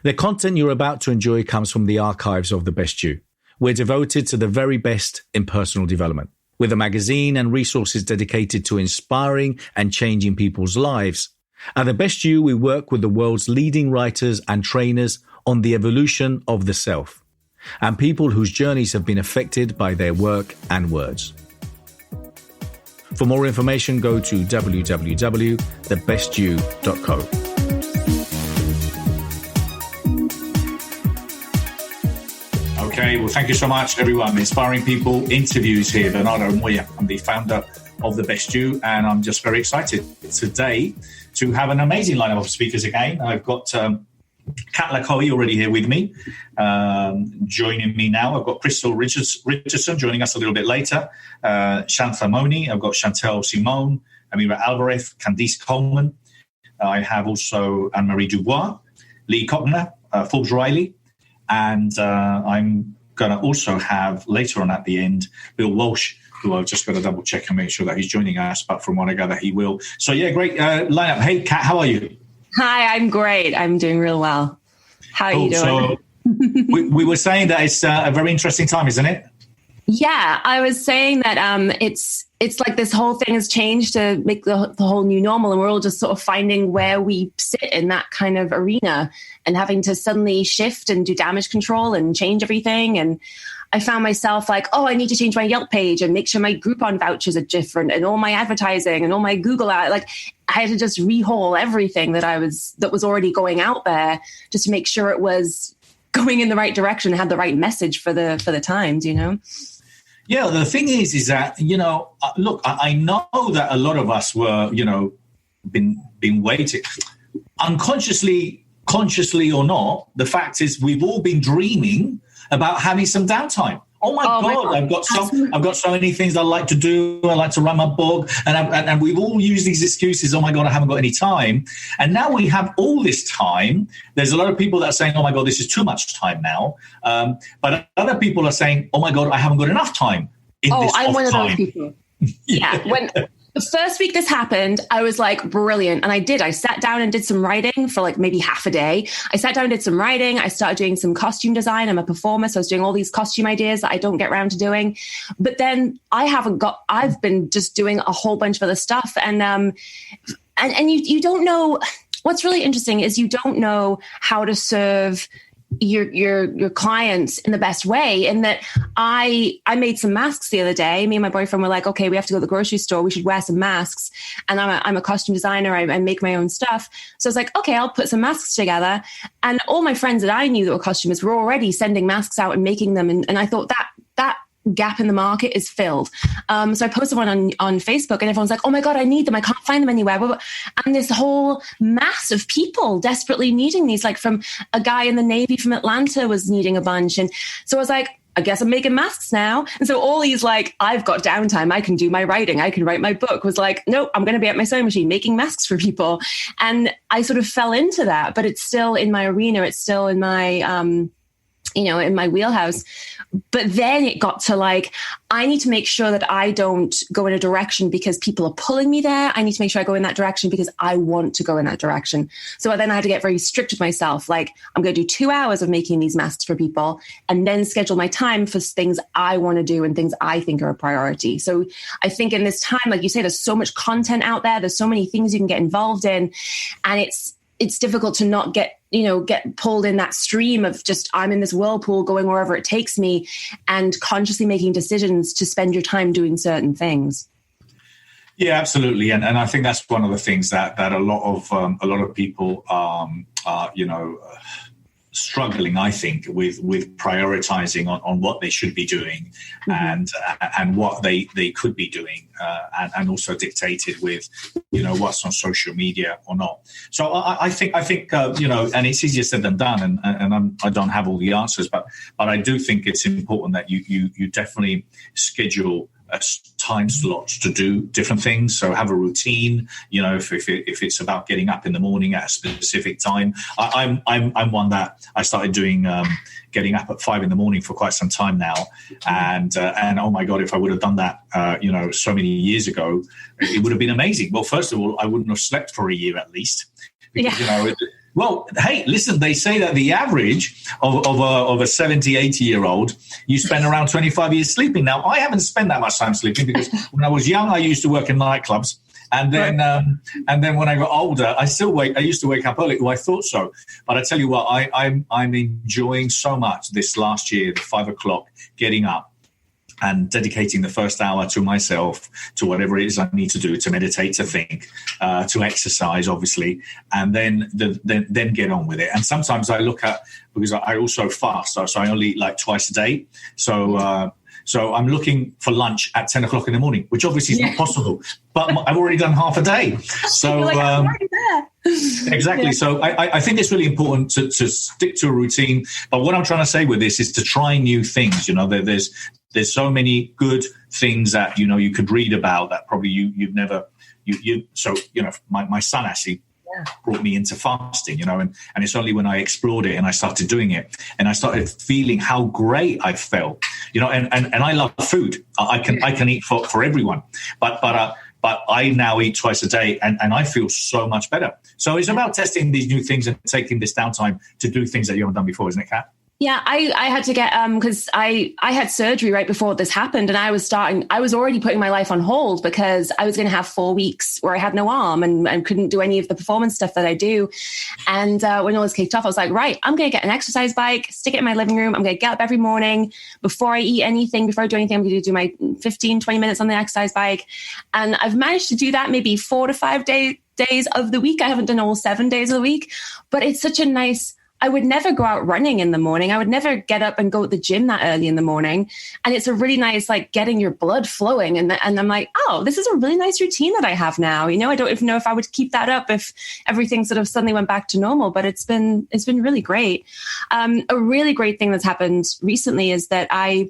The content you're about to enjoy comes from the archives of The Best You. We're devoted to the very best in personal development. With a magazine and resources dedicated to inspiring and changing people's lives. At The Best You, we work with the world's leading writers and trainers on the evolution of the self, and people whose journeys have been affected by their work and words. For more information, go to www.thebestyou.co. Okay, well, thank you so much, everyone. Inspiring People interviews here. Bernardo Moya. I'm the founder of The Best You, and I'm just very excited today to have an amazing lineup of speakers again. I've got Kat Lakoe already here with me. Joining me now, I've got Krystal Richardson joining us a little bit later. Shantha Moni, I've got Chantel Simone, Amira Alvarez, Candice Coleman. I have also Anne-Marie Dubois, Lee Cottner, Forbes Riley. And I'm going to also have later on at the end, Bill Walsh, who I've just got to double check and make sure that he's joining us. But from what I gather, he will. So, yeah, great lineup. Hey, Kat, how are you? Hi, I'm great. I'm doing real well. How are you doing? So we were saying that it's a very interesting time, isn't it? Yeah, I was saying that it's like this whole thing has changed to make the whole new normal, and we're all just sort of finding where we sit in that kind of arena and having to suddenly shift and do damage control and change everything. And I found myself like, oh, I need to change my Yelp page and make sure my Groupon vouchers are different and all my advertising and all my Google ad. Like I had to just rehaul everything that was already going out there just to make sure it was going in the right direction, had the right message for the times, you know? Yeah, the thing is that, look, I know that a lot of us were, been waiting. Unconsciously, consciously or not, the fact is we've all been dreaming about having some downtime. Oh my God, I've got so many things I like to do. I like to write my book. And we've all used these excuses. Oh my God, I haven't got any time. And now we have all this time. There's a lot of people that are saying, oh my God, this is too much time now. But other people are saying, oh my God, I haven't got enough time. I'm one of those people. Yeah. When the first week this happened, I was like, brilliant. And I sat down and did some writing for like maybe half a day. I sat down and did some writing. I started doing some costume design. I'm a performer. So I was doing all these costume ideas that I don't get around to doing. But then I've been just doing a whole bunch of other stuff. And you don't know, what's really interesting is you don't know how to serve your clients in the best way. And that I made some masks the other day. Me and my boyfriend were like, okay, we have to go to the grocery store. We should wear some masks. And I'm a costume designer. I make my own stuff. So I was like, okay, I'll put some masks together. And all my friends that I knew that were costumers were already sending masks out and making them. And I thought that gap in the market is filled. So I posted one on Facebook and everyone's like, oh my God, I need them. I can't find them anywhere. And this whole mass of people desperately needing these, like from a guy in the Navy from Atlanta was needing a bunch. And so I was like, I guess I'm making masks now. And so all these like, I've got downtime. I can do my writing. I can write my book was like, nope, I'm going to be at my sewing machine making masks for people. And I sort of fell into that, but it's still in my arena. It's still in my, in my wheelhouse. But then it got to like, I need to make sure that I don't go in a direction because people are pulling me there. I need to make sure I go in that direction because I want to go in that direction. So then I had to get very strict with myself. Like, I'm going to do 2 hours of making these masks for people and then schedule my time for things I want to do and things I think are a priority. So I think in this time, like you say, there's so much content out there. There's so many things you can get involved in. And it's difficult to not get pulled in that stream of just, I'm in this whirlpool going wherever it takes me and consciously making decisions to spend your time doing certain things. Yeah, absolutely. And I think that's one of the things that a lot of people are struggling, I think, with prioritizing on what they should be doing and what they could be doing and also dictated with, what's on social media or not. So I think and it's easier said than done. And I don't have all the answers, but I do think it's important that you definitely schedule time slots to do different things. So have a routine, if it's about getting up in the morning at a specific time. I'm one that I started doing getting up at 5 a.m. for quite some time now. And oh my God, if I would have done that, so many years ago, it would have been amazing. Well, first of all, I wouldn't have slept for a year at least. Because, Well, hey, listen, they say that the average of a 70, 80-year-old, you spend around 25 years sleeping. Now, I haven't spent that much time sleeping because when I was young, I used to work in nightclubs. And then when I got older, I used to wake up early. Well, I thought so. But I tell you what, I'm enjoying so much this last year, 5 o'clock, getting up and dedicating the first hour to myself, to whatever it is I need to do, to meditate, to think, to exercise, obviously, and then get on with it. And sometimes I look at, because I also fast, so I only eat like twice a day. So I'm looking for lunch at 10 o'clock in the morning, which obviously is not possible, but I've already done half a day. So I'm already there. Exactly. Yeah. So I think it's really important to stick to a routine. But what I'm trying to say with this is to try new things. You know, there's so many good things that, you know, you could read about that probably you've never. So, you know, my son actually brought me into fasting, you know, and it's only when I explored it and I started doing it and I started feeling how great I felt, you know, and I love food. I can eat for everyone, but I now eat twice a day and I feel so much better. So it's about testing these new things and taking this downtime to do things that you haven't done before, isn't it, Kat? Yeah, I had to get, because I had surgery right before this happened, and I was already putting my life on hold because I was going to have 4 weeks where I had no arm and couldn't do any of the performance stuff that I do. And when all this kicked off, I was like, right, I'm going to get an exercise bike, stick it in my living room. I'm going to get up every morning before I eat anything, before I do anything. I'm going to do my 15, 20 minutes on the exercise bike. And I've managed to do that maybe 4 to 5 days of the week. I haven't done all 7 days of the week, but it's such a nice... I would never go out running in the morning. I would never get up and go to the gym that early in the morning. And it's a really nice, like, getting your blood flowing. And I'm like, oh, this is a really nice routine that I have now. You know, I don't even know if I would keep that up if everything sort of suddenly went back to normal, but it's been really great. A really great thing that's happened recently is that I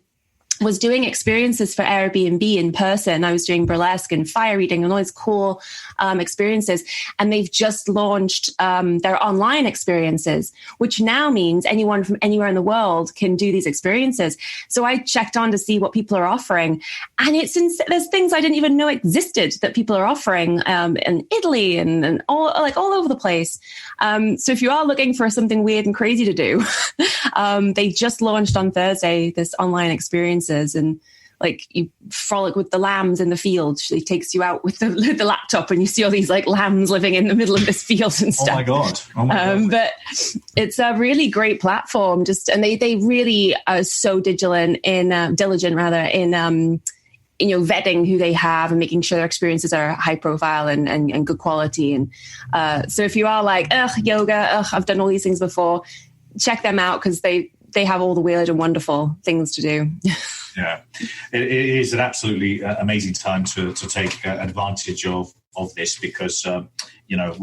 was doing experiences for Airbnb in person. I was doing burlesque and fire eating and all these cool experiences. And they've just launched their online experiences, which now means anyone from anywhere in the world can do these experiences. So I checked on to see what people are offering. And there's things I didn't even know existed that people are offering in Italy and all over the place. So if you are looking for something weird and crazy to do, they just launched on Thursday this online experiences, and like you frolic with the lambs in the field. She takes you out with the laptop and you see all these like lambs living in the middle of this field and stuff. Oh my God. But it's a really great platform. And they really are so diligent in vetting who they have and making sure their experiences are high profile and good quality. And so if you are like, yoga, I've done all these things before, check them out because they have all the weird and wonderful things to do. Yeah, it is an absolutely amazing time to take advantage of this because you know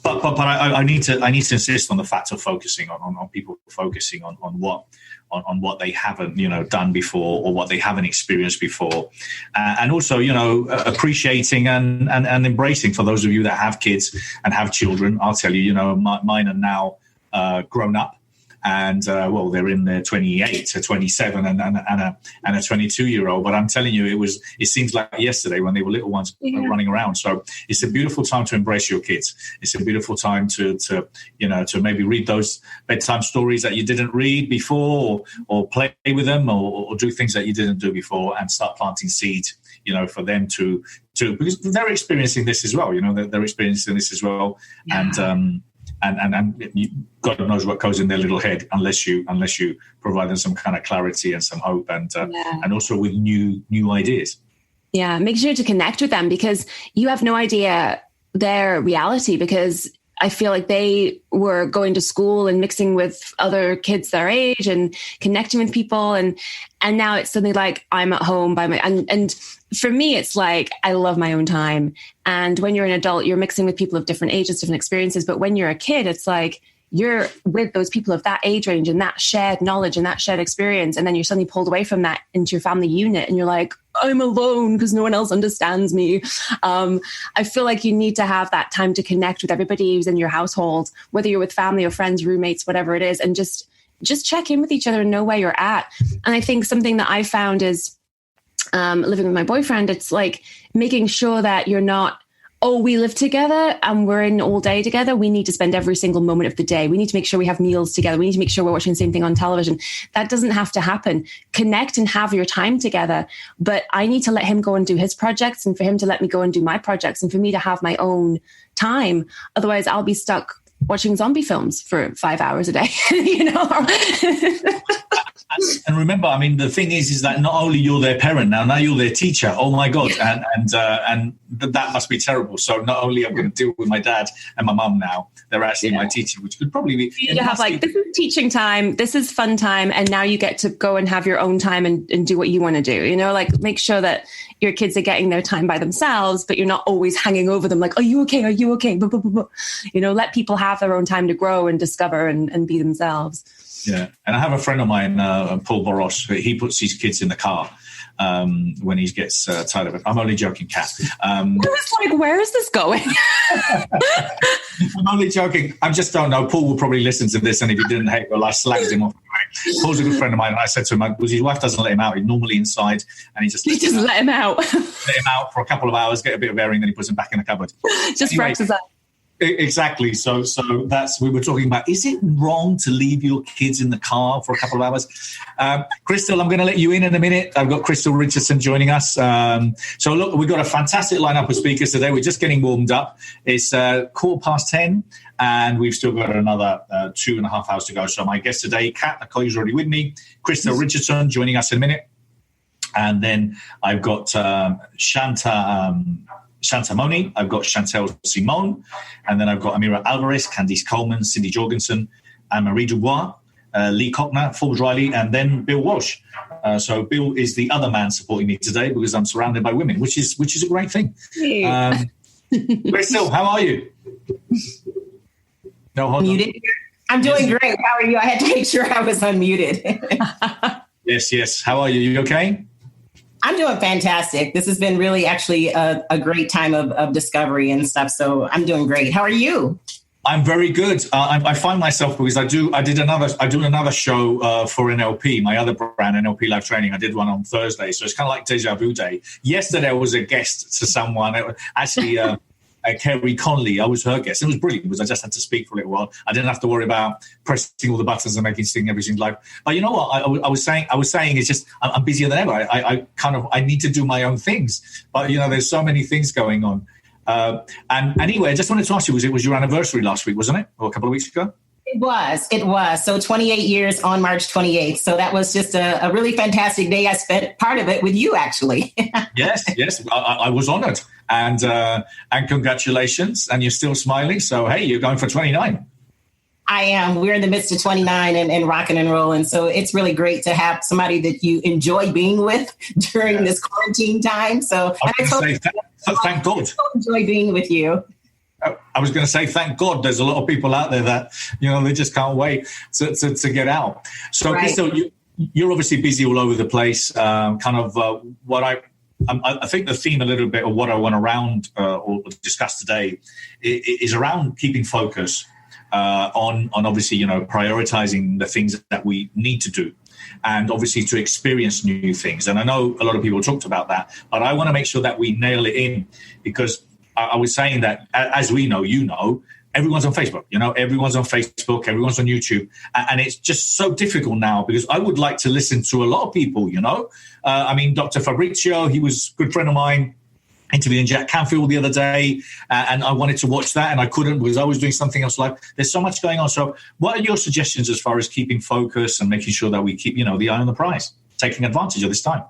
but I need to insist on the fact of focusing on people focusing on what they haven't done before or what they haven't experienced before, and also appreciating and embracing for those of you that have kids and have children. I'll tell you, mine are now grown up. And they're in their 28 to 27 and a 22-year-old. But I'm telling you, it seems like yesterday when they were little ones running around. So it's a beautiful time to embrace your kids. It's a beautiful time to maybe read those bedtime stories that you didn't read before, or play with them, or do things that you didn't do before, and start planting seeds. For them to because they're experiencing this as well. They're experiencing this as well, yeah. And God knows what goes in their little head unless you provide them some kind of clarity and some hope and also with new ideas. Yeah, make sure to connect with them because you have no idea their reality, because I feel like they were going to school and mixing with other kids their age and connecting with people. And now it's suddenly like I'm at home by and for me, it's like I love my own time. And when you're an adult, you're mixing with people of different ages, different experiences. But when you're a kid, it's like you're with those people of that age range and that shared knowledge and that shared experience. And then you're suddenly pulled away from that into your family unit and you're like, I'm alone because no one else understands me. I feel like you need to have that time to connect with everybody who's in your household, whether you're with family or friends, roommates, whatever it is, and just check in with each other and know where you're at. And I think something that I found is living with my boyfriend, it's like making sure that you're not oh, we live together and we're in all day together, we need to spend every single moment of the day. We need to make sure we have meals together. We need to make sure we're watching the same thing on television. That doesn't have to happen. Connect and have your time together. But I need to let him go and do his projects, and for him to let me go and do my projects, and for me to have my own time. Otherwise, I'll be stuck watching zombie films for 5 hours a day, you know? And remember, I mean, the thing is that not only you're their parent now you're their teacher. Oh my God. And that must be terrible. So not only I'm going to deal with my dad and my mum now, they're actually my teacher, which could probably be. You have like, this is teaching time, this is fun time. And now you get to go and have your own time and do what you want to do, you know, like make sure that your kids are getting their time by themselves, but you're not always hanging over them. Like, are you okay? Are you okay? Blah, blah, blah, blah. You know, let people have their own time to grow and discover and be themselves. Yeah. And I have a friend of mine, Paul Boros, he puts his kids in the car when he gets tired of it. I'm only joking, Kat. I was like, where is this going? I'm only joking. I just don't know. Paul will probably listen to this, and if he didn't hate, well, I slagged him off. Paul's a good friend of mine, and I said to him, his wife doesn't let him out. He's normally inside, and he just let him out. Let him out for a couple of hours, get a bit of airing, then he puts him back in the cupboard. Just wraps us up. Exactly. So that's, we were talking about, is it wrong to leave your kids in the car for a couple of hours? Krystal, I'm going to let you in a minute. I've got Krystal Richardson joining us. So look, we've got a fantastic lineup of speakers today. We're just getting warmed up. It's 10:15 and we've still got another 2.5 hours to go. So my guest today, Kat Nicole, is already with me. Krystal Richardson joining us in a minute. And then I've got Shanta Moni, I've got Chantel Simone, and then I've got Amira Alvarez, Candice Coleman, Cindy Jorgensen, Anne-Marie Dubois, Lee Cockner, Forbes Riley, and then Bill Walsh. So Bill is the other man supporting me today because I'm surrounded by women, which is a great thing. Krystal, how are you? No, hold muted. On. I'm doing great. How are you? I had to make sure I was unmuted. Yes. How are you? You okay? I'm doing fantastic. This has been really actually a great time of discovery and stuff. So I'm doing great. How are you? I'm very good. I find myself, because I do another show for NLP, my other brand, NLP Life Training. I did one on Thursday. So it's kind of like Deja Vu Day. Yesterday I was a guest to someone, actually Kerry Conley. I was her guest. It was brilliant because I just had to speak for a little while. I didn't have to worry about pressing all the buttons and making everything live. But you know what? I was saying it's just I'm busier than ever. I need to do my own things. But you know, there's so many things going on. And anyway, I just wanted to ask you: it was your anniversary last week, wasn't it, or a couple of weeks ago? It was. So 28 years on March 28th. So that was just a really fantastic day. I spent part of it with you, actually. Yes. I was honored. And congratulations. And you're still smiling. So, hey, you're going for 29. I am. We're in the midst of 29 and rocking and rolling. So it's really great to have somebody that you enjoy being with during this quarantine time. So thank God. I enjoy being with you. I was going to say, thank God there's a lot of people out there that, you know, they just can't wait to get out. So, right. Krystal, you're obviously busy all over the place. I think the theme a little bit of what I want around or discuss today is around keeping focus on obviously, you know, prioritizing the things that we need to do. And obviously to experience new things. And I know a lot of people talked about that, but I want to make sure that we nail it in, because I was saying that, as we know, you know, everyone's on Facebook, you know, everyone's on Facebook, everyone's on YouTube. And it's just so difficult now, because I would like to listen to a lot of people, you know. I mean, Dr. Fabrizio, he was a good friend of mine, interviewing Jack Canfield the other day, and I wanted to watch that and I couldn't because I was doing something else live. There's so much going on. So what are your suggestions as far as keeping focus and making sure that we keep, you know, the eye on the prize, taking advantage of this time?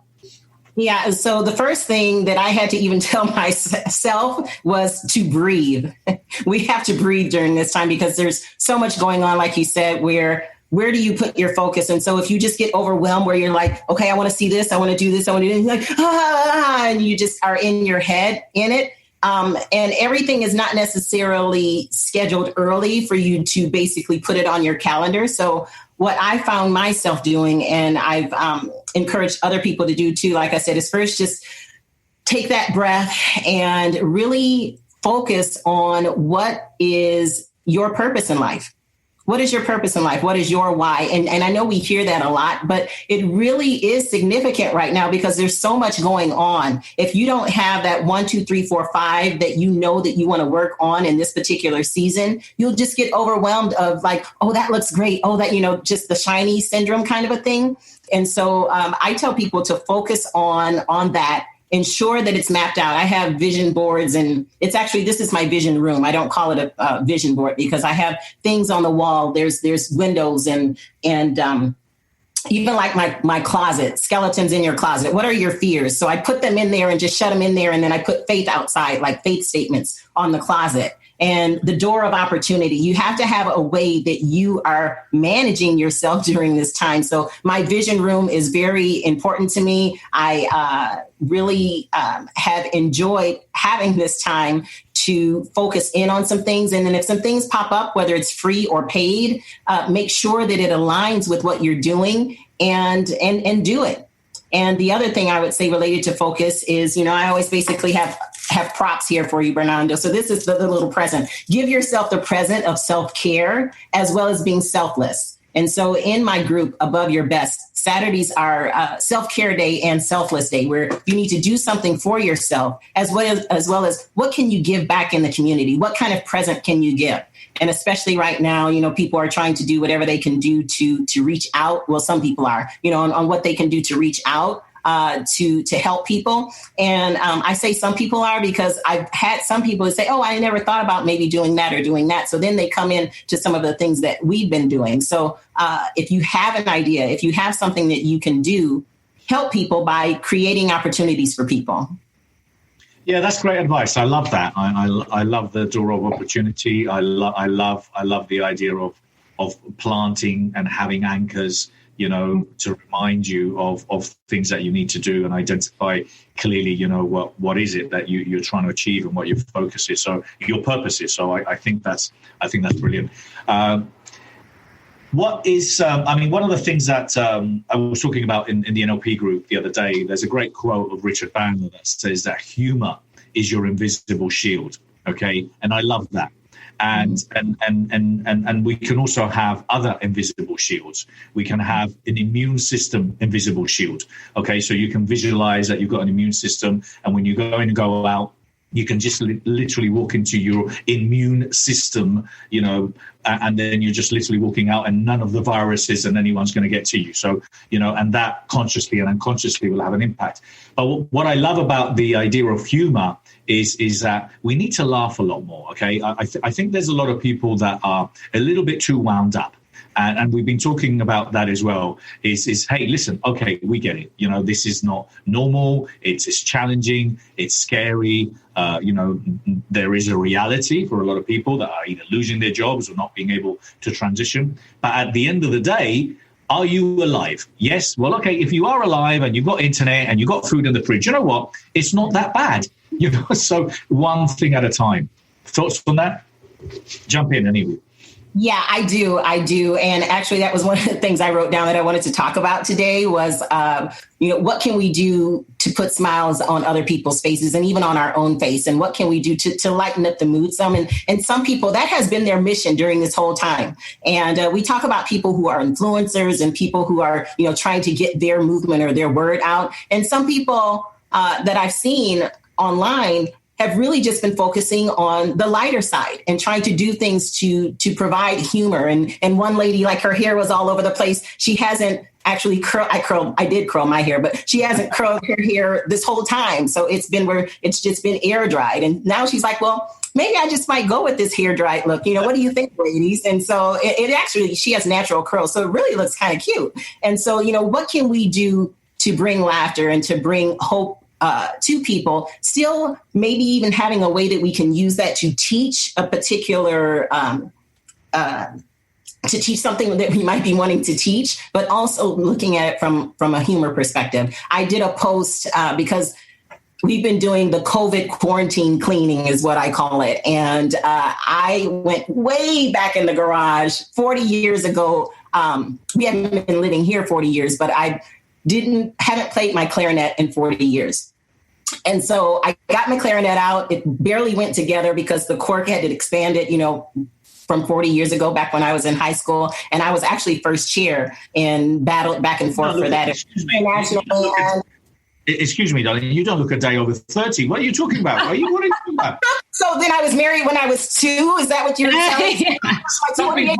Yeah. So the first thing that I had to even tell myself was to breathe. We have to breathe during this time because there's so much going on, like you said, where do you put your focus? And so if you just get overwhelmed where you're like, okay, I want to see this, I want to do this, I want to do this, like, and you just are in your head in it. And everything is not necessarily scheduled early for you to basically put it on your calendar. So what I found myself doing, and I've encouraged other people to do too, like I said, is first just take that breath and really focus on what is your purpose in life. What is your purpose in life? What is your why? And I know we hear that a lot, but it really is significant right now because there's so much going on. If you don't have that 1, 2, 3, 4, 5 that you know that you want to work on in this particular season, you'll just get overwhelmed of like, oh, that looks great. Oh, that, just the shiny syndrome kind of a thing. And so I tell people to focus on that. Ensure that it's mapped out. I have vision boards, and this is my vision room. I don't call it a vision board because I have things on the wall. There's windows and even like my closet, skeletons in your closet. What are your fears? So I put them in there and just shut them in there. And then I put faith outside, like faith statements on the closet. And the door of opportunity, you have to have a way that you are managing yourself during this time. So my vision room is very important to me. I really have enjoyed having this time to focus in on some things. And then if some things pop up, whether it's free or paid, make sure that it aligns with what you're doing and do it. And the other thing I would say related to focus is, I always basically have props here for you, Bernardo. So this is the little present. Give yourself the present of self-care as well as being selfless. And so in my group, Above Your Best, Saturdays are self-care day and selfless day, where you need to do something for yourself as well as what can you give back in the community? What kind of present can you give? And especially right now, people are trying to do whatever they can do to reach out. Well, some people are, on what they can do to reach out. To help people. And I say some people are because I've had some people that say, oh, I never thought about maybe doing that or doing that. So then they come in to some of the things that we've been doing. So if you have an idea, if you have something that you can do, help people by creating opportunities for people. Yeah, that's great advice. I love that. I love the door of opportunity. I love the idea of planting and having anchors, to remind you of things that you need to do and identify clearly, what is it that you're trying to achieve and what your focus is. So your purpose is. So I think that's brilliant. What is, one of the things that I was talking about in the NLP group the other day, there's a great quote of Richard Bandler that says that humor is your invisible shield. Okay. And I love that. And we can also have other invisible shields. We can have an immune system invisible shield. Okay, so you can visualize that you've got an immune system, and when you go in and go out, you can just literally walk into your immune system, and then you're just literally walking out, and none of the viruses and anyone's going to get to you. So, and that consciously and unconsciously will have an impact. But what I love about the idea of humor is that we need to laugh a lot more. Okay, I think there's a lot of people that are a little bit too wound up. And we've been talking about that as well, is hey, listen, okay, we get it. This is not normal. It's challenging. It's scary. There is a reality for a lot of people that are either losing their jobs or not being able to transition. But at the end of the day, are you alive? Yes. Well, okay, if you are alive and you've got internet and you've got food in the fridge, you know what? It's not that bad. So one thing at a time. Thoughts on that? Jump in anyway. Yeah, I do. And actually, that was one of the things I wrote down that I wanted to talk about today was, what can we do to put smiles on other people's faces and even on our own face? And what can we do to lighten up the mood some? And some people, that has been their mission during this whole time. And we talk about people who are influencers and people who are, trying to get their movement or their word out. And some people that I've seen online have really just been focusing on the lighter side and trying to do things to provide humor. And one lady, like, her hair was all over the place. She hasn't actually I did curl my hair, but she hasn't curled her hair this whole time. So it's just been air dried. And now she's like, well, maybe I just might go with this hair dried look. What do you think, ladies? And so it actually, she has natural curls. So it really looks kind of cute. And so, what can we do to bring laughter and to bring hope to people, still maybe even having a way that we can use that to teach a particular, to teach something that we might be wanting to teach, but also looking at it from a humor perspective. I did a post because we've been doing the COVID quarantine cleaning is what I call it. And I went way back in the garage 40 years ago. We haven't been living here 40 years, but I haven't played my clarinet in 40 years. And so I got my clarinet out. It barely went together because the cork had to expand it, from 40 years ago, back when I was in high school. And I was actually first chair and battled back and forth for that. Excuse me, darling. You don't look a day over 30. What are you talking about? What are you talking about? So then I was married when I was 2. Is that what you're telling me? Something's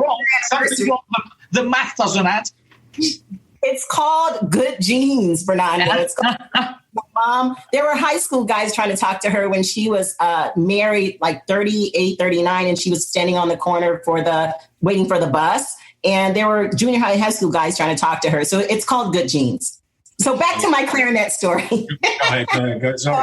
wrong. The math doesn't add. It's called good genes, Bernardo. It's called my mom. There were high school guys trying to talk to her when she was married, like 38, 39, and she was standing on the corner waiting for the bus. And there were junior high school guys trying to talk to her. So it's called good genes. So back to my clarinet story. Sorry. So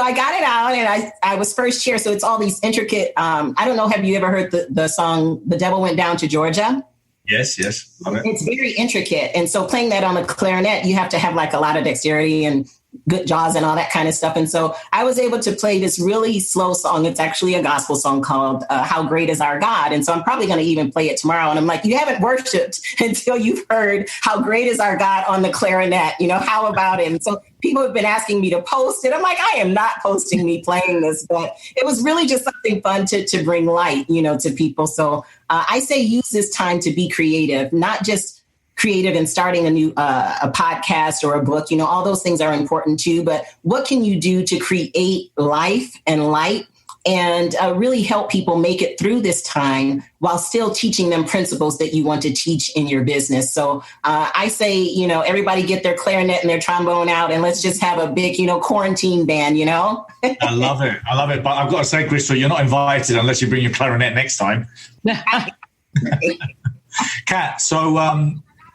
I got it out and I was first chair. So it's all these intricate, I don't know, have you ever heard the song, The Devil Went Down to Georgia? Yes. Love it. It's very intricate. And so playing that on the clarinet, you have to have like a lot of dexterity and good jaws and all that kind of stuff. And so I was able to play this really slow song. It's actually a gospel song called How Great Is Our God. And so I'm probably going to even play it tomorrow. And I'm like, you haven't worshiped until you've heard How Great Is Our God on the clarinet. How about it? And so people have been asking me to post it. I'm like, I am not posting me playing this, but it was really just something fun to bring light, to people. So I say use this time to be creative, not just creative and starting a new a podcast or a book. All those things are important too. But what can you do to create life and light and really help people make it through this time while still teaching them principles that you want to teach in your business? So I say, everybody get their clarinet and their trombone out and let's just have a big, quarantine band, I love it. But I've got to say, Krystal, you're not invited unless you bring your clarinet next time. Kat, so...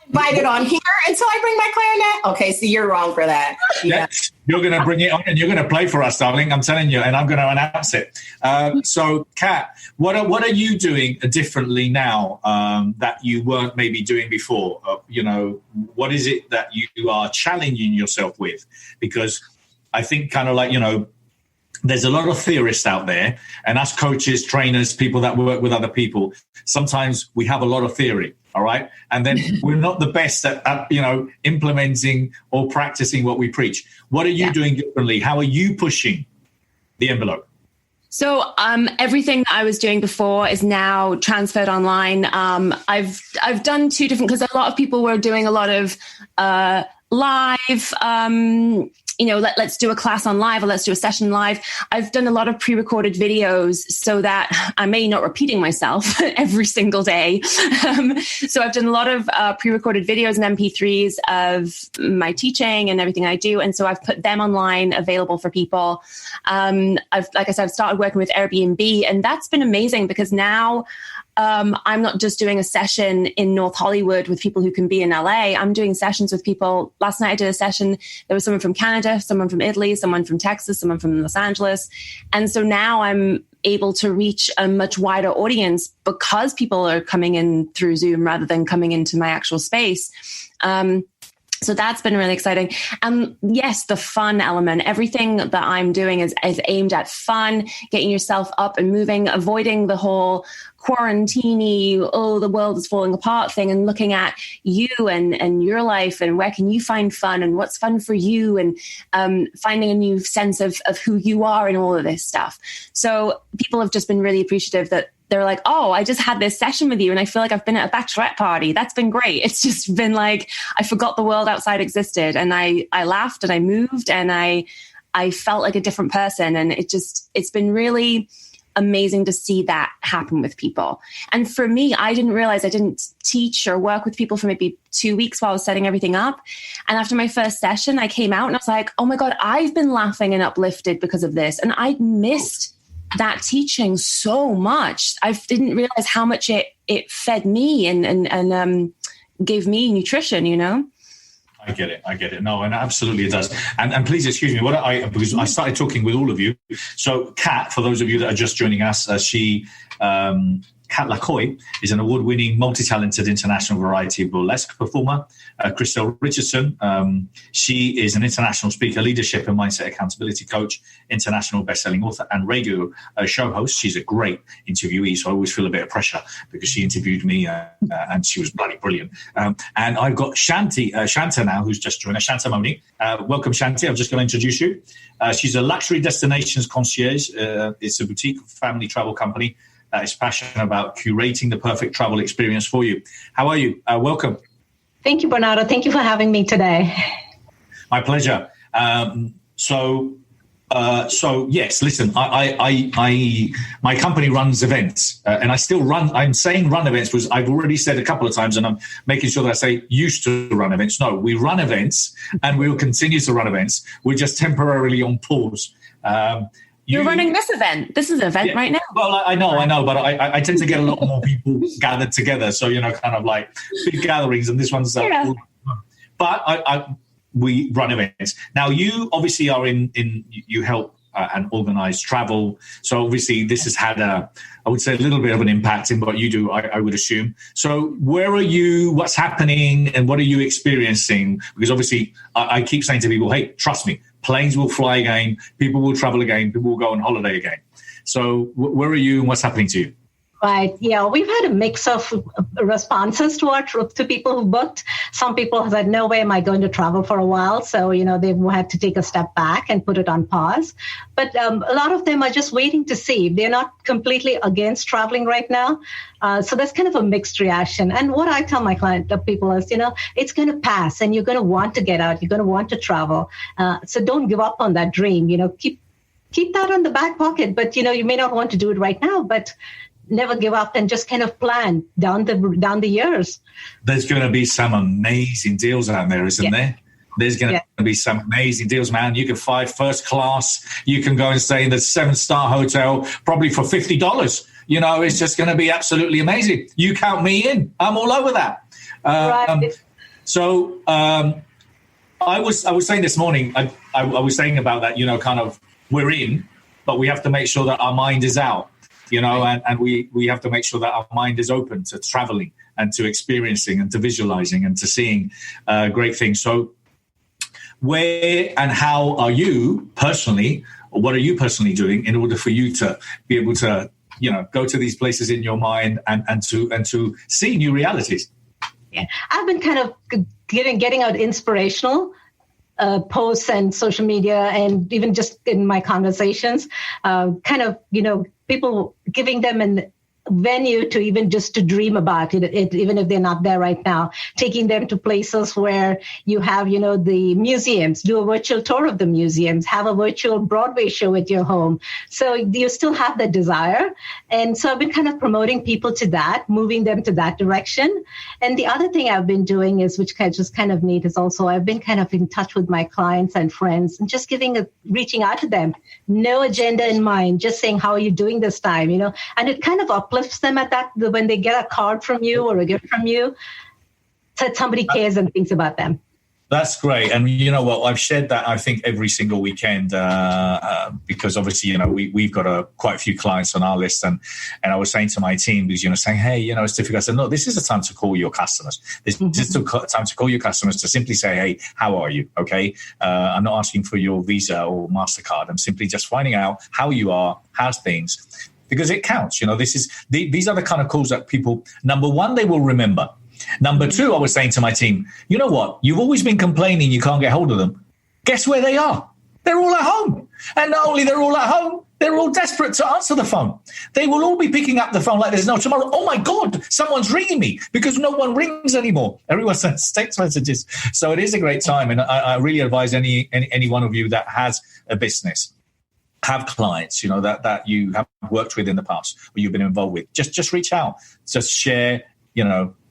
invited on here until I bring my clarinet? Okay, so you're wrong for that. Yeah. You're going to bring it on and you're going to play for us, darling. I'm telling you, and I'm going to announce it. So, Kat, what are you doing differently now that you weren't maybe doing before? What is it that you are challenging yourself with? Because I think kind of like, there's a lot of theorists out there, and us coaches, trainers, people that work with other people, sometimes we have a lot of theory, all right? And then we're not the best at implementing or practicing what we preach. What are you doing differently? How are you pushing the envelope? So everything that I was doing before is now transferred online. I've done 2 different, because a lot of people were doing a lot of live, let's do a class on live or let's do a session live. I've done a lot of pre-recorded videos so that I may not repeating myself every single day. So I've done a lot of pre-recorded videos and MP3s of my teaching and everything I do. And so I've put them online, available for people. I've started working with Airbnb, and that's been amazing because now I'm not just doing a session in North Hollywood with people who can be in LA. I'm doing sessions with people. Last night I did a session. There was someone from Canada, someone from Italy, someone from Texas, someone from Los Angeles. And so now I'm able to reach a much wider audience because people are coming in through Zoom rather than coming into my actual space. So that's been really exciting. And yes, the fun element, everything that I'm doing is aimed at fun, getting yourself up and moving, avoiding the whole quarantine-y, the world is falling apart thing, and looking at you and your life and where can you find fun and what's fun for you, and finding a new sense of who you are in all of this stuff. So people have just been really appreciative that they're like, oh, I just had this session with you and I feel like I've been at a bachelorette party. That's been great. It's just been like, I forgot the world outside existed, and I laughed and I moved and I felt like a different person. And it's been really amazing to see that happen with people. And for me, I didn't realize I didn't teach or work with people for maybe 2 weeks while I was setting everything up. And after my first session, I came out and I was like, oh my God, I've been laughing and uplifted because of this. And I'd missed that teaching so much. I didn't realize how much it fed me and gave me nutrition, I get it. No, and absolutely it does. And please excuse me, because I started talking with all of you. So Kat, for those of you that are just joining us, Kat Lacoy is an award-winning, multi-talented international variety burlesque performer. Krystal Richardson, she is an international speaker, leadership and mindset accountability coach, international best-selling author, and radio show host. She's a great interviewee, so I always feel a bit of pressure because she interviewed me and she was bloody brilliant. And I've got Shanta now, who's just joined us, Shanta Moni. Welcome, Shanti. I'm just going to introduce you. She's a luxury destinations concierge. It's a boutique family travel company that is passionate about curating the perfect travel experience for you. How are you? Welcome. Thank you, Bernardo. Thank you for having me today. My pleasure. So yes, listen, my company runs events, and I still run. I'm saying run events because I've already said a couple of times, and I'm making sure that I say used to run events. No, we run events, and we will continue to run events. We're just temporarily on pause. You're running this event. This is an event right now. Well, I know, but I tend to get a lot more people gathered together. So, kind of like big gatherings, and this one's... But we run events. Now, you obviously are you help and organize travel. So obviously this has had I would say a little bit of an impact in what you do, I would assume. So where are you, what's happening, and what are you experiencing? Because obviously I keep saying to people, hey, trust me, planes will fly again, people will travel again, people will go on holiday again. So where are you and what's happening to you? Right. Yeah, we've had a mix of responses to people who booked. Some people have said, no way am I going to travel for a while. So, they've had to take a step back and put it on pause. But a lot of them are just waiting to see. They're not completely against traveling right now. So that's kind of a mixed reaction. And what I tell my people is, it's going to pass and you're going to want to get out. You're going to want to travel. So don't give up on that dream. Keep that on the back pocket. But, you may not want to do it right now, but never give up and just kind of plan down the years. There's going to be some amazing deals out there, isn't there? There's going to be some amazing deals, man. You can fly first class. You can go and stay in the 7-star hotel, probably for $50. It's just going to be absolutely amazing. You count me in. I'm all over that. Right. So I was saying this morning, I was saying about that, kind of we're in, but we have to make sure that our mind is out. And we have to make sure that our mind is open to traveling and to experiencing and to visualizing and to seeing great things. So where and how are you personally, or what are you personally doing in order for you to be able to, go to these places in your mind and to see new realities? Yeah, I've been kind of getting out inspirational posts and social media, and even just in my conversations, people giving them an venue to even just to dream about it, even if they're not there right now, taking them to places where you have, the museums, do a virtual tour of the museums, have a virtual Broadway show at your home. So you still have that desire. And so I've been kind of promoting people to that, moving them to that direction. And the other thing I've been doing is, which is kind of neat, is also I've been kind of in touch with my clients and friends and just reaching out to them, no agenda in mind, just saying, how are you doing this time? And it kind of uplifts them at that when they get a card from you or a gift from you, that somebody cares and thinks about them. That's great. And you know what? I've shared that, I think, every single weekend because obviously, we've got quite a few clients on our list. And I was saying to my team, because, saying, hey, it's difficult. I said, no, this is a time to call your customers. This is a time to call your customers to simply say, hey, how are you? Okay. I'm not asking for your Visa or MasterCard. I'm simply just finding out how you are, how's things, because it counts. These are the kind of calls that people, number one, they will remember. Number two, I was saying to my team, you know what? You've always been complaining you can't get hold of them. Guess where they are? They're all at home. And not only they're all at home, they're all desperate to answer the phone. They will all be picking up the phone like there's no tomorrow. Oh, my God, someone's ringing me, because no one rings anymore. Everyone sends text messages. So it is a great time. And I really advise any one of you that has a business, have clients, that you have worked with in the past or you've been involved with, just reach out, just share,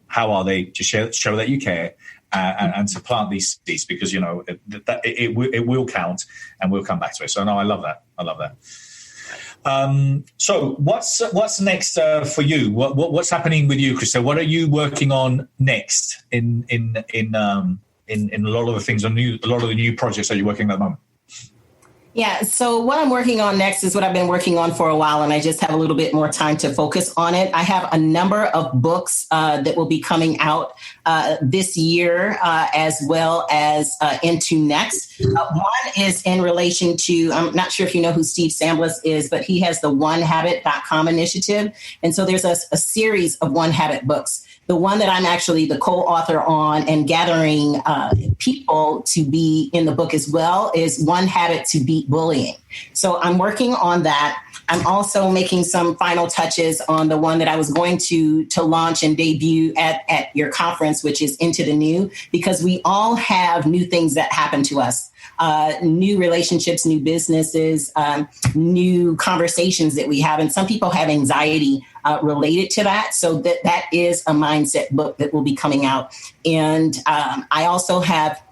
how are they, just show that you care, and to plant these seeds, because, it will count, and we'll come back to it. So no, I love that. So what's next for you? What's happening with you, Krystal? What are you working on next in a lot of the things, a lot of the new projects that you're working on at the moment? Yeah. So what I'm working on next is what I've been working on for a while, and I just have a little bit more time to focus on it. I have a number of books that will be coming out this year, as well as into next. One is in relation to, I'm not sure if you know who Steve Samblis is, but he has the OneHabit.com initiative. And so there's a series of One Habit books. The one that I'm actually the co-author on and gathering people to be in the book as well is One Habit to Beat Bullying. So I'm working on that. I'm also making some final touches on the one that I was going to launch and debut at your conference, which is Into the New, because we all have new things that happen to us. New relationships, new businesses, new conversations that we have. And some people have anxiety related to that. So that is a mindset book that will be coming out. And I also have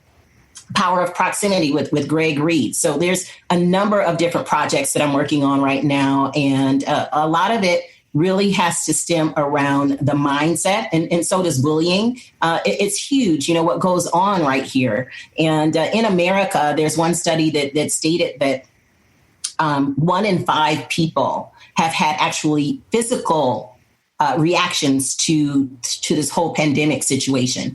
Power of Proximity with Greg Reed. So there's a number of different projects that I'm working on right now. And a lot of it really has to stem around the mindset. And so does bullying. It's huge, what goes on right here. And in America, there's one study that stated that 1 in 5 people have had actually physical reactions to this whole pandemic situation.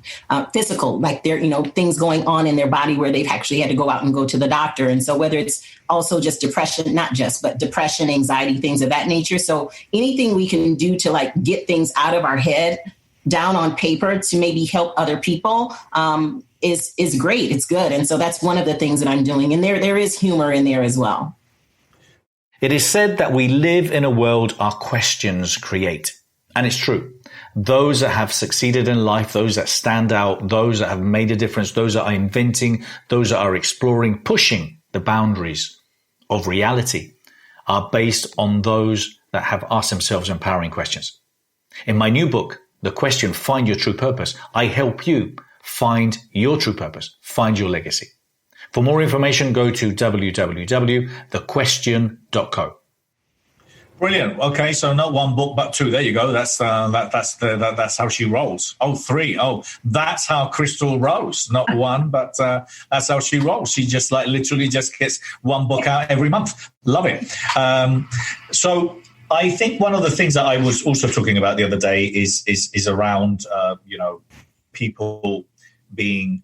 Physical, like there, things going on in their body where they've actually had to go out and go to the doctor. And so whether it's also just depression, but depression, anxiety, things of that nature. So anything we can do to get things out of our head down on paper to maybe help other people is great. It's good. And so that's one of the things that I'm doing. And there is humor in there as well. It is said that we live in a world our questions create. And it's true. Those that have succeeded in life, those that stand out, those that have made a difference, those that are inventing, those that are exploring, pushing the boundaries of reality are based on those that have asked themselves empowering questions. In my new book, The Question, Find Your True Purpose, I help you find your true purpose, find your legacy. For more information, go to www.thequestion.co. Brilliant. Okay, so not one book, but 2. There you go. That's how she rolls. 3. That's how Krystal rolls. Not 1, but that's how she rolls. She just literally just gets 1 book out every month. Love it. So I think one of the things that I was also talking about the other day is around people being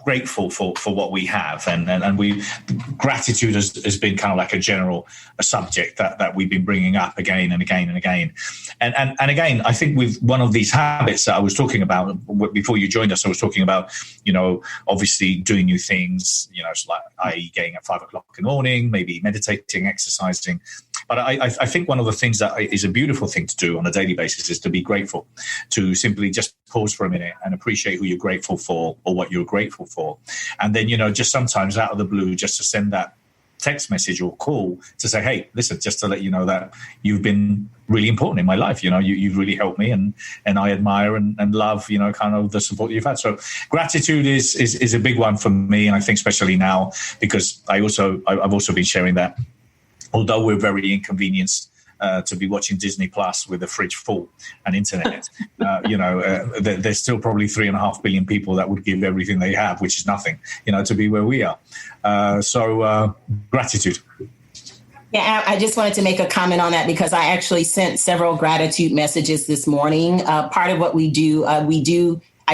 grateful for what we have, and gratitude has been kind of like a general subject that we've been bringing up again and again and again, and again, I think with one of these habits that I was talking about before you joined us, I was talking about obviously doing new things, i.e. getting at 5 o'clock in the morning, maybe meditating, exercising. But I think one of the things that is a beautiful thing to do on a daily basis is to be grateful, to simply just pause for a minute and appreciate who you're grateful for or what you're grateful for. And then, just sometimes out of the blue, just to send that text message or call to say, hey, listen, just to let you know that you've been really important in my life. You've really helped me and I admire and love, kind of the support you've had. So gratitude is a big one for me. And I think especially now, because I've also been sharing that. Although we're very inconvenienced to be watching Disney Plus with the fridge full and internet, there's still probably 3.5 billion people that would give everything they have, which is nothing, to be where we are. So gratitude. Yeah, I just wanted to make a comment on that because I actually sent several gratitude messages this morning. Part of what we do, I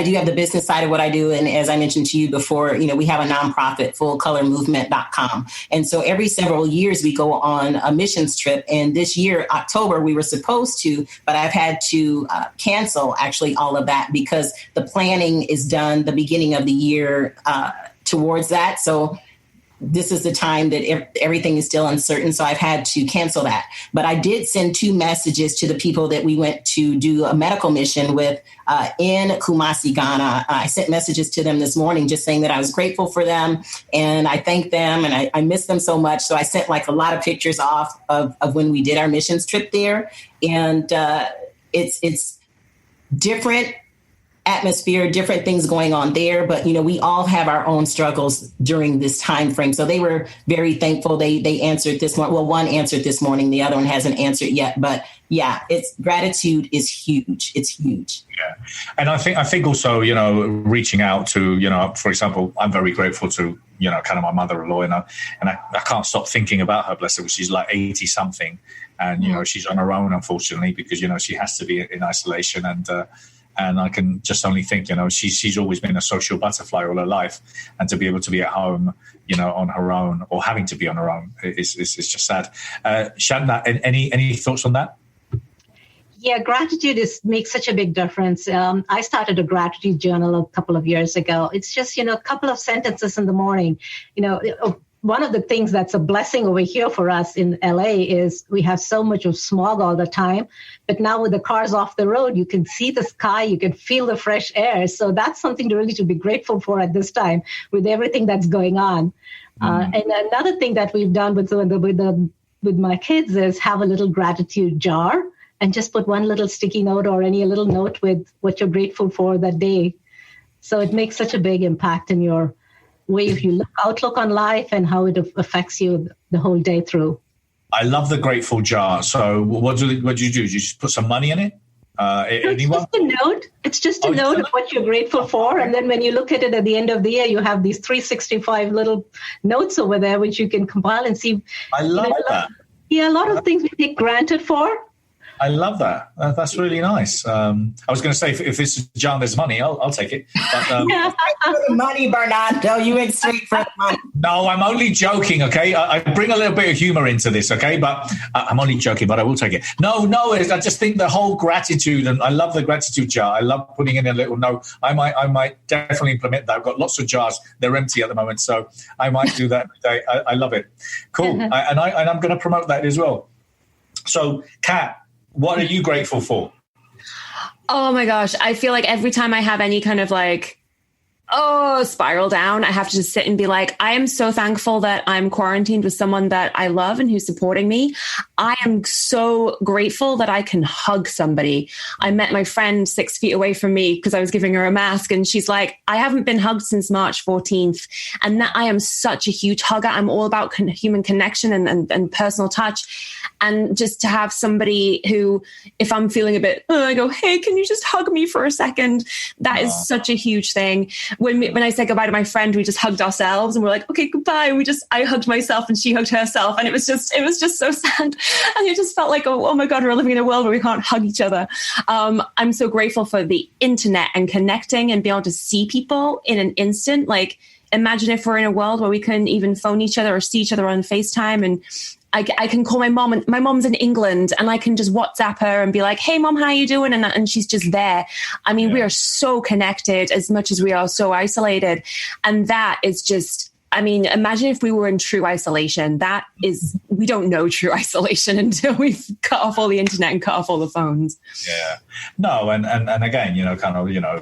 do have the business side of what I do. And as I mentioned to you before, we have a nonprofit, fullcolormovement.com. And so every several years we go on a missions trip. And this year, October, we were supposed to, but I've had to cancel actually all of that because the planning is done the beginning of the year towards that. So this is the time that everything is still uncertain. So I've had to cancel that. But I did send 2 messages to the people that we went to do a medical mission with in Kumasi, Ghana. I sent messages to them this morning just saying that I was grateful for them and I thanked them and I miss them so much. So I sent a lot of pictures off of when we did our missions trip there. And it's different atmosphere, different things going on there. But, we all have our own struggles during this time frame. So they were very thankful. They answered this morning. Well, one answered this morning. The other one hasn't answered yet. But yeah, gratitude is huge. It's huge. Yeah. And I think also, reaching out to, for example, I'm very grateful to, kind of my mother-in-law, and I can't stop thinking about her, bless her. She's 80 something. And, she's on her own, unfortunately, because, she has to be in isolation. And I can just only think, she's always been a social butterfly all her life. And to be able to be at home, on her own or having to be on her own is just sad. Shanda, any thoughts on that? Yeah, gratitude makes such a big difference. I started a gratitude journal a couple of years ago. It's just, a couple of sentences in the morning, one of the things that's a blessing over here for us in LA is we have so much of smog all the time. But now with the cars off the road, you can see the sky, you can feel the fresh air. So that's something to be grateful for at this time with everything that's going on. And another thing that we've done with my kids is have a little gratitude jar and just put one little sticky note or any little note with what you're grateful for that day. So it makes such a big impact in your way of your outlook on life and how it affects you the whole day through. I love the grateful jar. So what do you do? Do you just put some money in it? Anyone? It's just a note of what you're grateful for. And then when you look at it at the end of the year, you have these 365 little notes over there, which you can compile and see. I love that. Yeah, a lot of things we take granted for. I love that. That's really nice. I was going to say, if this is John, there's money, I'll take it. But, money, Bernardo. You went straight for the money. No, I'm only joking, okay? I bring a little bit of humor into this, okay? But I'm only joking, but I will take it. No, I just think the whole gratitude, and I love the gratitude jar. I love putting in a little note. I might definitely implement that. I've got lots of jars. They're empty at the moment, so I might do that every day. I love it. Cool. And I'm going to promote that as well. So, Kat, what are you grateful for? Oh my gosh. I feel like every time I have any kind of spiral down, I have to just sit and be like, I am so thankful that I'm quarantined with someone that I love and who's supporting me. I am so grateful that I can hug somebody. I met my friend 6 feet away from me because I was giving her a mask, and she's like, I haven't been hugged since March 14th. And that I am such a huge hugger. I'm all about human connection and personal touch. And just to have somebody who, if I'm feeling a bit, I go, hey, can you just hug me for a second? That is such a huge thing. When I said goodbye to my friend, we just hugged ourselves and we're like, okay, goodbye. I hugged myself and she hugged herself. And it was just so sad. And it just felt like, oh my God, we're living in a world where we can't hug each other. I'm so grateful for the internet and connecting and being able to see people in an instant. Like, imagine if we're in a world where we couldn't even phone each other or see each other on FaceTime, and I can call my mom, and my mom's in England, and I can just WhatsApp her and be like, hey mom, how you doing? And she's just there. I mean, we are so connected as much as we are so isolated. And that is just, I mean, imagine if we were in true isolation. We don't know true isolation until we've cut off all the internet and cut off all the phones. Yeah. No. And again,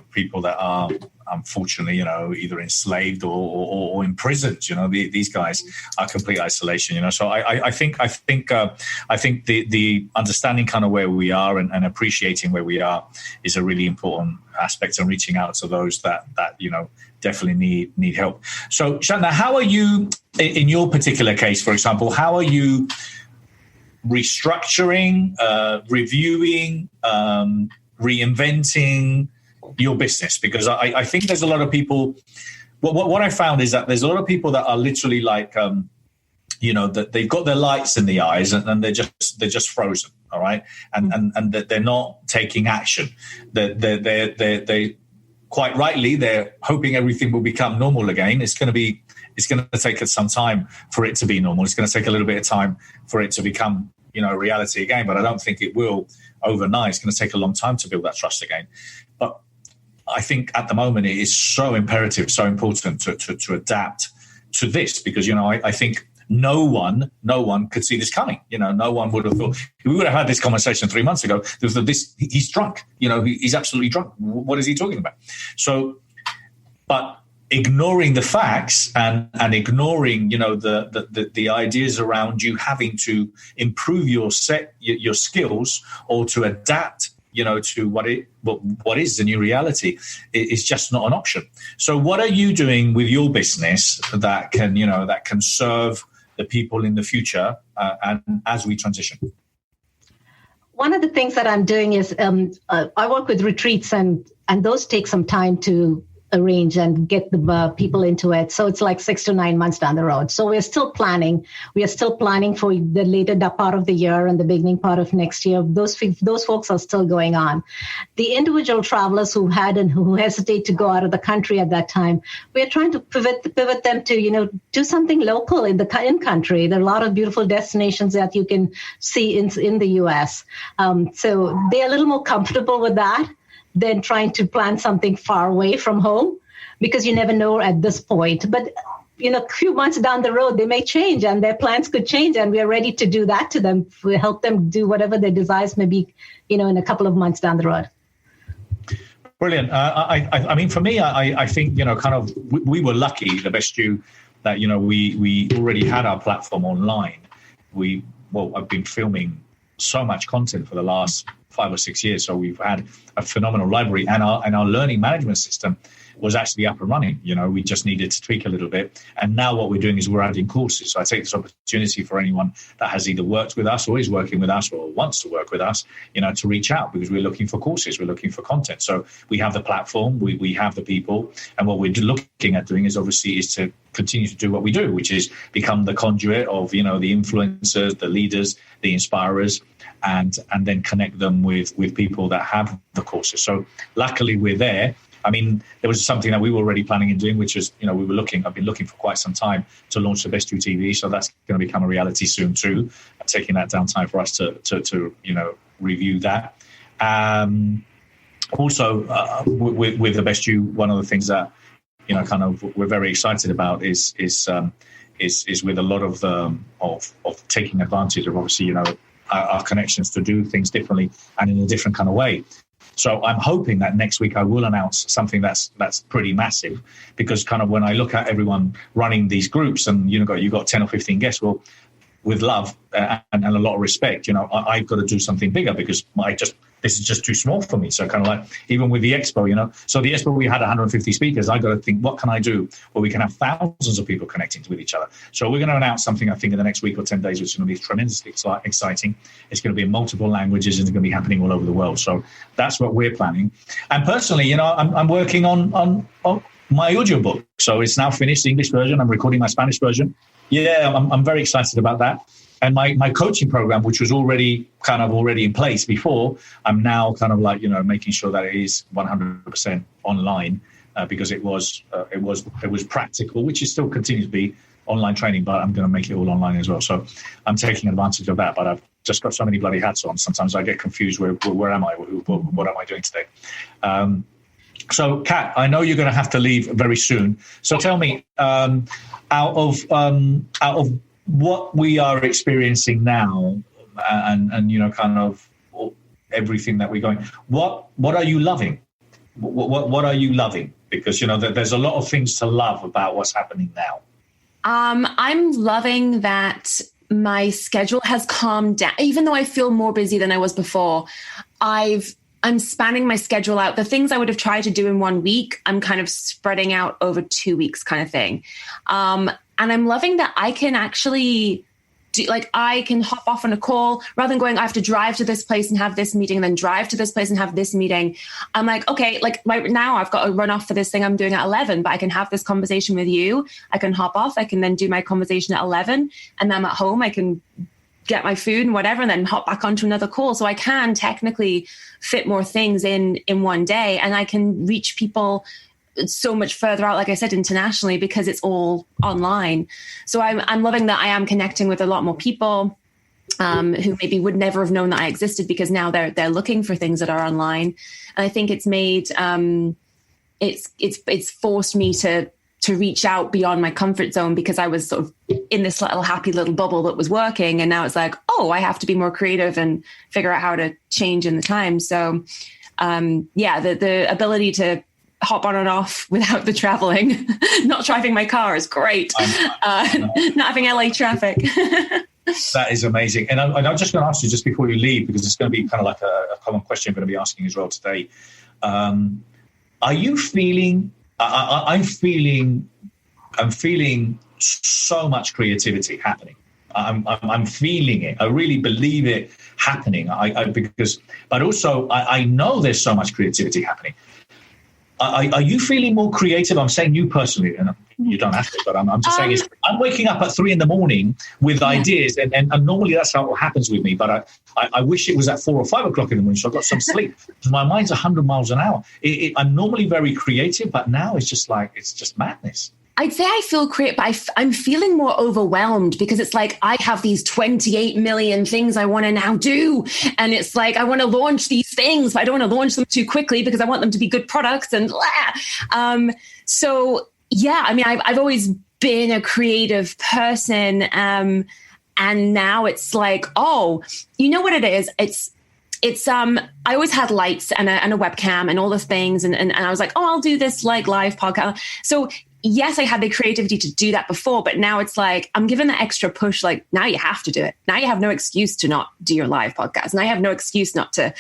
people that are unfortunately, either enslaved or imprisoned, these guys are complete isolation, So I think the understanding kind of where we are and appreciating where we are is a really important aspect, and reaching out to those that definitely need help. So Shantna, how are you in your particular case, for example, how are you restructuring, reviewing, reinventing your business? Because I think there's a lot of people, what I found is that there's a lot of people that are literally like, that they've got their lights in the eyes and they're just frozen. All right. And that they're not taking action. They quite rightly, they're hoping everything will become normal again. It's going to take us some time for it to be normal. It's going to take a little bit of time for it to become, reality again, but I don't think it will overnight. It's going to take a long time to build that trust again. But I think at the moment it is so imperative, so important to adapt to this, because, I think no one could see this coming. No one would have thought. We would have had this conversation 3 months ago. He's drunk. He's absolutely drunk. What is he talking about? So, but ignoring the facts and ignoring, the ideas around you having to improve your skills or to adapt, to what is the new reality is just not an option. So what are you doing with your business that can serve the people in the future and as we transition? One of the things that I'm doing is I work with retreats, and those take some time to arrange and get the people into it. So it's like 6 to 9 months down the road. So we're still planning. We are still planning for the later part of the year and the beginning part of next year. Those folks are still going on. The individual travelers who had and who hesitate to go out of the country at that time, we are trying to pivot them to, do something local in country. There are a lot of beautiful destinations that you can see in the U.S. So they're a little more comfortable with that than trying to plan something far away from home, because you never know at this point. But, a few months down the road, they may change and their plans could change. And we are ready to do that to them. We help them do whatever their desires may be, in a couple of months down the road. Brilliant. I mean, for me, I think, we were lucky, the Best You, that, we already had our platform online. I've been filming so much content for the last 5 or 6 years. So we've had a phenomenal library, and our learning management system was actually up and running. We just needed to tweak a little bit. And now what we're doing is we're adding courses. So I take this opportunity for anyone that has either worked with us or is working with us or wants to work with us, to reach out, because we're looking for courses, we're looking for content. So we have the platform, we have the people, and what we're looking at doing is to continue to do what we do, which is become the conduit of, the influencers, the leaders, the inspirers, and then connect them with people that have the courses. So luckily we're there. I mean, there was something that we were already planning on doing, which is, I've been looking for quite some time to launch the Best You TV. So that's going to become a reality soon too. I'm taking that downtime for us to review that. Also, with the Best You, one of the things that, we're very excited about is with a lot of taking advantage of, obviously, our connections to do things differently and in a different kind of way. So I'm hoping that next week I will announce something that's pretty massive, because when I look at everyone running these groups and you got 10 or 15 guests, well, with love and a lot of respect, I've got to do something bigger, because this is just too small for me. So even with the expo, so the expo, we had 150 speakers. I got to think, what can I do where we can have thousands of people connecting with each other? So we're going to announce something, I think, in the next week or 10 days, which is going to be tremendously exciting. It's going to be in multiple languages, and it's going to be happening all over the world. So that's what we're planning. And personally, I'm working on my audiobook. So it's now finished, the English version. I'm recording my Spanish version. Yeah, I'm very excited about that. And my coaching program, which was already in place before, I'm now making sure that it is 100% online, because it was practical, which is still continues to be online training, but I'm going to make it all online as well. So I'm taking advantage of that, but I've just got so many bloody hats on. Sometimes I get confused. Where am I? What am I doing today? So, Kat, I know you're going to have to leave very soon. So tell me, out of what we are experiencing now, and everything that we're going, what are you loving? What are you loving? Because there's a lot of things to love about what's happening now. I'm loving that my schedule has calmed down, even though I feel more busy than I was before. I'm spanning my schedule out. The things I would have tried to do in 1 week, I'm kind of spreading out over 2 weeks, kind of thing. And I'm loving that I can actually I can hop off on a call rather than going, I have to drive to this place and have this meeting, and then drive to this place and have this meeting. I'm like, okay, right now I've got to run off for this thing I'm doing at 11, but I can have this conversation with you. I can hop off. I can then do my conversation at 11, and then I'm at home. I can get my food and whatever, and then hop back onto another call. So I can technically fit more things in one day, and I can reach people so much further out, like I said, internationally, because it's all online. So I'm loving that I am connecting with a lot more people who maybe would never have known that I existed, because now they're looking for things that are online. And I think it's made it's forced me to reach out beyond my comfort zone, because I was sort of in this happy little bubble that was working. And now it's like, oh, I have to be more creative and figure out how to change in the time. So the ability to hop on and off without the traveling, not driving my car is great. Not having LA traffic. That is amazing. And I'm just going to ask you, just before you leave, because it's going to be kind of like a common question I'm going to be asking as well today. Are you feeling, I'm feeling so much creativity happening. I'm feeling it. I really believe it happening. But also I know there's so much creativity happening. Are you feeling more creative? I'm saying you personally, and you don't have to, but I'm just saying I'm waking up at 3 a.m. with ideas, and normally that's how it happens with me. But I wish it was at 4 or 5 o'clock in the morning, so I got some sleep. My mind's 100 miles an hour. I'm normally very creative, but now it's just madness. I'd say I feel creative, but I'm feeling more overwhelmed, because it's like I have these 28 million things I want to now do. And it's like I want to launch these things, but I don't want to launch them too quickly because I want them to be good products. And so, yeah, I mean, I've always been a creative person. And now it's like, oh, you know what it is? It's I always had lights and a webcam and all those things. And I was like, oh, I'll do this like live podcast. So yes, I had the creativity to do that before, but now it's like, I'm given the extra push. Like now you have to do it. Now you have no excuse to not do your live podcast. Now you have no excuse not to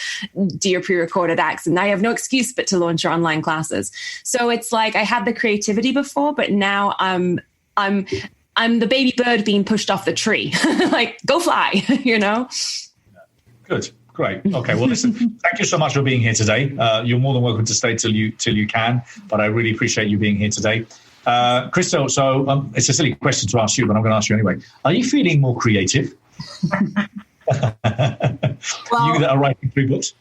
do your pre-recorded acts. And now you have no excuse but to launch your online classes. So it's like, I had the creativity before, but now I'm the baby bird being pushed off the tree. Like, go fly, you know? Good. Great. Okay. Well, listen, thank you so much for being here today. You're more than welcome to stay till you can, but I really appreciate you being here today. Krystal, so it's a silly question to ask you, but I'm going to ask you anyway. Are you feeling more creative? Well, you that are writing 3 books?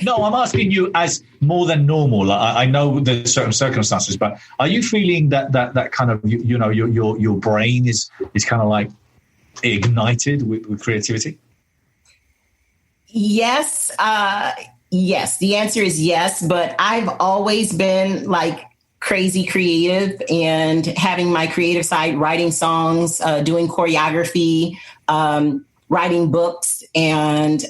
No, I'm asking you as more than normal. Like, I know there's certain circumstances, but are you feeling that kind of, you know, your brain is kind of like ignited with creativity? Yes. Yes. The answer is yes, but I've always been like crazy creative and having my creative side, writing songs, doing choreography, writing books, and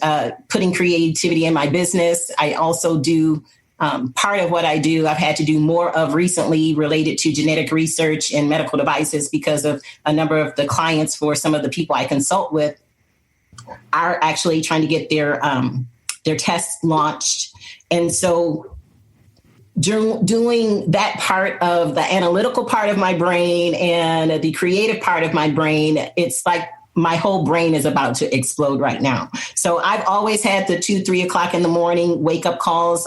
putting creativity in my business. I also do part of what I do. I've had to do more of recently related to genetic research and medical devices because of a number of the clients for some of the people I consult with are actually trying to get their tests launched. And so doing that part of the analytical part of my brain and the creative part of my brain, it's like my whole brain is about to explode right now. So I've always had the 2-3 o'clock in the morning wake up calls,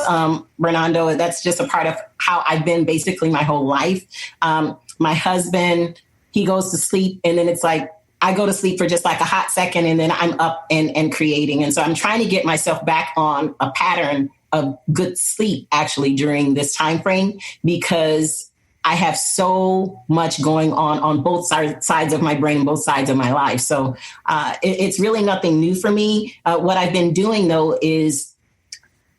Bernardo. That's just a part of how I've been basically my whole life. My husband, he goes to sleep and then it's like, I go to sleep for just like a hot second and then I'm up and creating. And so I'm trying to get myself back on a pattern of good sleep actually during this time frame, because I have so much going on both sides of my brain and both sides of my life. So it's really nothing new for me. What I've been doing, though, is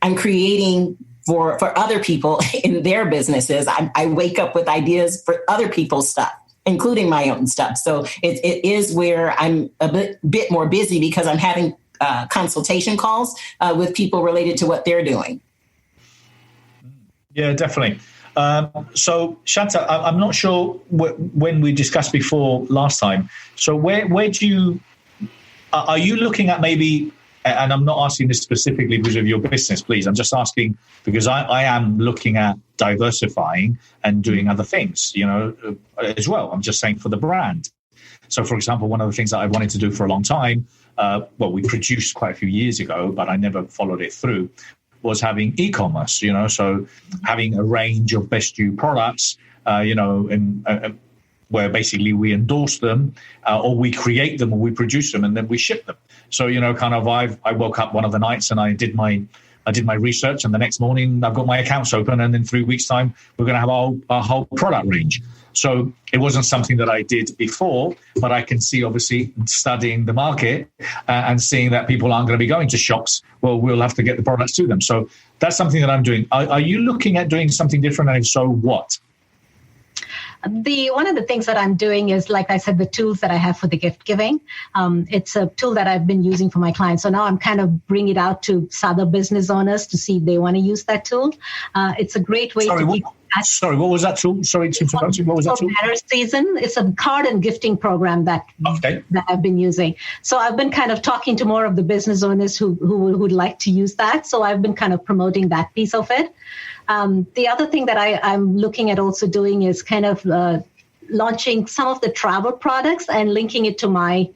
I'm creating for other people in their businesses. I wake up with ideas for other people's stuff, including my own stuff. So it is where I'm a bit more busy because I'm having consultation calls with people related to what they're doing. Yeah, definitely. So Shanta, I'm not sure when we discussed before last time. So where do you, are you looking at maybe, and I'm not asking this specifically because of your business, please. I'm just asking because I am looking at diversifying and doing other things, you know, as well. I'm just saying for the brand. So, for example, one of the things that I wanted to do for a long time, we produced quite a few years ago, but I never followed it through, was having e-commerce, you know, so having a range of Best You products, you know, and where basically we endorse them or we create them or we produce them and then we ship them. So, you know, kind of I woke up one of the nights and I did my research, and the next morning I've got my accounts open, and in 3 weeks' time we're going to have our whole product range. So it wasn't something that I did before, but I can see, obviously, studying the market and seeing that people aren't going to be going to shops. Well, we'll have to get the products to them. So that's something that I'm doing. Are you looking at doing something different? And if so, what? One of the things that I'm doing is, like I said, the tools that I have for the gift giving. It's a tool that I've been using for my clients. So now I'm kind of bringing it out to other business owners to see if they want to use that tool. It's a great way to keep. Sorry, what was that tool? Sorry to interrupt you. What was that tool? Better Season. It's a card and gifting program that I've been using. So I've been kind of talking to more of the business owners who would like to use that. So I've been kind of promoting that piece of it. The other thing that I'm looking at also doing is kind of launching some of the travel products and linking it to my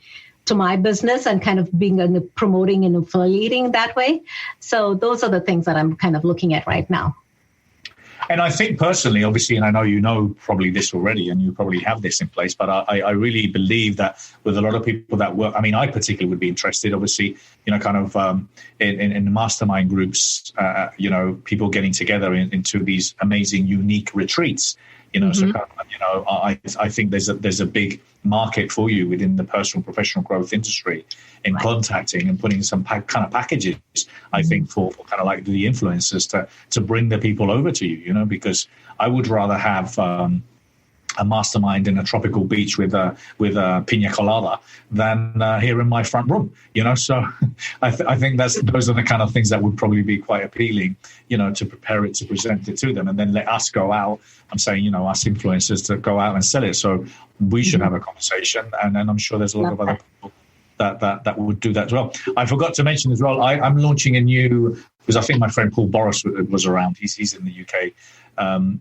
business and kind of being promoting and affiliating that way. So those are the things that I'm kind of looking at right now. And I think personally, obviously, and I know you know probably this already and you probably have this in place, but I really believe that with a lot of people that work, I mean, I particularly would be interested, obviously, you know, kind of in mastermind groups, you know, people getting together into these amazing, unique retreats, you know, so, you know, I think there's a big market for you within the personal professional growth industry in contacting and putting some kind of packages, I think, for kind of like the influencers to bring the people over to you, you know, because I would rather have mastermind in a tropical beach with a pina colada than here in my front room, So I think those are the kind of things that would probably be quite appealing, to prepare it, to present it to them, and then let us go out. I'm saying, us influencers to go out and sell it. So we should have a conversation, and then I'm sure there's a lot of other people that would do that as well. I forgot to mention as well, I'm launching a new, because I think my friend Paul Boris was around. He's in the UK.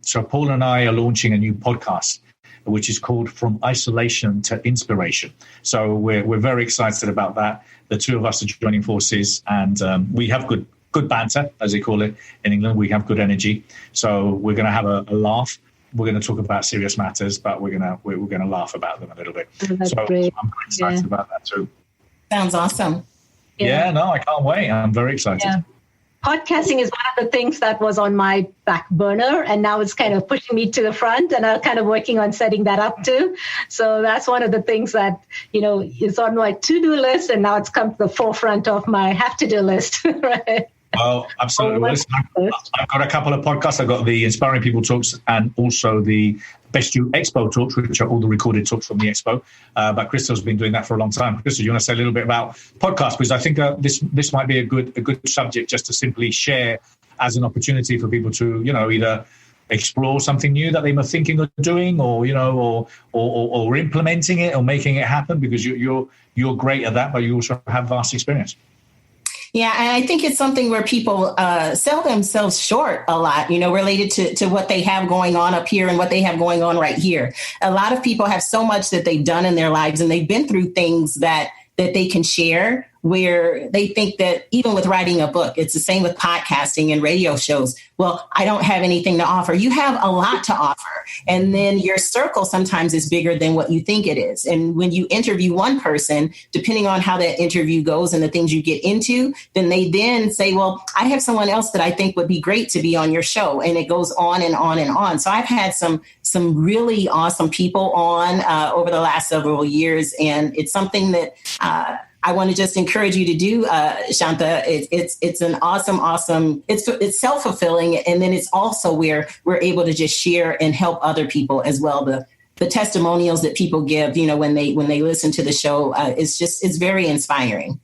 So Paul and I are launching a new podcast, which is called From Isolation to Inspiration. So we're very excited about that. The two of us are joining forces, and we have good banter, as they call it in England. We have good energy. So we're going to have a laugh. We're going to talk about serious matters, but we're going to laugh about them a little bit. Oh, that's so great. I'm very excited about that too. Sounds awesome. Yeah, no, I can't wait. I'm very excited. Yeah. Podcasting is one of the things that was on my back burner, and now it's kind of pushing me to the front, and I'm kind of working on setting that up too. So that's one of the things that, is on my to-do list, and now it's come to the forefront of my have-to-do list, right? Well, absolutely. Well, listen, I've got a couple of podcasts. I've got the Inspiring People Talks and also the Best You Expo Talks, which are all the recorded talks from the Expo. But Krystal's been doing that for a long time. Krystal, you want to say a little bit about podcasts? Because I think this might be a good subject just to simply share as an opportunity for people to, either explore something new that they were thinking of doing, or or implementing it or making it happen, because you're great at that, but you also have vast experience. Yeah, and I think it's something where people sell themselves short a lot, related to what they have going on up here and what they have going on right here. A lot of people have so much that they've done in their lives, and they've been through things that they can share, where they think that even with writing a book, it's the same with podcasting and radio shows. Well, I don't have anything to offer. You have a lot to offer. And then your circle sometimes is bigger than what you think it is. And when you interview one person, depending on how that interview goes and the things you get into, then they then say, well, I have someone else that I think would be great to be on your show. And it goes on and on and on. So I've had some really awesome people on over the last several years. And it's something that I want to just encourage you to do, Shanta. It's an awesome. It's self-fulfilling, and then it's also where we're able to just share and help other people as well. The testimonials that people give, when they listen to the show, it's very inspiring.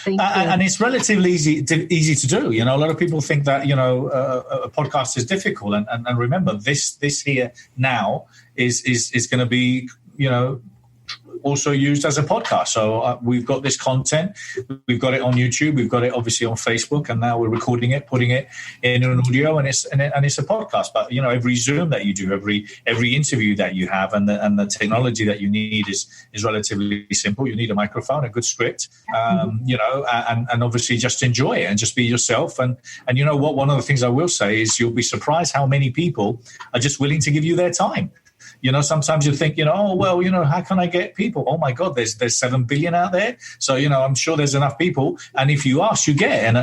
And it's relatively easy to do. A lot of people think that a podcast is difficult, and remember this here now is going to be also used as a podcast. So we've got this content, we've got it on YouTube, we've got it obviously on Facebook, and now we're recording it, putting it in an audio, and it's a podcast. But every Zoom that you do, every interview that you have, and the technology that you need is relatively simple. You need a microphone, a good script, and obviously just enjoy it and just be yourself. And you know what? One of the things I will say is you'll be surprised how many people are just willing to give you their time. Sometimes you think, how can I get people? Oh my God, there's 7 billion out there. So, I'm sure there's enough people. And if you ask, you get.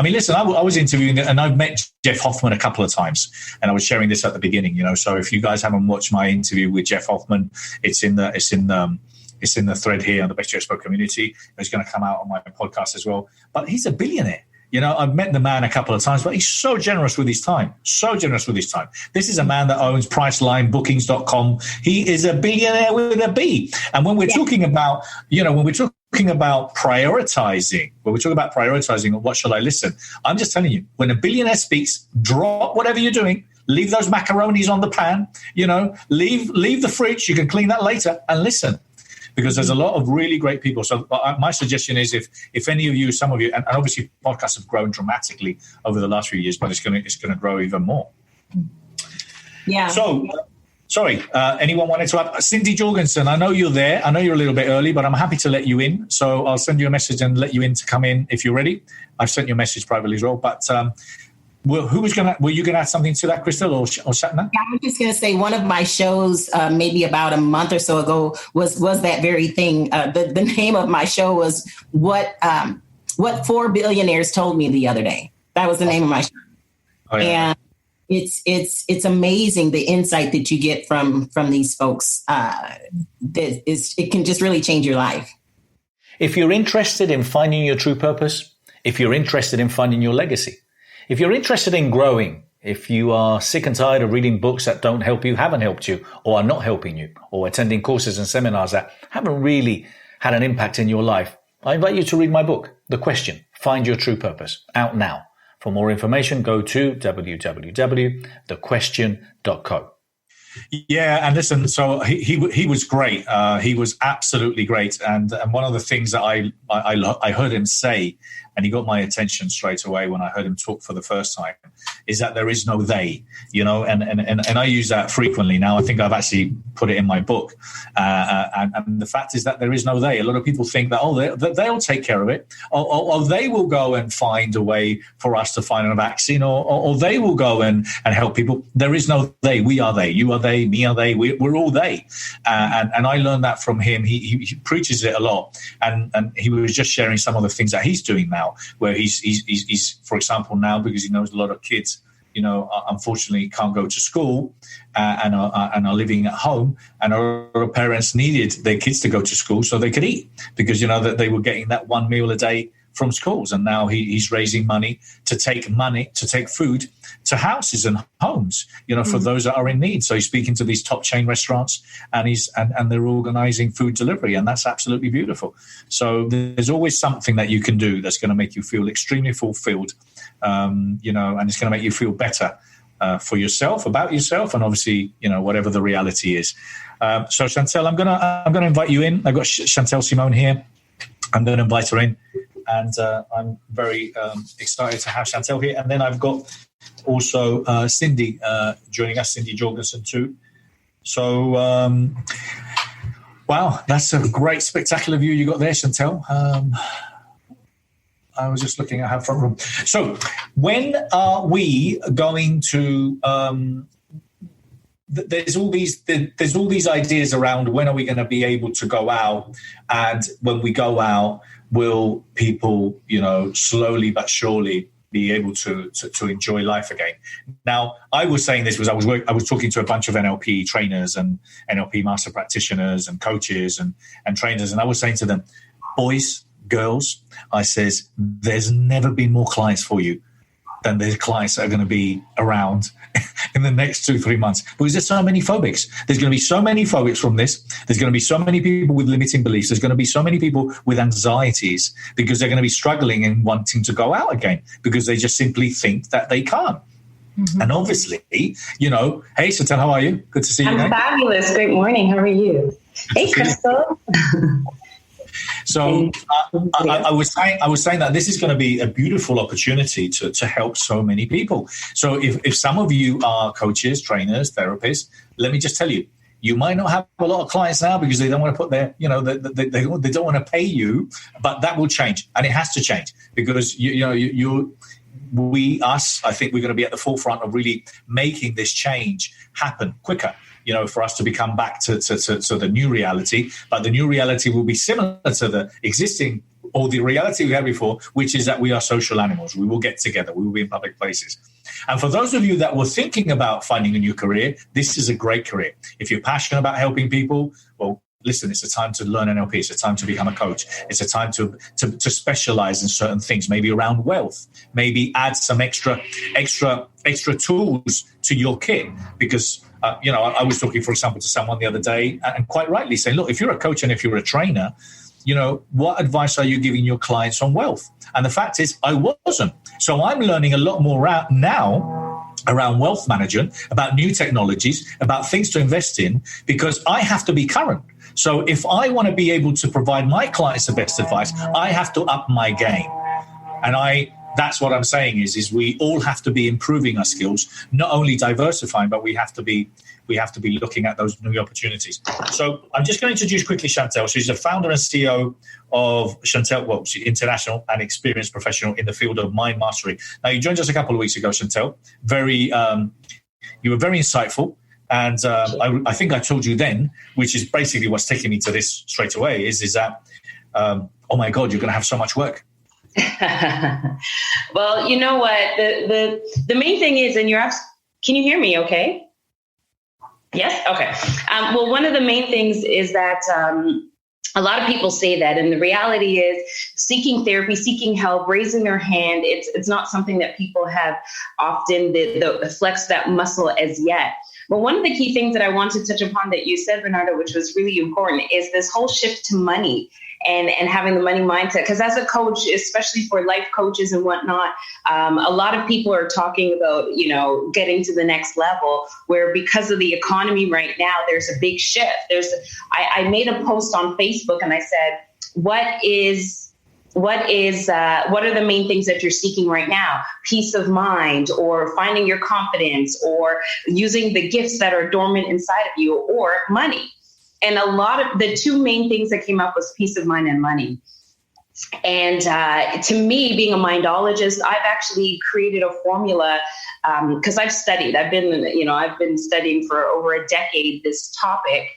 Listen, I was interviewing, and I've met Jeff Hoffman a couple of times, and I was sharing this at the beginning, So if you guys haven't watched my interview with Jeff Hoffman, it's in the thread here on the Best You Expo community. It's going to come out on my podcast as well. But he's a billionaire. I've met the man a couple of times, but he's so generous with his time. This is a man that owns Priceline, Bookings.com. He is a billionaire with a B. And when we're talking about, prioritizing, what shall I listen? I'm just telling you, when a billionaire speaks, drop whatever you're doing, leave those macaronis on the pan, leave the fridge. You can clean that later and listen. Because there's a lot of really great people. So my suggestion is if any of you, some of you, and obviously podcasts have grown dramatically over the last few years, but it's going to grow even more. Yeah. So, sorry, anyone wanted to add? Cindy Jorgensen, I know you're there. I know you're a little bit early, but I'm happy to let you in. So I'll send you a message and let you in to come in if you're ready. I've sent you a message privately as well. But were you going to add something to that, Krystal or Shatna? Yeah, I'm just going to say one of my shows, maybe about a month or so ago, was that very thing. The name of my show was What 4 Billionaires Told Me the Other Day. That was the name of my show. Oh, yeah. And it's amazing the insight that you get from these folks. It can just really change your life. If you're interested in finding your true purpose, if you're interested in finding your legacy, if you're interested in growing If you are sick and tired of reading books that don't help you, haven't helped you, or are not helping you, or attending courses and seminars that haven't really had an impact in your life, I invite you to read my book, The Question, Find Your True Purpose, out now. For more information, go to www.thequestion.co. Yeah, and listen, so he was great. He was absolutely great. And one of the things that I heard him say, and he got my attention straight away when I heard him talk for the first time, is that there is no they, and I use that frequently now. I think I've actually put it in my book. And the fact is that there is no they. A lot of people think that, they'll take care of it, or they will go and find a way for us to find a vaccine, or they will go and help people. There is no they. We are they. You are they. Me are they. We're all they. And I learned that from him. He preaches it a lot. And he was just sharing some of the things that he's doing now, where he's for example, now, because he knows a lot of kids, unfortunately can't go to school and are living at home, and our parents needed their kids to go to school so they could eat, because that they were getting that one meal a day from schools. And now he's raising money to take food to houses and homes, for those that are in need. So he's speaking to these top chain restaurants, and and they're organizing food delivery, and that's absolutely beautiful. So there's always something that you can do that's going to make you feel extremely fulfilled, and it's going to make you feel better for yourself, about yourself, and obviously, whatever the reality is. So Chantel, I'm gonna invite you in. I've got Chantel Simone here. I'm going to invite her in. And I'm very excited to have Chantel here. And then I've got also Cindy joining us, Cindy Jorgensen too. So, wow, that's a great, spectacular view you got there, Chantel. I was just looking at her front room. So when are we going to... There's all these ideas around when are we going to be able to go out, and when we go out, will people, slowly but surely be able to enjoy life again? Now, I was saying this I was talking to a bunch of NLP trainers and NLP master practitioners and coaches and trainers, and I was saying to them, boys, girls, I says, there's never been more clients for you than the clients that are going to be around in the next 2-3 months, because there's so many phobics. There's going to be so many phobics from this. There's going to be so many people with limiting beliefs. There's going to be so many people with anxieties, because they're going to be struggling and wanting to go out again, because they just simply think that they can't. Mm-hmm. And obviously, hey, Chantel, how are you? Good to see you. I'm fabulous. Great morning. How are you? Hey, Krystal. So I was saying that this is going to be a beautiful opportunity to help so many people. So if some of you are coaches, trainers, therapists, let me just tell you, you might not have a lot of clients now because they don't want to put their, they don't want to pay you, but that will change, and it has to change, because I think we're going to be at the forefront of really making this change happen quicker. For us to become back to the new reality. But the new reality will be similar to the existing, or the reality we had before, which is that we are social animals. We will get together. We will be in public places. And for those of you that were thinking about finding a new career, this is a great career. If you're passionate about helping people, well, listen, it's a time to learn NLP. It's a time to become a coach. It's a time to specialize in certain things, maybe around wealth, maybe add some extra tools to your kit, because I was talking, for example, to someone the other day, and quite rightly saying, look, if you're a coach and if you're a trainer, what advice are you giving your clients on wealth? And the fact is, I wasn't. So I'm learning a lot more now around wealth management, about new technologies, about things to invest in, because I have to be current. So if I want to be able to provide my clients the best advice, I have to up my game. And that's what I'm saying is we all have to be improving our skills, not only diversifying, but we have to be looking at those new opportunities. So I'm just going to introduce quickly Chantel. She's the founder and CEO of Chantel, she's international and experienced professional in the field of mind mastery. Now, you joined us a couple of weeks ago, Chantel. You were very insightful. And I think I told you then, which is basically what's taking me to this straight away, is that, oh my God, you're going to have so much work. Well, you know what? The main thing is, and can you hear me okay? Yes? Okay. Well, one of the main things is that A lot of people say that, and the reality is seeking therapy, seeking help, raising their hand, it's not something that people have often the flex that muscle as yet. But one of the key things that I want to touch upon that you said, Bernardo, which was really important, is this whole shift to money and having the money mindset. Because as a coach, especially for life coaches and whatnot, a lot of people are talking about, getting to the next level, where because of the economy right now, there's a big shift. I made a post on Facebook and I said, what are the main things that you're seeking right now? Peace of mind, or finding your confidence, or using the gifts that are dormant inside of you, or money. And a lot of the two main things that came up was peace of mind and money. And to me, being a mindologist, I've actually created a formula because I've studied. I've been studying for over a decade this topic.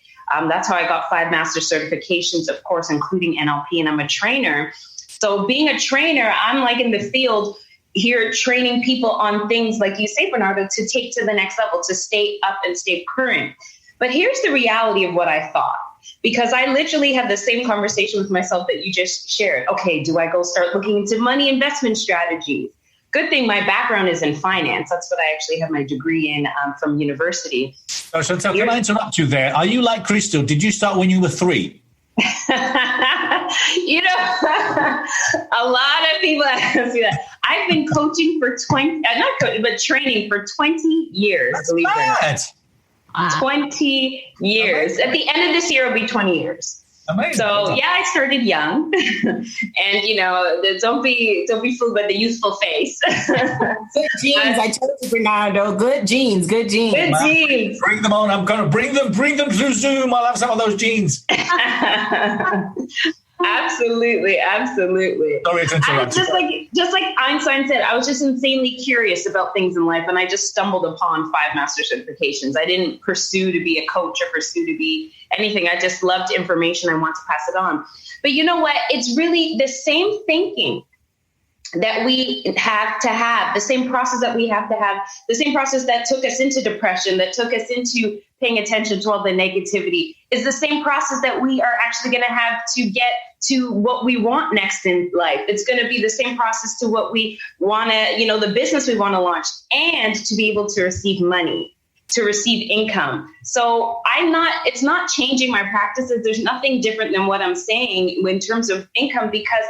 That's how I got 5 master certifications, of course, including NLP, and I'm a trainer. So being a trainer, I'm like in the field here training people on things like you say, Bernardo, to take to the next level, to stay up and stay current. But here's the reality of what I thought, because I literally had the same conversation with myself that you just shared. Okay, do I go start looking into money investment strategies? Good thing my background is in finance. That's what I actually have my degree in from university. So Chantel, can I interrupt you there? Are you like Krystal? Did you start when you were 3? A lot of people ask me that. I've been coaching for training for 20 years. That's bad. 20 years. Amazing. At the end of this year, it'll be 20 years. Amazing. So yeah, I started young, and don't be fooled by the youthful face. Good genes, I told you, Bernardo. Good genes. Good genes. Bring them on. I'm going to bring them through Zoom. I'll have some of those genes. Absolutely. Sorry to interrupt. Just like Einstein said, I was just insanely curious about things in life, and I just stumbled upon 5 master certifications. I didn't pursue to be a coach or pursue to be anything. I just loved information. I want to pass it on. But you know what? It's really the same thinking that we have to have, the same process that we have to have, the same process that took us into depression, that took us into paying attention to all the negativity, is the same process that we are actually going to have to get to what we want next in life. It's going to be the same process to what we want to, the business we want to launch, and to be able to receive money, to receive income. So it's not changing my practices. There's nothing different than what I'm saying in terms of income, because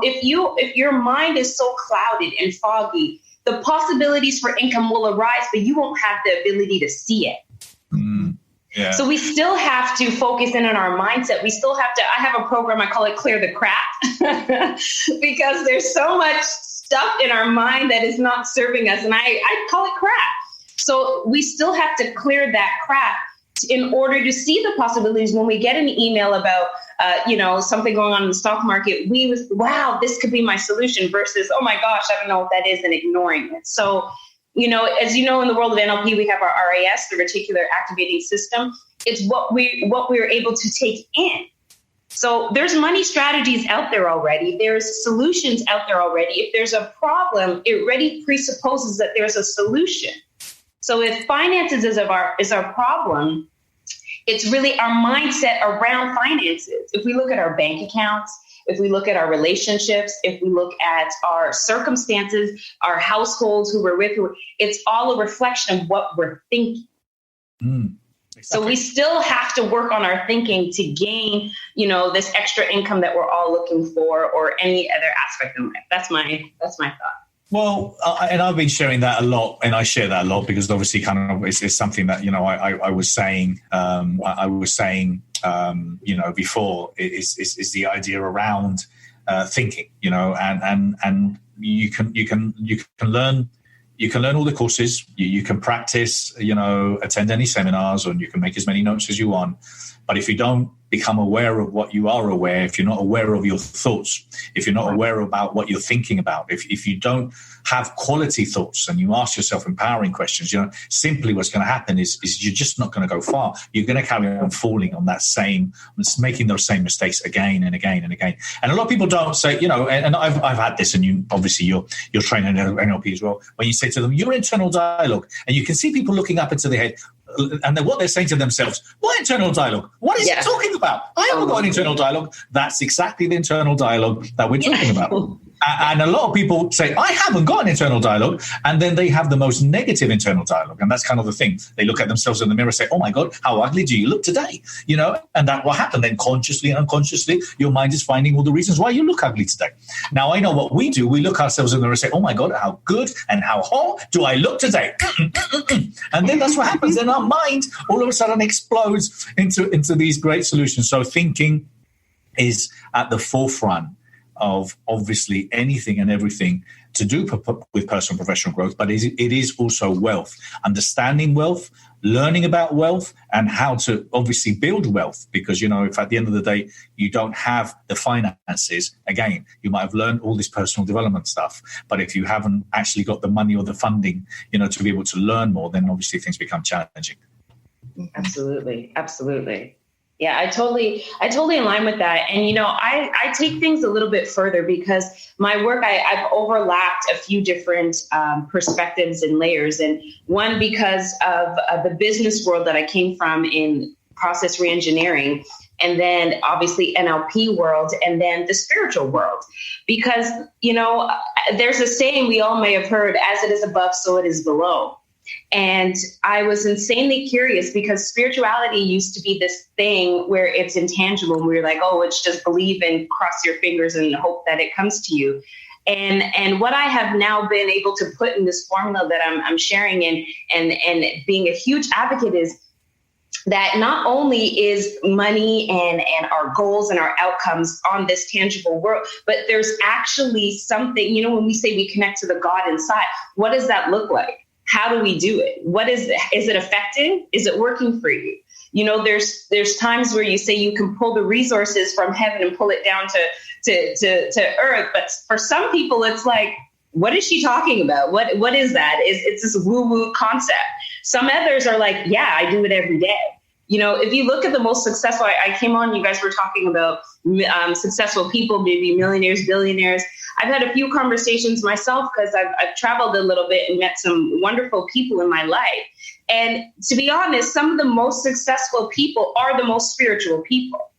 if your mind is so clouded and foggy, the possibilities for income will arise, but you won't have the ability to see it. Yeah. So we still have to focus in on our mindset. We still have to, I have a program, I call it Clear the Crap, because there's so much stuff in our mind that is not serving us. And I call it crap. So we still have to clear that crap in order to see the possibilities. When we get an email about, something going on in the stock market, wow, this could be my solution, versus, oh my gosh, I don't know what that is, and ignoring it. So, as you know, in the world of NLP, we have our RAS, the reticular activating system. It's what we're able to take in. So there's money strategies out there already. There's solutions out there already. If there's a problem, it already presupposes that there's a solution. So if finances is our problem, it's really our mindset around finances. If we look at our bank accounts, if we look at our relationships, if we look at our circumstances, our households, who we're with, it's all a reflection of what we're thinking. Exactly. So we still have to work on our thinking to gain, this extra income that we're all looking for, or any other aspect of life. That's my thought. Well, and I've been sharing that a lot, and I share that a lot because obviously it's something that, I was saying, before is the idea around thinking, and you can learn all the courses, you can practice, attend any seminars, or you can make as many notes as you want. But if you don't become aware of what you are aware, if you're not aware of your thoughts, if you're not aware about what you're thinking about, if you don't have quality thoughts and you ask yourself empowering questions, simply what's going to happen is you're just not going to go far. You're going to carry on falling on making those same mistakes again and again and again. And a lot of people don't say, and I've had this, and you're training NLP as well, when you say to them, your internal dialogue, and you can see people looking up into their head, and then what they're saying to themselves, what internal dialogue? What is he talking about? I haven't got an internal dialogue. That's exactly the internal dialogue that we're talking about. And a lot of people say, I haven't got an internal dialogue. And then they have the most negative internal dialogue. And that's kind of the thing. They look at themselves in the mirror and say, oh my God, how ugly do you look today? You know, and that will happen. Then consciously and unconsciously, your mind is finding all the reasons why you look ugly today. Now, I know what we do. We look ourselves in the mirror and say, oh my God, how good and how hot do I look today? And then that's what happens. Then our mind all of a sudden explodes into these great solutions. So thinking is at the forefront of obviously anything and everything to do with personal and professional growth, but it is also wealth, understanding wealth, learning about wealth, and how to obviously build wealth. Because, you know, if at the end of the day you don't have the finances, again, you might have learned all this personal development stuff, but if you haven't actually got the money or the funding, you know, to be able to learn more, then obviously things become challenging. Absolutely. Yeah, I totally align with that. And, you know, I take things a little bit further because my work, I've overlapped a few different perspectives and layers. And one, because of the business world that I came from in process reengineering, and then obviously NLP world, and then the spiritual world. Because, you know, there's a saying we all may have heard, as it is above, so it is below. And I was insanely curious because spirituality used to be this thing where it's intangible. And we were like, oh, it's just believe and cross your fingers and hope that it comes to you. And what I have now been able to put in this formula that I'm sharing and being a huge advocate is that not only is money and our goals and our outcomes on this tangible world, but there's actually something, you know, when we say we connect to the God inside, what does that look like? How do we do it? What is it affecting? Is it working for you? You know, there's times where you say you can pull the resources from heaven and pull it down to earth. But for some people, it's like, what is she talking about? What is that? It's this woo-woo concept. Some others are like, yeah, I do it every day. You know, if you look at the most successful, I came on, you guys were talking about successful people, maybe millionaires, billionaires. I've had a few conversations myself because I've traveled a little bit and met some wonderful people in my life. And to be honest, some of the most successful people are the most spiritual people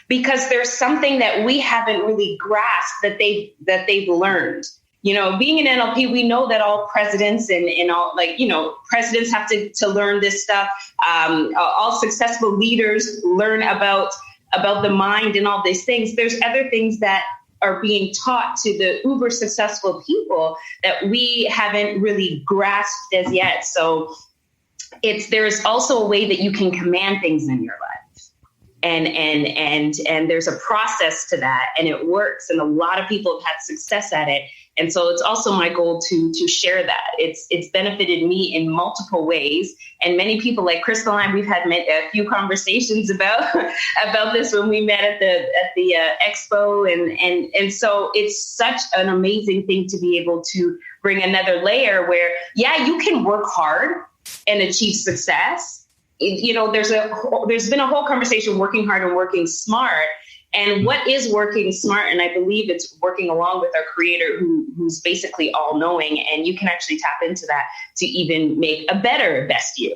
because there's something that we haven't really grasped that they've learned. You know, being an NLP, we know that all presidents and all, like, you know, presidents have to learn this stuff. All successful leaders learn about the mind and all these things. There's other things that are being taught to the uber successful people that we haven't really grasped as yet. So there's also a way that you can command things in your life. And there's a process to that, and it works. And a lot of people have had success at it. And so it's also my goal to share that. It's benefited me in multiple ways. And many people like Krystal and I, we've had a few conversations about this when we met at the expo. And so it's such an amazing thing to be able to bring another layer where, yeah, you can work hard and achieve success. You know, there's been a whole conversation working hard and working smart. And what is working smart? And I believe it's working along with our creator who's basically all knowing. And you can actually tap into that to even make a better best you.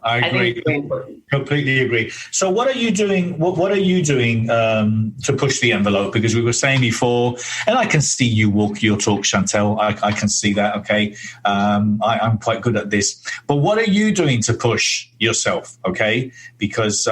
I agree. think it's very important. Completely agree. So what are you doing? What are you doing to push the envelope? Because we were saying before, and I can see you walk your talk, Chantel. I can see that. Okay. I'm quite good at this. But what are you doing to push yourself? Okay. Because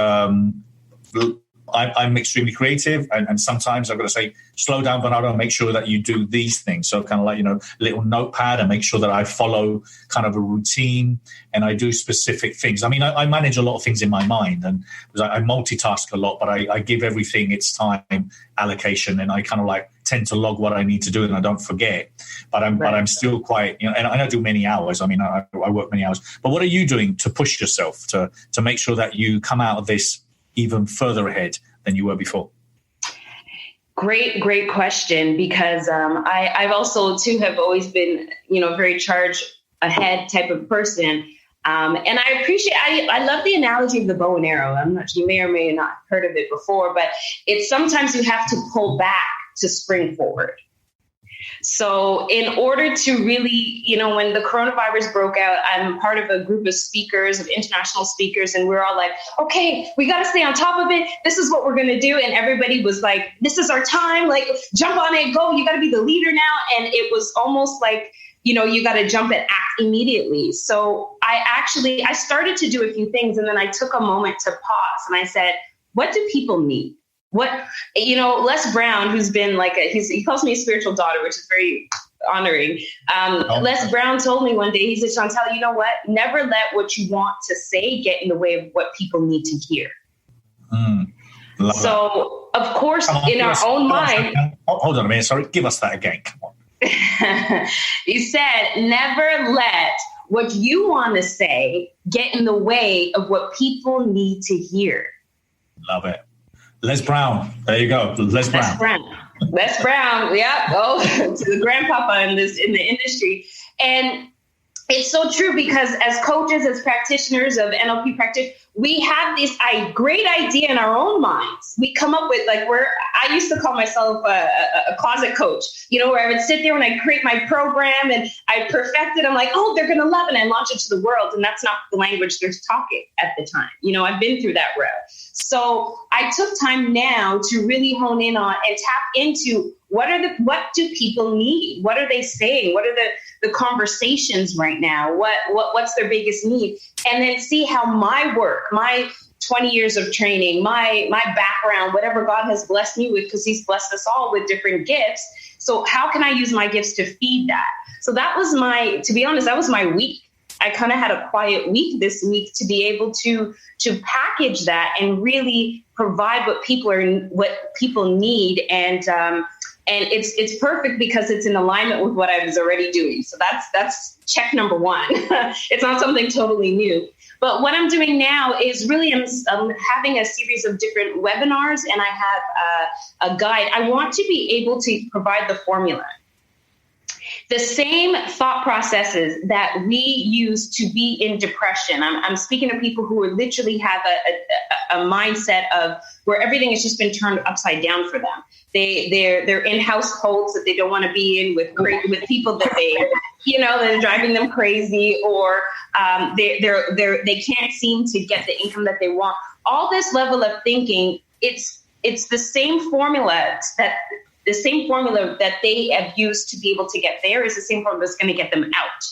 I'm extremely creative, and sometimes I've got to say, slow down, Bernardo, and make sure that you do these things. So kind of like, you know, little notepad, and make sure that I follow kind of a routine and I do specific things. I mean, I manage a lot of things in my mind, and I multitask a lot, but I give everything its time allocation, and I kind of like tend to log what I need to do, and I don't forget. But I'm still quite, you know, and I don't do many hours. I mean, I work many hours. But what are you doing to push yourself to make sure that you come out of this even further ahead than you were before? Great question, because I've also too have always been, you know, very charge ahead type of person. And I appreciate, I love the analogy of the bow and arrow. I'm not sure, you may or may not have heard of it before, but it's sometimes you have to pull back to spring forward. So in order to really, when the coronavirus broke out, I'm part of a group of speakers, of international speakers, and we're all like, okay, we got to stay on top of it. This is what we're going to do. And everybody was like, this is our time. Like, jump on it, go. You got to be the leader now. And it was almost like, you got to jump and act immediately. So I started to do a few things, and then I took a moment to pause and I said, what do people need? Les Brown, who's been he calls me a spiritual daughter, which is very honoring. Les Brown told me one day, he said, Chantel, you know what? Never let what you want to say get in the way of what people need to hear. So, of course, in our own mind. Hold on a minute. Sorry. Give us that again. Come on. He said, never let what you want to say get in the way of what people need to hear. Love it. Les Brown. There you go. Les Brown. Yeah. Oh, to the grandpapa in the industry. And it's so true, because as coaches, as practitioners of NLP practice, we have this great idea in our own minds. We come up with I used to call myself a closet coach, where I would sit there when I create my program and I perfect it. I'm like, oh, they're going to love it, and launch it to the world. And that's not the language they're talking at the time. I've been through that route. So I took time now to really hone in on and tap into what do people need? What are they saying? What are the conversations right now? What's their biggest need? And then see how my work, my 20 years of training, my background, whatever God has blessed me with, because he's blessed us all with different gifts. So how can I use my gifts to feed that? So that was to be honest, that was my week. I kind of had a quiet week this week to be able to package that and really provide what people need. And it's perfect because it's in alignment with what I was already doing. So that's check number one. It's not something totally new. But what I'm doing now is really I'm having a series of different webinars, and I have a guide. I want to be able to provide the formula. The same thought processes that we use to be in depression. I'm speaking to people who literally have a mindset of where everything has just been turned upside down for them. They're in households that they don't want to be in with people that that are driving them crazy, or they can't seem to get the income that they want. All this level of thinking, it's the same formula that they have used to be able to get there is the same formula that's going to get them out.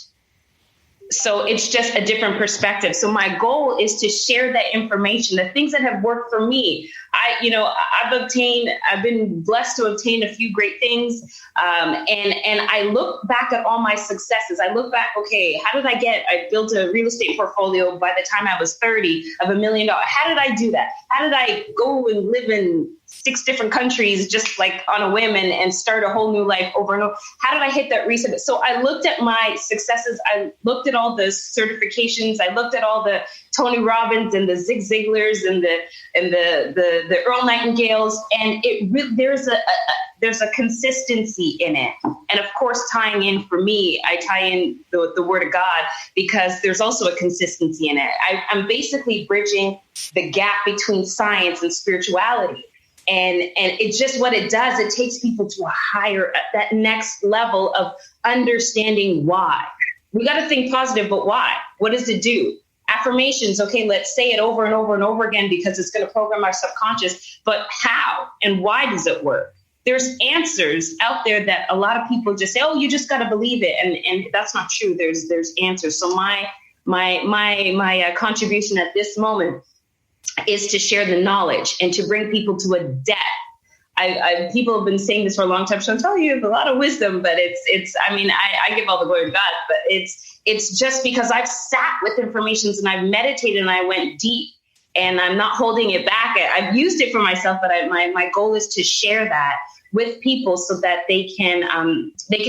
So it's just a different perspective. So my goal is to share that information, the things that have worked for me. I've been blessed to obtain a few great things. And I look back at all my successes. I look back, okay, I built a real estate portfolio by the time I was 30 of $1 million. How did I do that? How did I go and live in 6 different countries just like on a whim and start a whole new life over and over? How did I hit that reset? So I looked at my successes. I looked at all the certifications. I looked at all the Tony Robbins and the Zig Ziglars and the Earl Nightingales, and there's a consistency in it. And of course, tying in for me, I tie in the Word of God, because there's also a consistency in it. I'm basically bridging the gap between science and spirituality. And it's just what it does. It takes people to that next level of understanding why. We got to think positive, but why? What does it do? Affirmations. Okay, let's say it over and over and over again because it's going to program our subconscious. But how and why does it work? There's answers out there that a lot of people just say, oh, you just got to believe it. And that's not true. There's answers. So my contribution at this moment is to share the knowledge and to bring people to a depth. People have been saying this for a long time. So I'm telling you, you have a lot of wisdom, but I give all the glory to God, but it's just because I've sat with informations and I've meditated and I went deep, and I'm not holding it back. I've used it for myself, but my goal is to share that with people so that they can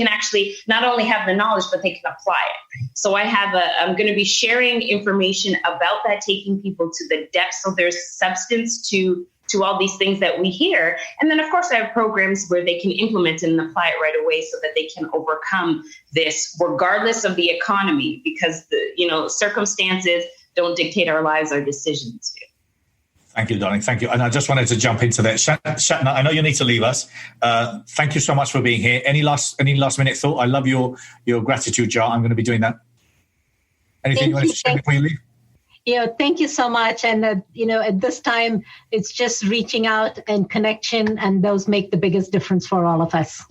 actually not only have the knowledge, but they can apply it. So I'm going to be sharing information about that, taking people to the depth. So there's substance to all these things that we hear. And then of course I have programs where they can implement and apply it right away so that they can overcome this regardless of the economy, because the circumstances don't dictate our lives, our decisions do. Thank you, darling. Thank you. And I just wanted to jump into that. Shatna, I know you need to leave us. Thank you so much for being here. Any last minute thought? I love your gratitude jar. I'm going to be doing that. Anything you want to share before you leave? Thank you so much. And, at this time, it's just reaching out and connection, and those make the biggest difference for all of us.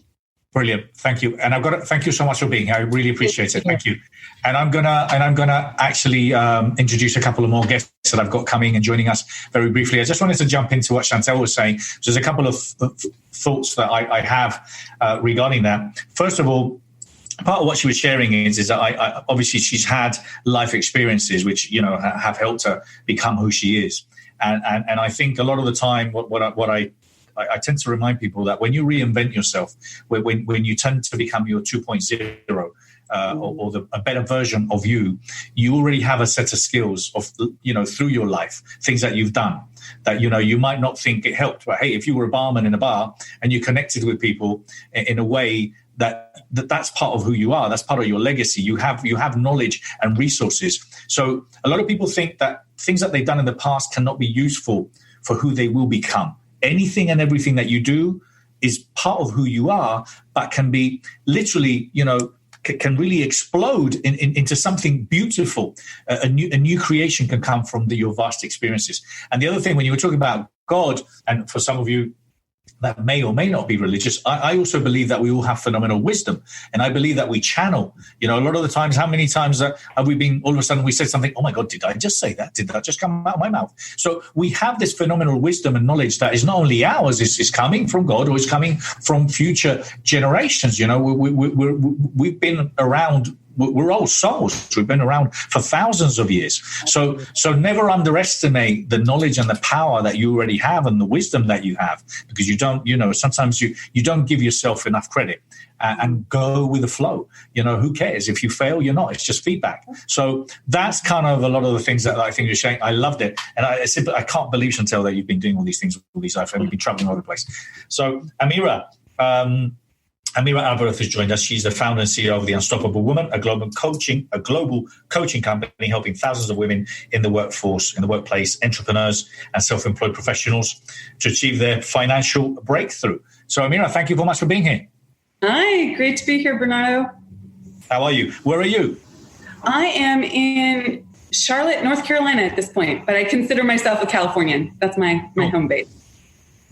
Brilliant. Thank you. And thank you so much for being here. I really appreciate it. Thank you. And I'm gonna actually introduce a couple of more guests that I've got coming and joining us very briefly. I just wanted to jump into what Chantel was saying. There's a couple of thoughts that I have regarding that. First of all, part of what she was sharing is that I obviously she's had life experiences which have helped her become who she is, and I think a lot of the time what I tend to remind people that when you reinvent yourself, when you tend to become your 2.0 or a better version of you already have a set of skills of through your life, things that you've done that you might not think it helped, but hey, if you were a barman in a bar and you connected with people in a way that's part of who you are, that's part of your legacy. You have knowledge and resources. So a lot of people think that things that they've done in the past cannot be useful for who they will become. Anything and everything that you do is part of who you are, but can be literally, can really explode into something beautiful. A new creation can come from your vast experiences. And the other thing, when you were talking about God, and for some of you that may or may not be religious, I also believe that we all have phenomenal wisdom. And I believe that we channel, a lot of the times, how many times have we been, all of a sudden we said something, oh my God, did I just say that? Did that just come out of my mouth? So we have this phenomenal wisdom and knowledge that is not only ours, is coming from God, or is coming from future generations. We've been around. We're old souls. We've been around for thousands of years. So never underestimate the knowledge and the power that you already have and the wisdom that you have, because you don't, sometimes you don't give yourself enough credit and go with the flow. Who cares? If you fail, you're not. It's just feedback. So that's kind of a lot of the things that I think you're saying. I loved it. And I said, but I can't believe, Chantel, that you've been doing all these things all these life and you've been traveling all over the place. So Amira Alvarez has joined us. She's the founder and CEO of The Unstoppable Woman, a global coaching company helping thousands of women in the workforce, in the workplace, entrepreneurs and self-employed professionals to achieve their financial breakthrough. So Amira, thank you very much for being here. Hi, great to be here, Bernardo. How are you? Where are you? I am in Charlotte, North Carolina at this point, but I consider myself a Californian. That's my home base.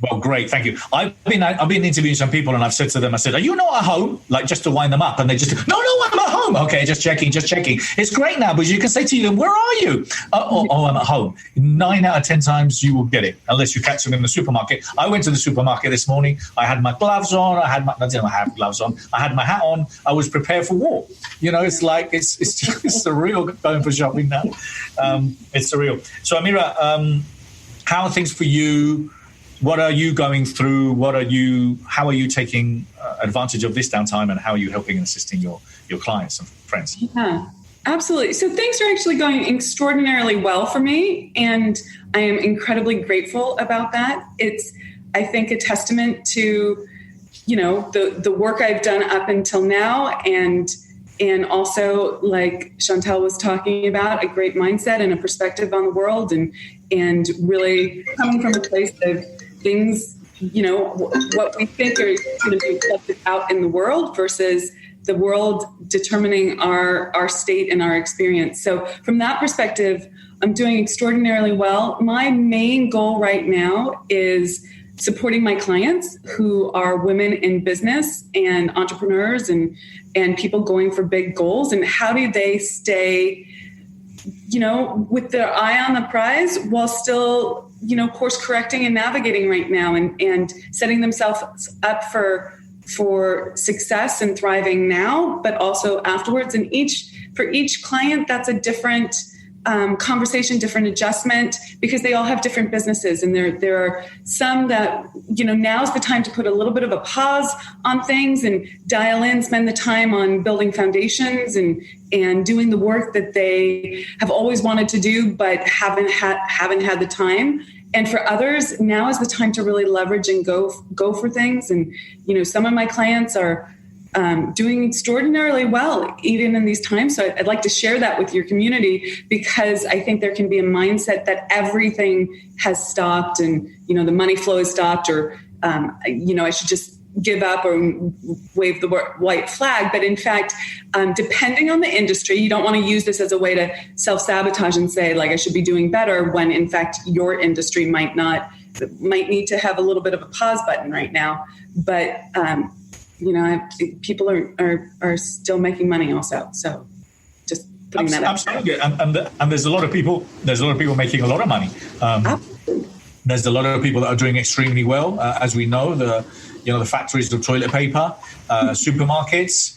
Well, great. Thank you. I've been interviewing some people and I've said to them, are you not at home? Like, just to wind them up. And they just, no, I'm at home. Okay, just checking. It's great now because you can say to them, where are you? Oh, I'm at home. 9 out of 10 times you will get it, unless you catch them in the supermarket. I went to the supermarket this morning. I had my gloves on. I didn't have gloves on. I had my hat on. I was prepared for war. It's like, it's surreal going for shopping now. It's surreal. So Amira, how are things for you? What are you going through? How are you taking advantage of this downtime, and how are you helping and assisting your clients and friends? Yeah, absolutely. So things are actually going extraordinarily well for me, and I am incredibly grateful about that. It's, I think, a testament to, the work I've done up until now, and also, like Chantel was talking about, a great mindset and a perspective on the world, and really coming from a place of things, what we think are going to be reflected out in the world versus the world determining our state and our experience. So from that perspective, I'm doing extraordinarily well. My main goal right now is supporting my clients who are women in business and entrepreneurs and people going for big goals, and how do they stay, with their eye on the prize while still, course correcting and navigating right now and setting themselves up for success and thriving now, but also afterwards. And for each client, that's a different conversation, different adjustment, because they all have different businesses. And there are some that, now's the time to put a little bit of a pause on things and dial in, spend the time on building foundations and doing the work that they have always wanted to do, but haven't had the time. And for others, now is the time to really leverage and go for things. And, some of my clients are doing extraordinarily well, even in these times. So I'd like to share that with your community, because I think there can be a mindset that everything has stopped and, the money flow has stopped, or, I should just give up or wave the white flag. But in fact, depending on the industry, you don't want to use this as a way to self-sabotage and say, like, I should be doing better, when in fact your industry might need to have a little bit of a pause button right now. But, people are still making money also. So just putting that out. Absolutely. And there's a lot of people making a lot of money. There's a lot of people that are doing extremely well. As we know, the factories of toilet paper, supermarkets,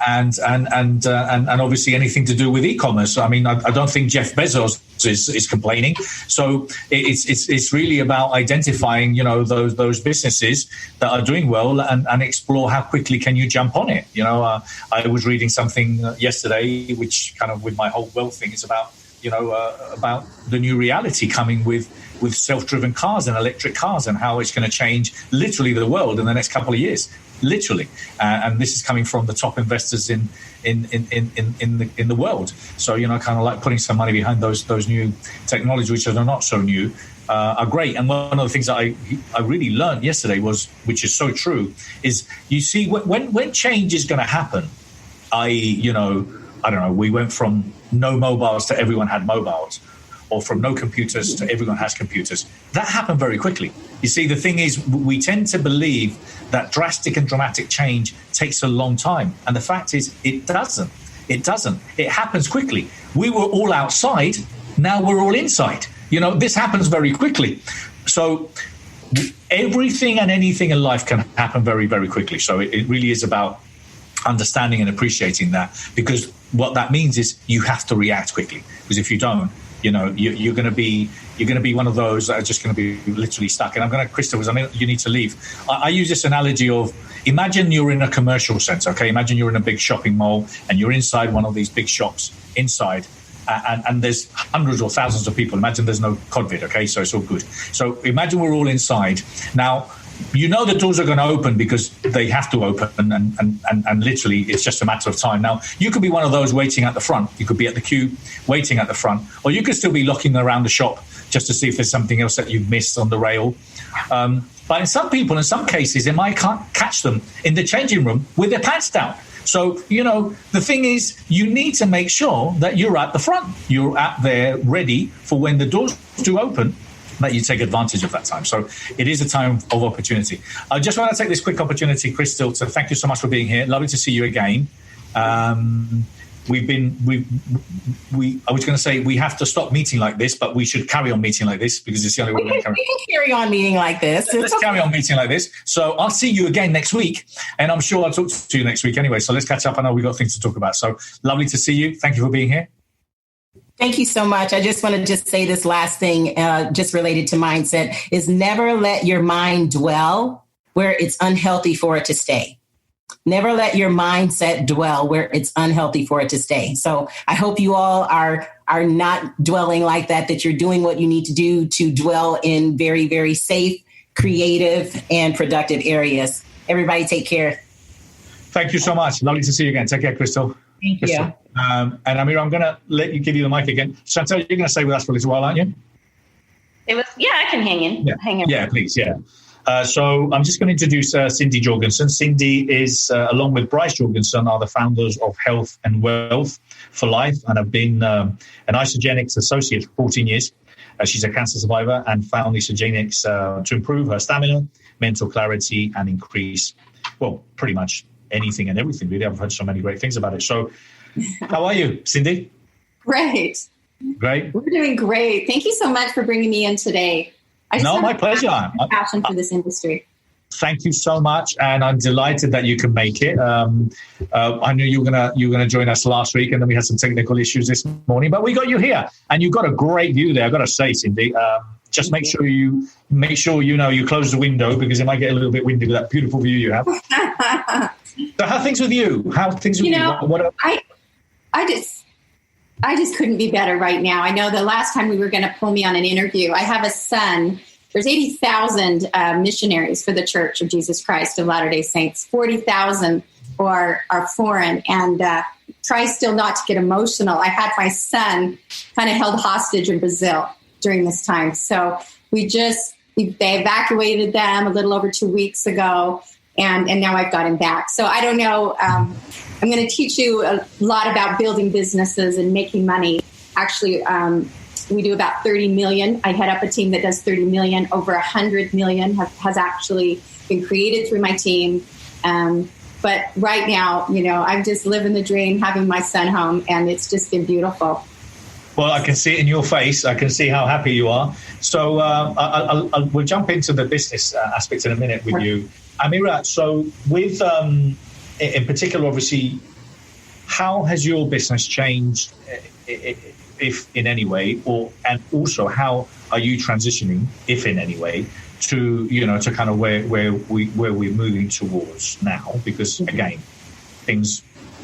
and obviously anything to do with e-commerce. I mean, I don't think Jeff Bezos is complaining. So it's really about identifying, those businesses that are doing well and explore how quickly can you jump on it. I was reading something yesterday, which kind of with my whole wealth thing is about, about the new reality coming with self-driven cars and electric cars, and how it's going to change literally the world in the next couple of years, literally. And this is coming from the top investors in the world. So, kind of like putting some money behind those new technologies, which are not so new, are great. And one of the things that I really learned yesterday which is so true, is you see when change is going to happen, I don't know, we went from no mobiles to everyone had mobiles, or from no computers to everyone has computers. That happened very quickly. You see, the thing is, we tend to believe that drastic and dramatic change takes a long time. And the fact is, it doesn't. It doesn't. It happens quickly. We were all outside. Now we're all inside. This happens very quickly. So everything and anything in life can happen very, very quickly. So it really is about understanding and appreciating that, because what that means is you have to react quickly. Because if you don't, you're going to be one of those that are just going to be literally stuck. And Krystal, you need to leave. I use this analogy of, imagine you're in a commercial center, okay? Imagine you're in a big shopping mall and you're inside one of these big shops inside, and there's hundreds or thousands of people. Imagine there's no COVID, okay? So it's all good. So imagine we're all inside. Now, the doors are going to open because they have to open, and literally it's just a matter of time. Now, you could be one of those waiting at the front. You could be at the queue waiting at the front, or you could still be looking around the shop just to see if there's something else that you've missed on the rail. But in some cases, they might catch them in the changing room with their pants down. So, the thing is, you need to make sure that you're at the front. You're out there ready for when the doors do open, that you take advantage of that time. So it is a time of opportunity. I just want to take this quick opportunity, Krystal, to thank you so much for being here. Lovely to see you again. I was going to say we have to stop meeting like this, but we should carry on meeting like this, because it's the only way we can carry on meeting like this. Let's carry on meeting like this. So I'll see you again next week, and I'm sure I'll talk to you next week anyway. So let's catch up. I know we've got things to talk about. So lovely to see you. Thank you for being here. Thank you so much. I just want to say this last thing, just related to mindset, is never let your mind dwell where it's unhealthy for it to stay. Never let your mindset dwell where it's unhealthy for it to stay. So I hope you all are not dwelling like that you're doing what you need to do to dwell in very, very safe, creative, and productive areas. Everybody take care. Thank you so much. Lovely to see you again. Take care, Krystal. Thank you. And Amira, I'm going to give you the mic again. Chantal, you're going to stay with us for a little while, aren't you? I can hang in. Yeah, hang in. Yeah, please, yeah. So I'm just going to introduce Cindy Jorgensen. Cindy is, along with Bryce Jorgensen, are the founders of Health and Wealth for Life, and have been an Isogenics associate for 14 years. She's a cancer survivor and found Isogenics to improve her stamina, mental clarity, and increase, pretty much anything and everything, really. I've heard so many great things about it. So how are you, Cindy? Great. Great. We're doing great. Thank you so much for bringing me in today. My pleasure. Passion for this industry. Thank you so much, and I'm delighted that you can make it. I knew you were gonna join us last week, and then we had some technical issues this morning, but we got you here, and you've got a great view there. I've got to say, Cindy, just make sure you close the window, because it might get a little bit windy with that beautiful view you have. So, how are things with you? How are things with you? I just couldn't be better right now. I know the last time we were going to pull me on an interview, I have a son. There's 80,000 missionaries for the Church of Jesus Christ of Latter-day Saints, 40,000 or foreign. And try still not to get emotional. I had my son kind of held hostage in Brazil during this time. So they evacuated them a little over 2 weeks ago. And now I've got him back. So I don't know. I'm going to teach you a lot about building businesses and making money. Actually, we do about 30 million. I head up a team that does 30 million. Over 100 million has actually been created through my team. But right now, I'm just living the dream, having my son home, and it's just been beautiful. Well, I can see it in your face. I can see how happy you are. So we'll jump into the business aspect in a minute with you. Amira, so with, in particular, obviously, how has your business changed, if in any way, and also how are you transitioning, if in any way, to kind of where we're moving towards now? Because again, things,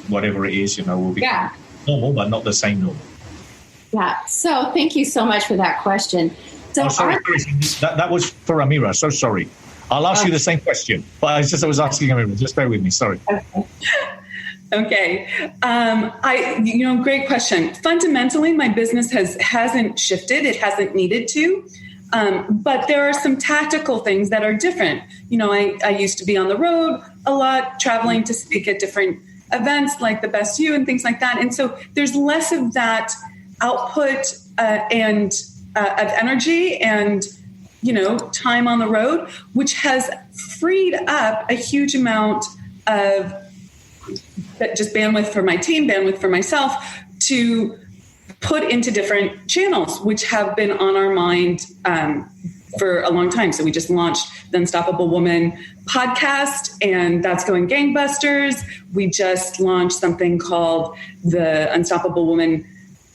whatever it is, will be normal, but not the same normal. Yeah. So thank you so much for that question. So sorry, that was for Amira. So sorry. I'll ask you the same question, but I was asking Amira. Just bear with me. Sorry. Okay. Great question. Fundamentally, my business hasn't shifted. It hasn't needed to. But there are some tactical things that are different. I used to be on the road a lot, traveling to speak at different events like the Best You and things like that. And so there's less of that output and of energy and time on the road, which has freed up a huge amount of just bandwidth for my team, bandwidth for myself to put into different channels, which have been on our mind for a long time. So we just launched the Unstoppable Woman podcast, and that's going gangbusters. We just launched something called the Unstoppable Woman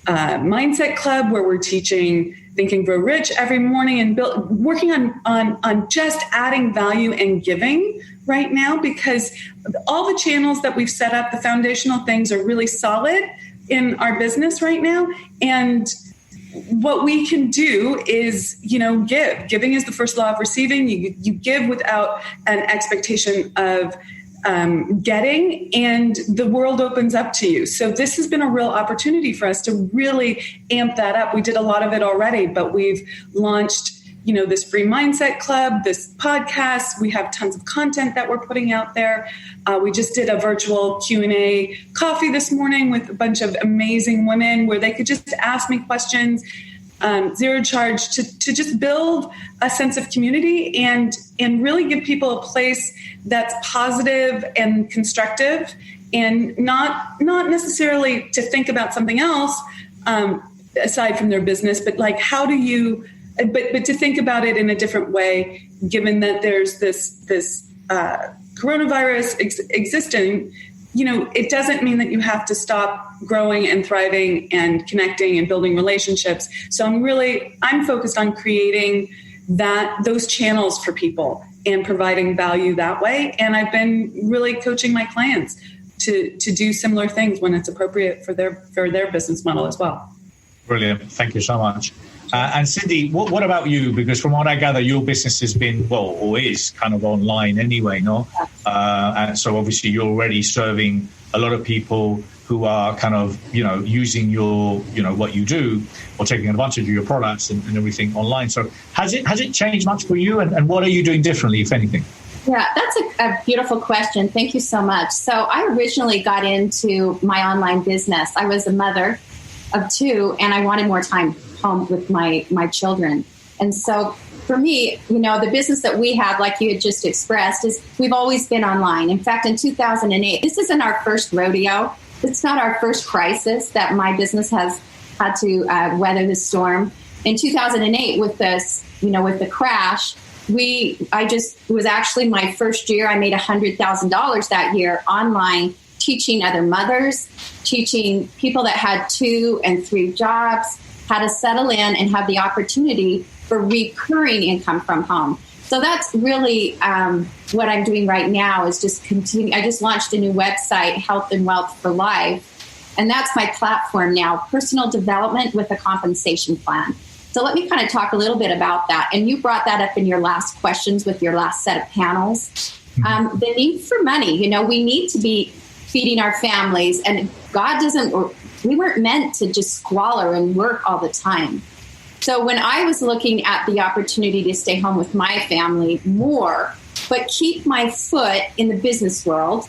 Mindset Club, where we're teaching Think and Grow Rich every morning and working on just adding value and giving right now, because all the channels that we've set up, the foundational things are really solid in our business right now. And what we can do is, give. Giving is the first law of receiving. You give without an expectation of getting, and the world opens up to you. So this has been a real opportunity for us to really amp that up. We did a lot of it already, but we've launched, this free mindset club, this podcast. We have tons of content that we're putting out there. We just did a virtual Q&A coffee this morning with a bunch of amazing women where they could just ask me questions, zero charge, to just build a sense of community and really give people a place that's positive and constructive, and not necessarily to think about something else aside from their business, but like how do you, but to think about it in a different way, given that there's this coronavirus existing. It doesn't mean that you have to stop growing and thriving and connecting and building relationships. So I'm focused on creating those channels for people and providing value that way. And I've been really coaching my clients to do similar things when it's appropriate for their business model as well. Brilliant. Thank you so much. And Cindy, what about you? Because from what I gather, your business has been, or is kind of online anyway, no? And so obviously you're already serving a lot of people who are kind of, using your, what you do, or taking advantage of your products and everything online. So has it changed much for you? And what are you doing differently, if anything? Yeah, that's a beautiful question. Thank you so much. So I originally got into my online business. I was a mother of two, and I wanted more time home with my children. And so for me, the business that we have, like you had just expressed, is we've always been online. In fact, in 2008, this isn't our first rodeo. It's not our first crisis that my business has had to weather the storm. In 2008, with this, with the crash, it was actually my first year. I made $100,000 that year online, teaching other mothers, teaching people that had 2 and 3 jobs, how to settle in and have the opportunity for recurring income from home. So that's really what I'm doing right now, is just continue. I just launched a new website, Health and Wealth for Life. And that's my platform now, personal development with a compensation plan. So let me kind of talk a little bit about that. And you brought that up in your last questions with your last set of panels. the need for money. We need to be feeding our families, and we weren't meant to just squalor and work all the time. So when I was looking at the opportunity to stay home with my family more, but keep my foot in the business world,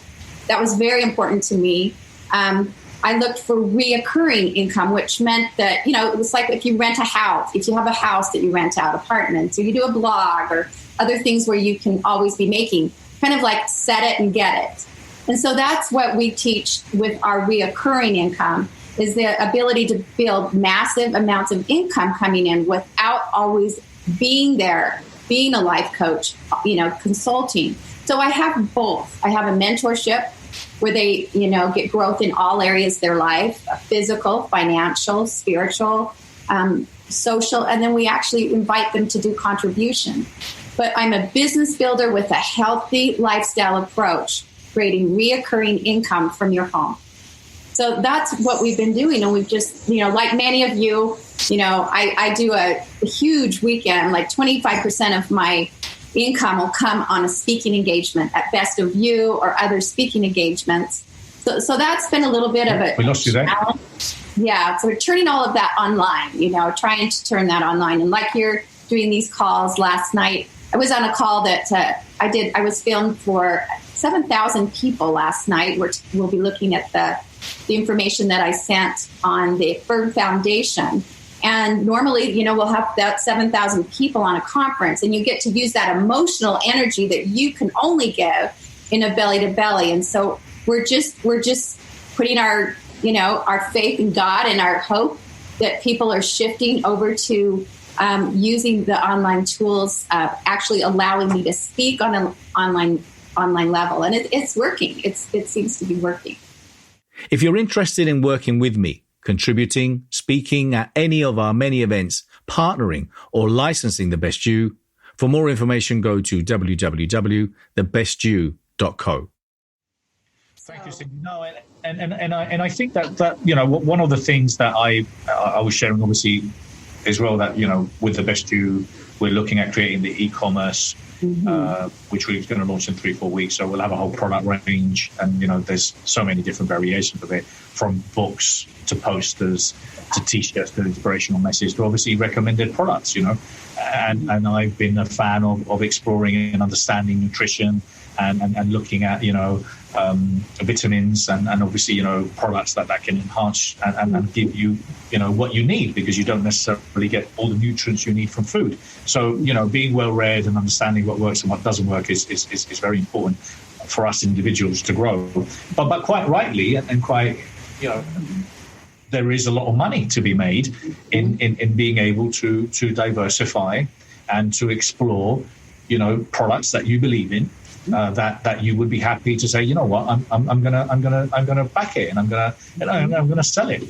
that was very important to me. I looked for reoccurring income, which meant that, it was like if you rent a house, if you have a house that you rent out, apartments, or you do a blog or other things where you can always be making, kind of like set it and get it. And so that's what we teach with our reoccurring income, is the ability to build massive amounts of income coming in without always being there, being a life coach, consulting. So I have both. I have a mentorship where they, get growth in all areas of their life, physical, financial, spiritual, social, and then we actually invite them to do contribution. But I'm a business builder with a healthy lifestyle approach, creating reoccurring income from your home. So that's what we've been doing. And we've just, like many of you, I do a huge weekend, like 25% of my income will come on a speaking engagement at Best of You or other speaking engagements. So that's been a little bit of a We lost you there. challenge. Yeah, so we're turning all of that online, trying to turn that online. And like you're doing these calls last night, I was on a call that I was filmed for 7,000 people last night. We'll be looking at the information that I sent on the Bird Foundation. And normally, we'll have that 7,000 people on a conference, and you get to use that emotional energy that you can only give in a belly to belly. And so we're just putting our faith in God and our hope that people are shifting over to using the online tools, actually allowing me to speak on an online level. And it's working. It seems to be working. If you're interested in working with me, contributing, speaking at any of our many events, partnering, or licensing The Best You, for more information, go to www.thebestyou.co. Thank you, Cindy. No, and I think that one of the things that I was sharing, obviously, as well, that with The Best You, we're looking at creating the e-commerce, which we're going to launch in 3-4 weeks. So we'll have a whole product range, and there's so many different variations of it, from books to posters to t-shirts to inspirational messages to obviously recommended products. And I've been a fan of exploring and understanding nutrition and looking at vitamins and obviously products that can enhance and give you what you need, because you don't necessarily get all the nutrients you need from food. So being well read and understanding what works and what doesn't work is very important for us individuals to grow. But quite rightly and quite there is a lot of money to be made in being able to diversify and to explore products that you believe in. That you would be happy to say, I'm gonna back it, and I'm gonna sell it,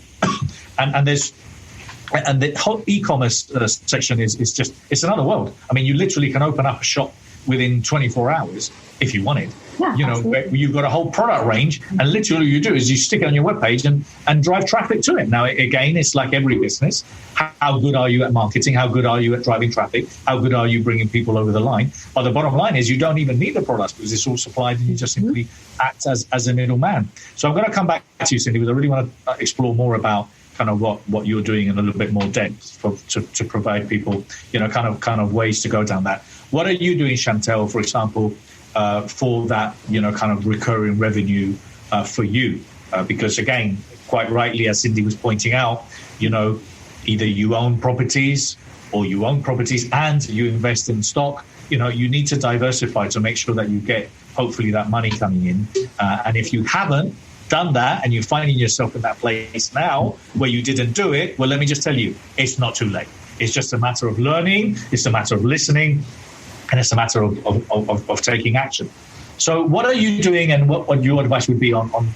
and the whole e-commerce section is just, it's another world. I mean, you literally can open up a shop within 24 hours if you wanted. Yeah, where you've got a whole product range, and literally all you do is you stick it on your webpage and drive traffic to it. Now, again, it's like every business. How good are you at marketing? How good are you at driving traffic? How good are you bringing people over the line? But the bottom line is you don't even need the products, because it's all supplied, and you just simply act as a middleman. So I'm going to come back to you, Cindy, because I really want to explore more about kind of what you're doing in a little bit more depth to provide people, kind of ways to go down that. What are you doing, Chantel, for example, for that, kind of recurring revenue for you? Because again, quite rightly, as Cindy was pointing out, either you own properties or you own properties and you invest in stock. You need to diversify to make sure that you get, hopefully, that money coming in. And if you haven't done that and you're finding yourself in that place now where you didn't do it, well, let me just tell you, it's not too late. It's just a matter of learning. It's a matter of listening. And it's a matter of taking action. So what are you doing, and what your advice would be on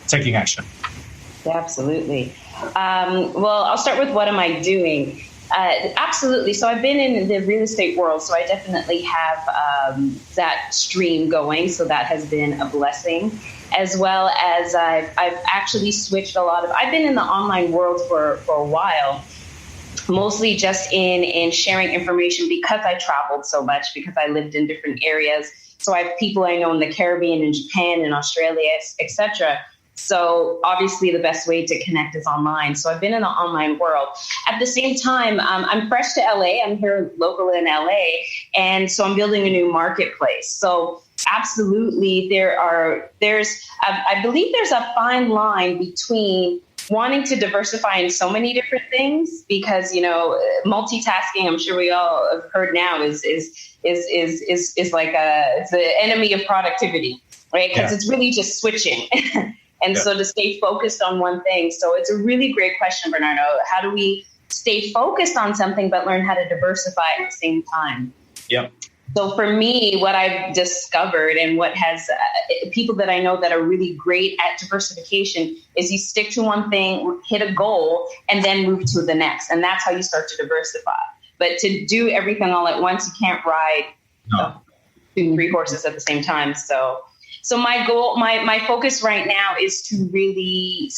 taking action? Absolutely. Well, I'll start with what am I doing? Absolutely. So I've been in the real estate world, so I definitely have that stream going. So that has been a blessing, as well as I've actually switched I've been in the online world for a while. Mostly just in sharing information, because I traveled so much, because I lived in different areas. So I have people I know in the Caribbean and Japan and Australia, etc. So obviously the best way to connect is online. So I've been in the online world. At the same time, I'm fresh to LA. I'm here local in LA. And so I'm building a new marketplace. So absolutely I believe there's a fine line between wanting to diversify in so many different things, because, multitasking, I'm sure we all have heard now, is like it's the enemy of productivity, right? Because it's really just switching. And so to stay focused on one thing. So it's a really great question, Bernardo. How do we stay focused on something but learn how to diversify at the same time? Yep. So for me, what I've discovered and what has people that I know that are really great at diversification is you stick to one thing, hit a goal, and then move to the next. And that's how you start to diversify. But to do everything all at once, you can't ride 2-3 horses at the same time. So my goal, my focus right now is to really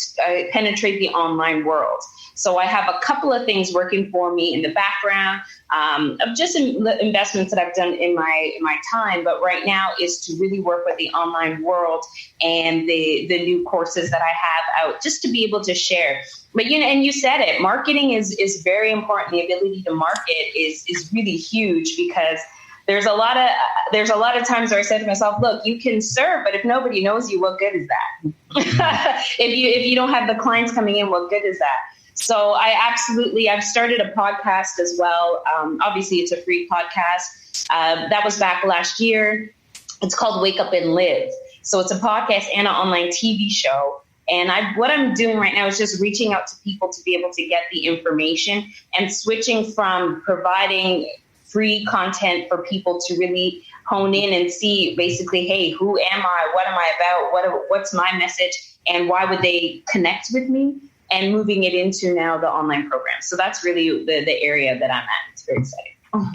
penetrate the online world. So I have a couple of things working for me in the background of just investments that I've done in my time. But right now is to really work with the online world and the new courses that I have out, just to be able to share. But, and you said it, marketing is very important. The ability to market is really huge, because there's a lot of times where I said to myself, look, you can serve, but if nobody knows you, what good is that? If you don't have the clients coming in, what good is that? So I've started a podcast as well. Obviously it's a free podcast. That was back last year. It's called Wake Up and Live. So it's a podcast and an online TV show. And what I'm doing right now is just reaching out to people to be able to get the information, and switching from providing free content for people to really hone in and see basically, hey, who am I? What am I about? What's my message? And why would they connect with me? And moving it into now the online program. So that's really the area that I'm at. It's very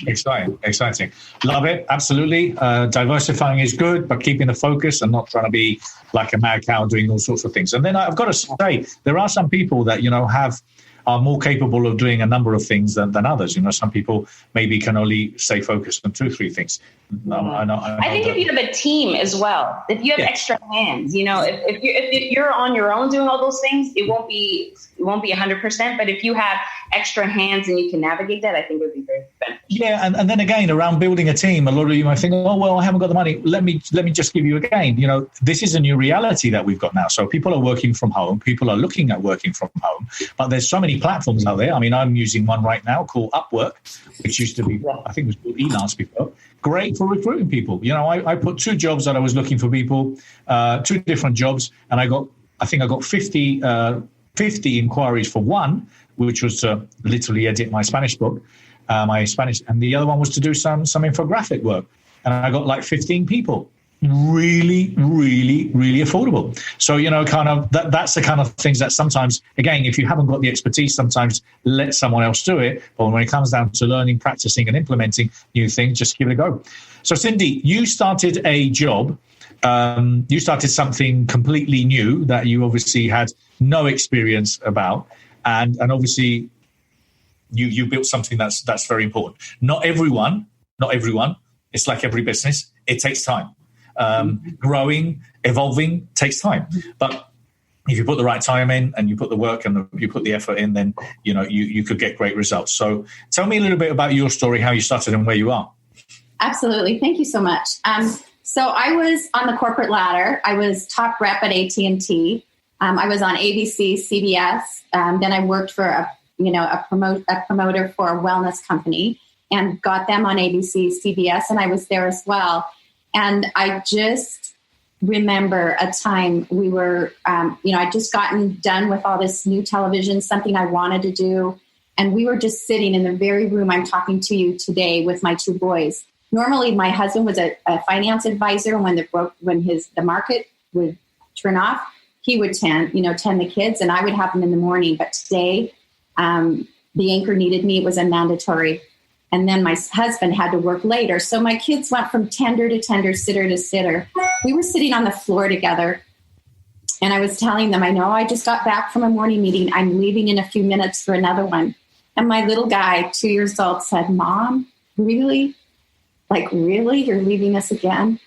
exciting. Exciting. Love it. Absolutely. Diversifying is good, but keeping the focus and not trying to be like a mad cow doing all sorts of things. And then I've got to say, there are some people that, are more capable of doing a number of things than others. Some people maybe can only stay focused on 2-3 things. I think if you have a team as well, if you have extra hands, if you're on your own doing all those things, it won't be 100%. But if you have extra hands and you can navigate that, I think it would be very beneficial. Yeah, and then again, around building a team, a lot of you might think, oh, well, I haven't got the money. Let me just give you a game. This is a new reality that we've got now. So people are working from home. People are looking at working from home. But there's so many platforms out there. I mean, I'm using one right now called Upwork, which used to be, I think it was called Elance before. Great for recruiting people. I put 2 jobs that I was looking for people, 2 different jobs, and I got 50 inquiries for one, which was to literally edit my Spanish book, and the other one was to do some infographic work, and I got like 15 people. Really, really, really affordable. So, kind of that's the kind of things that sometimes, again, if you haven't got the expertise, sometimes let someone else do it. But when it comes down to learning, practicing and implementing new things, just give it a go. So, Cindy, you started a job. You started something completely new that you obviously had no experience about. And obviously you built something that's very important. Not everyone, it's like every business. It takes time. Growing, evolving takes time. But if you put the right time in and you put the work and you put the effort in, then, you could get great results. So tell me a little bit about your story, how you started and where you are. Absolutely. Thank you so much. So I was on the corporate ladder. I was top rep at AT&T. I was on ABC, CBS. Then I worked for a promoter for a wellness company and got them on ABC, CBS, and I was there as well. And I just remember a time we were, I'd just gotten done with all this new television, something I wanted to do. And we were just sitting in the very room I'm talking to you today with my 2 boys. Normally, my husband was a finance advisor. When the market would turn off, he would tend the kids, and I would have them in the morning. But today, the anchor needed me. It was a mandatory. And then my husband had to work later. So my kids went from tender to tender, sitter to sitter. We were sitting on the floor together. And I was telling them, I know I just got back from a morning meeting. I'm leaving in a few minutes for another one. And my little guy, 2 years old, said, Mom, really? Like, really? You're leaving us again?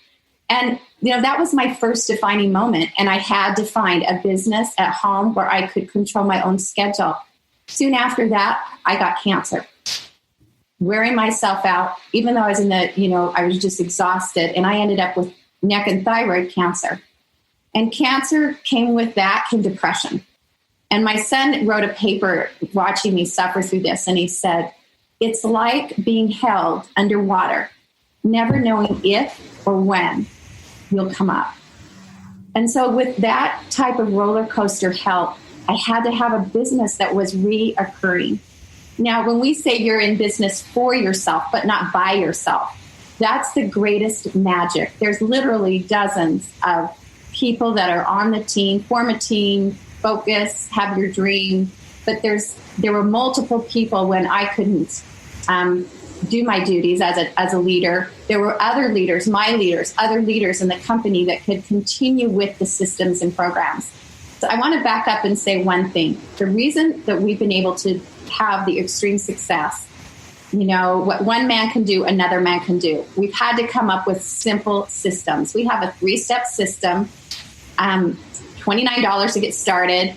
And, that was my first defining moment. And I had to find a business at home where I could control my own schedule. Soon after that, I got cancer. Wearing myself out, even though I was I was just exhausted. And I ended up with neck and thyroid cancer. And cancer came with that, came depression. And my son wrote a paper watching me suffer through this. And he said, it's like being held underwater, never knowing if or when you'll come up. And so with that type of roller coaster help, I had to have a business that was reoccurring. Now, when we say you're in business for yourself, but not by yourself, that's the greatest magic. There's literally dozens of people that are on the team, form a team, focus, have your dream. But there were multiple people when I couldn't do my duties as a leader. There were other leaders, my leaders, other leaders in the company that could continue with the systems and programs. So I want to back up and say one thing. The reason that we've been able to have the extreme success, what one man can do, another man can do. We've had to come up with simple systems. We have a 3-step system, $29 to get started.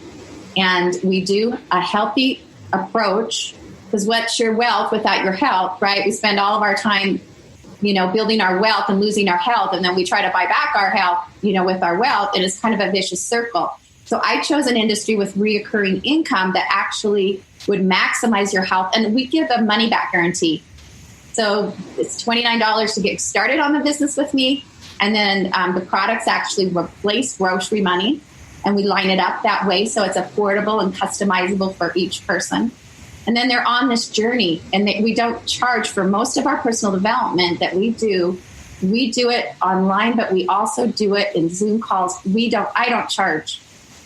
And we do a healthy approach, because what's your wealth without your health, right? We spend all of our time, building our wealth and losing our health. And then we try to buy back our health, with our wealth. And it's kind of a vicious circle. So I chose an industry with reoccurring income that actually would maximize your health. And we give a money back guarantee. So it's $29 to get started on the business with me. And then the products actually replace grocery money. And we line it up that way so it's affordable and customizable for each person. And then they're on this journey, and we don't charge for most of our personal development that we do. We do it online, but we also do it in Zoom calls. I don't charge.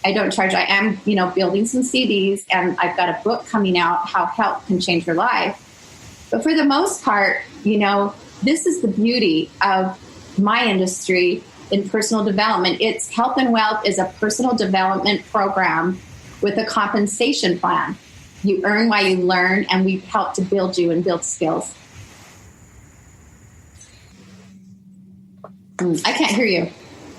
I am, building some CDs, and I've got a book coming out, How Health Can Change Your Life. But for the most part, this is the beauty of my industry in personal development. It's Health and Wealth is a personal development program with a compensation plan. You earn while you learn, and we help to build you and build skills. I can't hear you.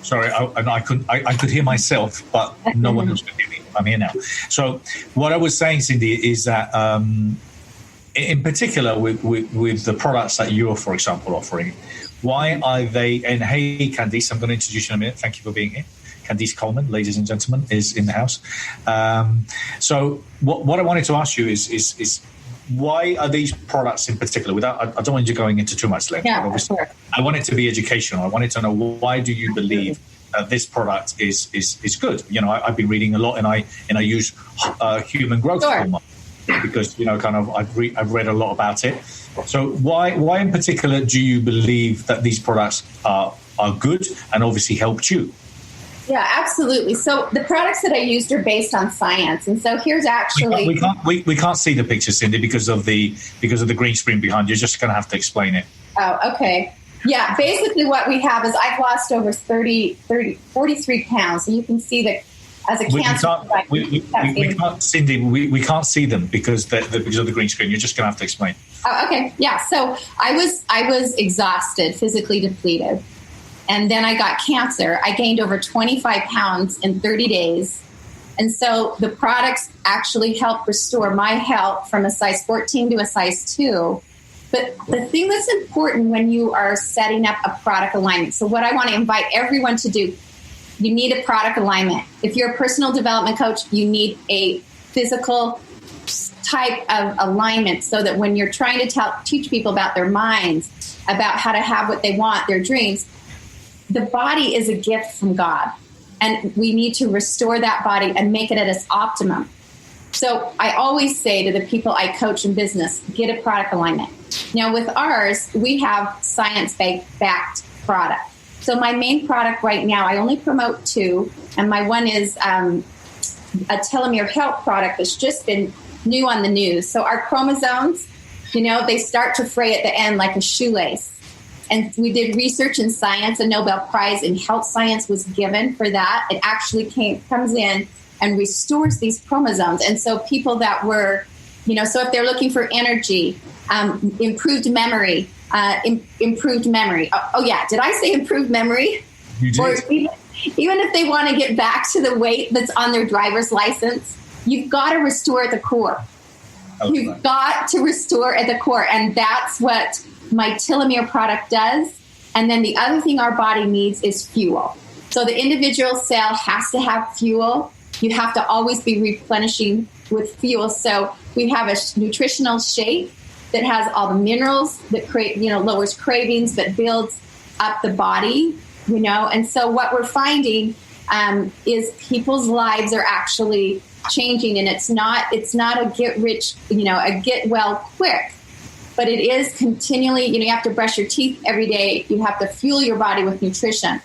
Sorry, I could hear myself, but no one else could hear me. I'm here now. So what I was saying, Cindy, is that in particular with the products that you're, for example, offering, why are they? And hey, Candice, I'm going to introduce you in a minute. Thank you for being here. Candice Coleman, ladies and gentlemen, is in the house. So what I wanted to ask you is why are these products in particular, I don't want you going into too much length, but obviously I want it to be educational. I wanted to know, why do you believe this product is good? I've been reading a lot, and I use human growth hormone because I've read a lot about it. So why in particular do you believe that these products are good and obviously helped you? Yeah, absolutely. So the products that I used are based on science, and so here's actually we can't see the picture, Cindy, because of the green screen behind you. You're just going to have to explain it. Oh, okay. Yeah, basically what we have is I've lost over 43 pounds, and you can see that as a cancer. We can't, Cindy. We can't see them because of the green screen. You're just going to have to explain. Oh, okay. Yeah. So I was exhausted, physically depleted. And then I got cancer. I gained over 25 pounds in 30 days. And so the products actually help restore my health from a size 14 to a size 2. But the thing that's important when you are setting up a product alignment, so what I want to invite everyone to do, you need a product alignment. If you're a personal development coach, you need a physical type of alignment so that when you're trying to teach people about their minds, about how to have what they want, their dreams, the body is a gift from God, and we need to restore that body and make it at its optimum. So I always say to the people I coach in business, get a product alignment. Now with ours, we have science-backed product. So my main product right now, I only promote 2, and my one is a telomere health product that's just been new on the news. So our chromosomes, they start to fray at the end like a shoelace. And we did research in science. A Nobel Prize in health science was given for that. It actually comes in and restores these chromosomes. And so people that were, so if they're looking for energy, improved memory, improved memory. Oh yeah, did I say improved memory? You did. Or even if they want to get back to the weight that's on their driver's license, you've got to restore at the core. Okay. You've got to restore at the core. And that's what my telomere product does. And then the other thing our body needs is fuel. So the individual cell has to have fuel. You have to always be replenishing with fuel. So we have a nutritional shake that has all the minerals that lowers cravings, but builds up the body, And so what we're finding is people's lives are actually changing, and it's not a get rich, a get well quick, but it is continually, you have to brush your teeth every day. You have to fuel your body with nutrition.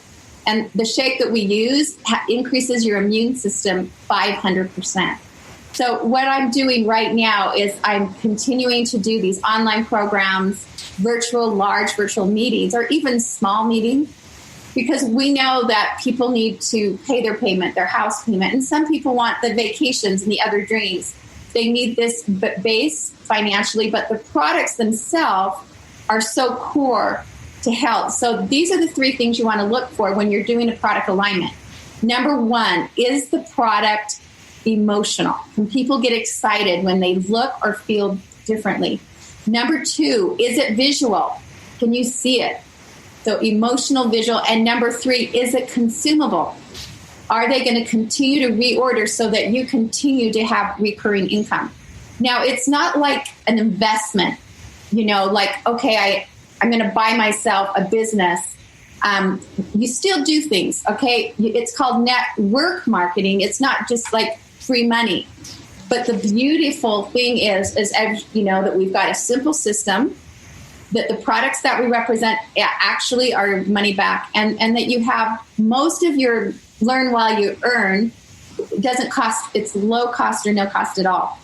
And the shake that we use increases your immune system 500%. So what I'm doing right now is I'm continuing to do these online programs, large virtual meetings, or even small meetings, because we know that people need to pay their payment, their house payment. And some people want the vacations and the other dreams. They need this base financially, but the products themselves are so core to health. So these are the three things you want to look for when you're doing a product alignment. Number one, is the product emotional? When people get excited when they look or feel differently. Number two, is it visual? Can you see it? So emotional, visual. And number three, is it consumable? Are they going to continue to reorder so that you continue to have recurring income? Now, it's not like an investment, okay, I'm going to buy myself a business. You still do things, okay? It's called network marketing. It's not just like free money. But the beautiful thing is that we've got a simple system, that the products that we represent actually are money back, and that you have most of your learn while you earn doesn't cost, it's low cost or no cost at all.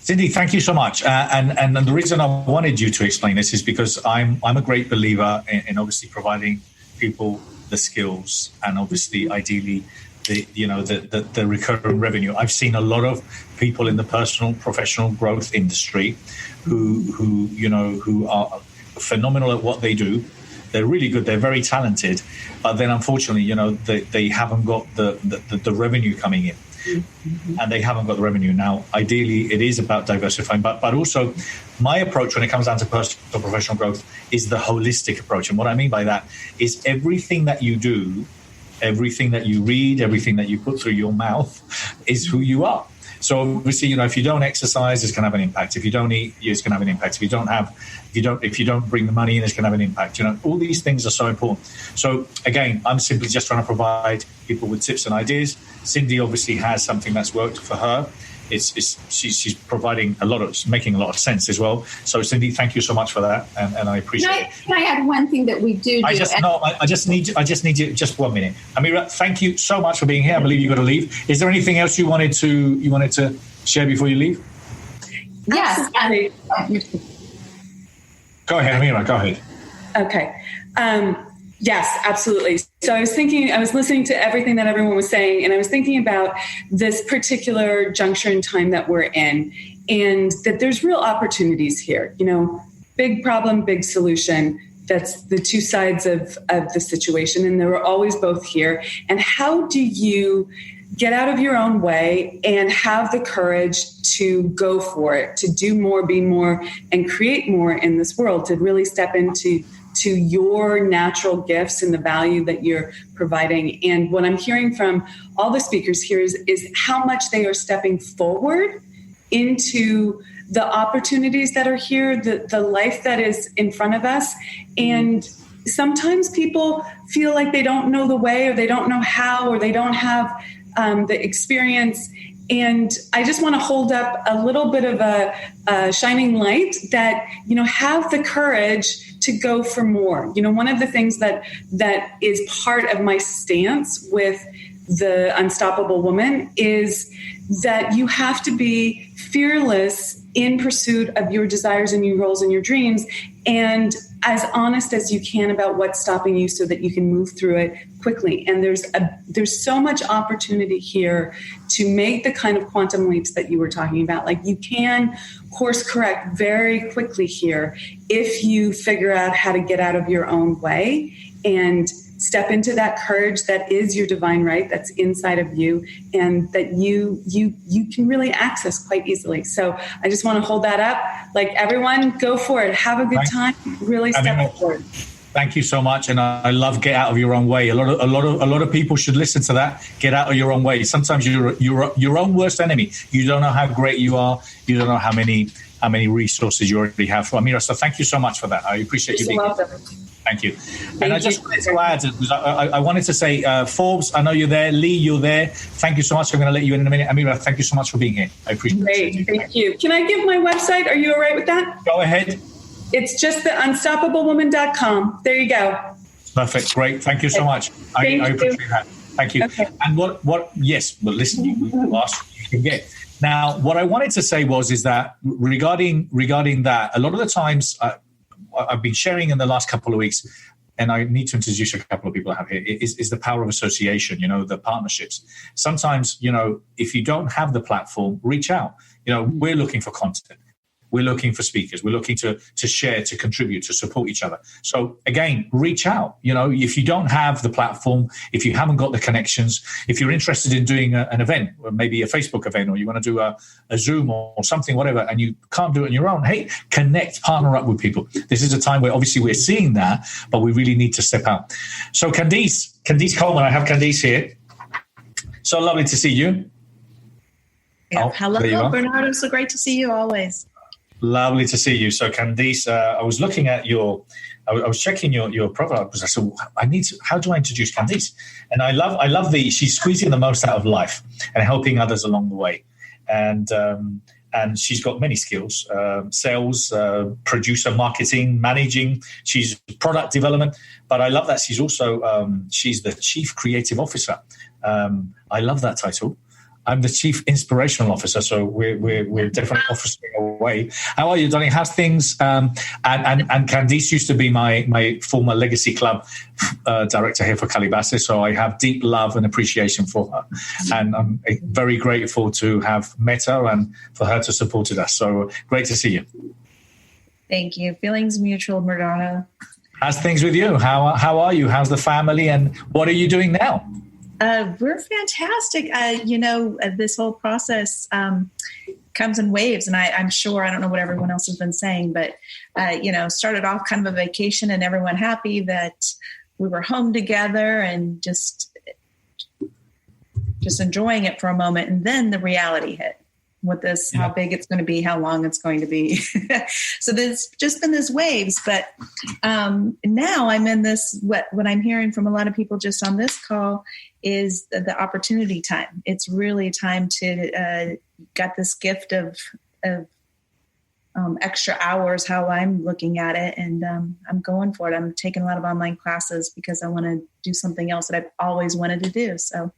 Cindy, thank you so much. And the reason I wanted you to explain this is because I'm a great believer in obviously providing people the skills and obviously ideally the recurring revenue. I've seen a lot of people in the personal professional growth industry who are phenomenal at what they do. They're really good. They're very talented, but then unfortunately, they haven't got the revenue coming in. Mm-hmm. And they haven't got the revenue. Now, ideally, it is about diversifying, but also my approach when it comes down to personal professional growth is the holistic approach. And what I mean by that is everything that you do, everything that you read, everything that you put through your mouth is who you are. So obviously, if you don't exercise, it's going to have an impact. If you don't eat, it's going to have an impact. If you don't bring the money in, it's going to have an impact. All these things are so important. So again, I'm simply just trying to provide people with tips and ideas. Cindy obviously has something that's worked for her. She's providing making a lot of sense as well. So Cindy, thank you so much for that, and I appreciate it. Can I add one thing that we do? I just need you just 1 minute. Amira, thank you so much for being here. I believe you got to leave. Is there anything else you wanted to share before you leave? Yes. Go ahead, Amira. Go ahead. Okay. Yes, absolutely. So I was listening to everything that everyone was saying, and I was thinking about this particular juncture in time that we're in, and that there's real opportunities here. Big problem, big solution. That's the two sides of the situation, and they're always both here. And how do you get out of your own way and have the courage to go for it, to do more, be more, and create more in this world, to really step into your natural gifts and the value that you're providing? And what I'm hearing from all the speakers here is how much they are stepping forward into the opportunities that are here, the life that is in front of us. And sometimes people feel like they don't know the way, or they don't know how, or they don't have the experience. And I just want to hold up a little bit of a shining light that, have the courage to go for more. One of the things that is part of my stance with the Unstoppable Woman is that you have to be fearless in pursuit of your desires and your goals and your dreams, and as honest as you can about what's stopping you so that you can move through it quickly. And there's so much opportunity here to make the kind of quantum leaps that you were talking about. Like, you can course correct very quickly here if you figure out how to get out of your own way and step into that courage that is your divine right, that's inside of you, and that you can really access quite easily. So I just want to hold that up. Like, everyone, go for it. Have a good time. Really step forward. Thank you so much, and I love get out of your own way. A lot of people should listen to that. Get out of your own way. Sometimes you're your own worst enemy. You don't know how great you are. You don't know how many resources you already have. Amira, so thank you so much for that. I appreciate you being here. Thank you. And I just wanted to add, I wanted to say, Forbes, I know you're there. Lee, you're there. Thank you so much. I'm going to let you in a minute. Amira, thank you so much for being here. I appreciate it. Great. Thank you. Can I give my website? Are you all right with that? Go ahead. It's just the unstoppablewoman.com. There you go. Perfect. Great. Thank you so much. I appreciate that. Thank you. Okay. And yes, but listen, you ask, you can get. Now, what I wanted to say is that regarding that, a lot of the times I've been sharing in the last couple of weeks, and I need to introduce a couple of people I have here, is the power of association, the partnerships. Sometimes, if you don't have the platform, reach out. We're looking for content. We're looking for speakers. We're looking to share, to contribute, to support each other. So again, reach out. If you don't have the platform, if you haven't got the connections, if you're interested in doing an event, or maybe a Facebook event, or you want to do a Zoom or something, whatever, and you can't do it on your own, hey, connect, partner up with people. This is a time where obviously we're seeing that, but we really need to step out. So Candice Coleman, I have Candice here. So lovely to see you. Yeah. Hello, Bernardo. So great to see you always. Lovely to see you. So Candice, I was looking at I was checking your profile because I said, how do I introduce Candice? And I love she's squeezing the most out of life and helping others along the way. And she's got many skills, sales, producer, marketing, managing, she's product development. But I love that she's also, she's the chief creative officer. I love that title. I'm the Chief Inspirational Officer, so we're definitely officering away. How are you, darling? How's things? And Candice used to be my former Legacy Club director here for Calabasas, so I have deep love and appreciation for her. And I'm very grateful to have met her and for her to support us. So great to see you. Thank you. Feelings mutual, Bernardo. How's things with you? How are you? How's the family? And what are you doing now? We're fantastic. This whole process comes in waves, and I'm sure, I don't know what everyone else has been saying, but, started off kind of a vacation and everyone happy that we were home together and just enjoying it for a moment. And then the reality hit with this, how big it's going to be, how long it's going to be. So there's just been these waves, but now I'm in this, what I'm hearing from a lot of people just on this call is the opportunity time. It's really time to got this gift of extra hours, how I'm looking at it. And I'm going for it. I'm taking a lot of online classes because I want to do something else that I've always wanted to do. So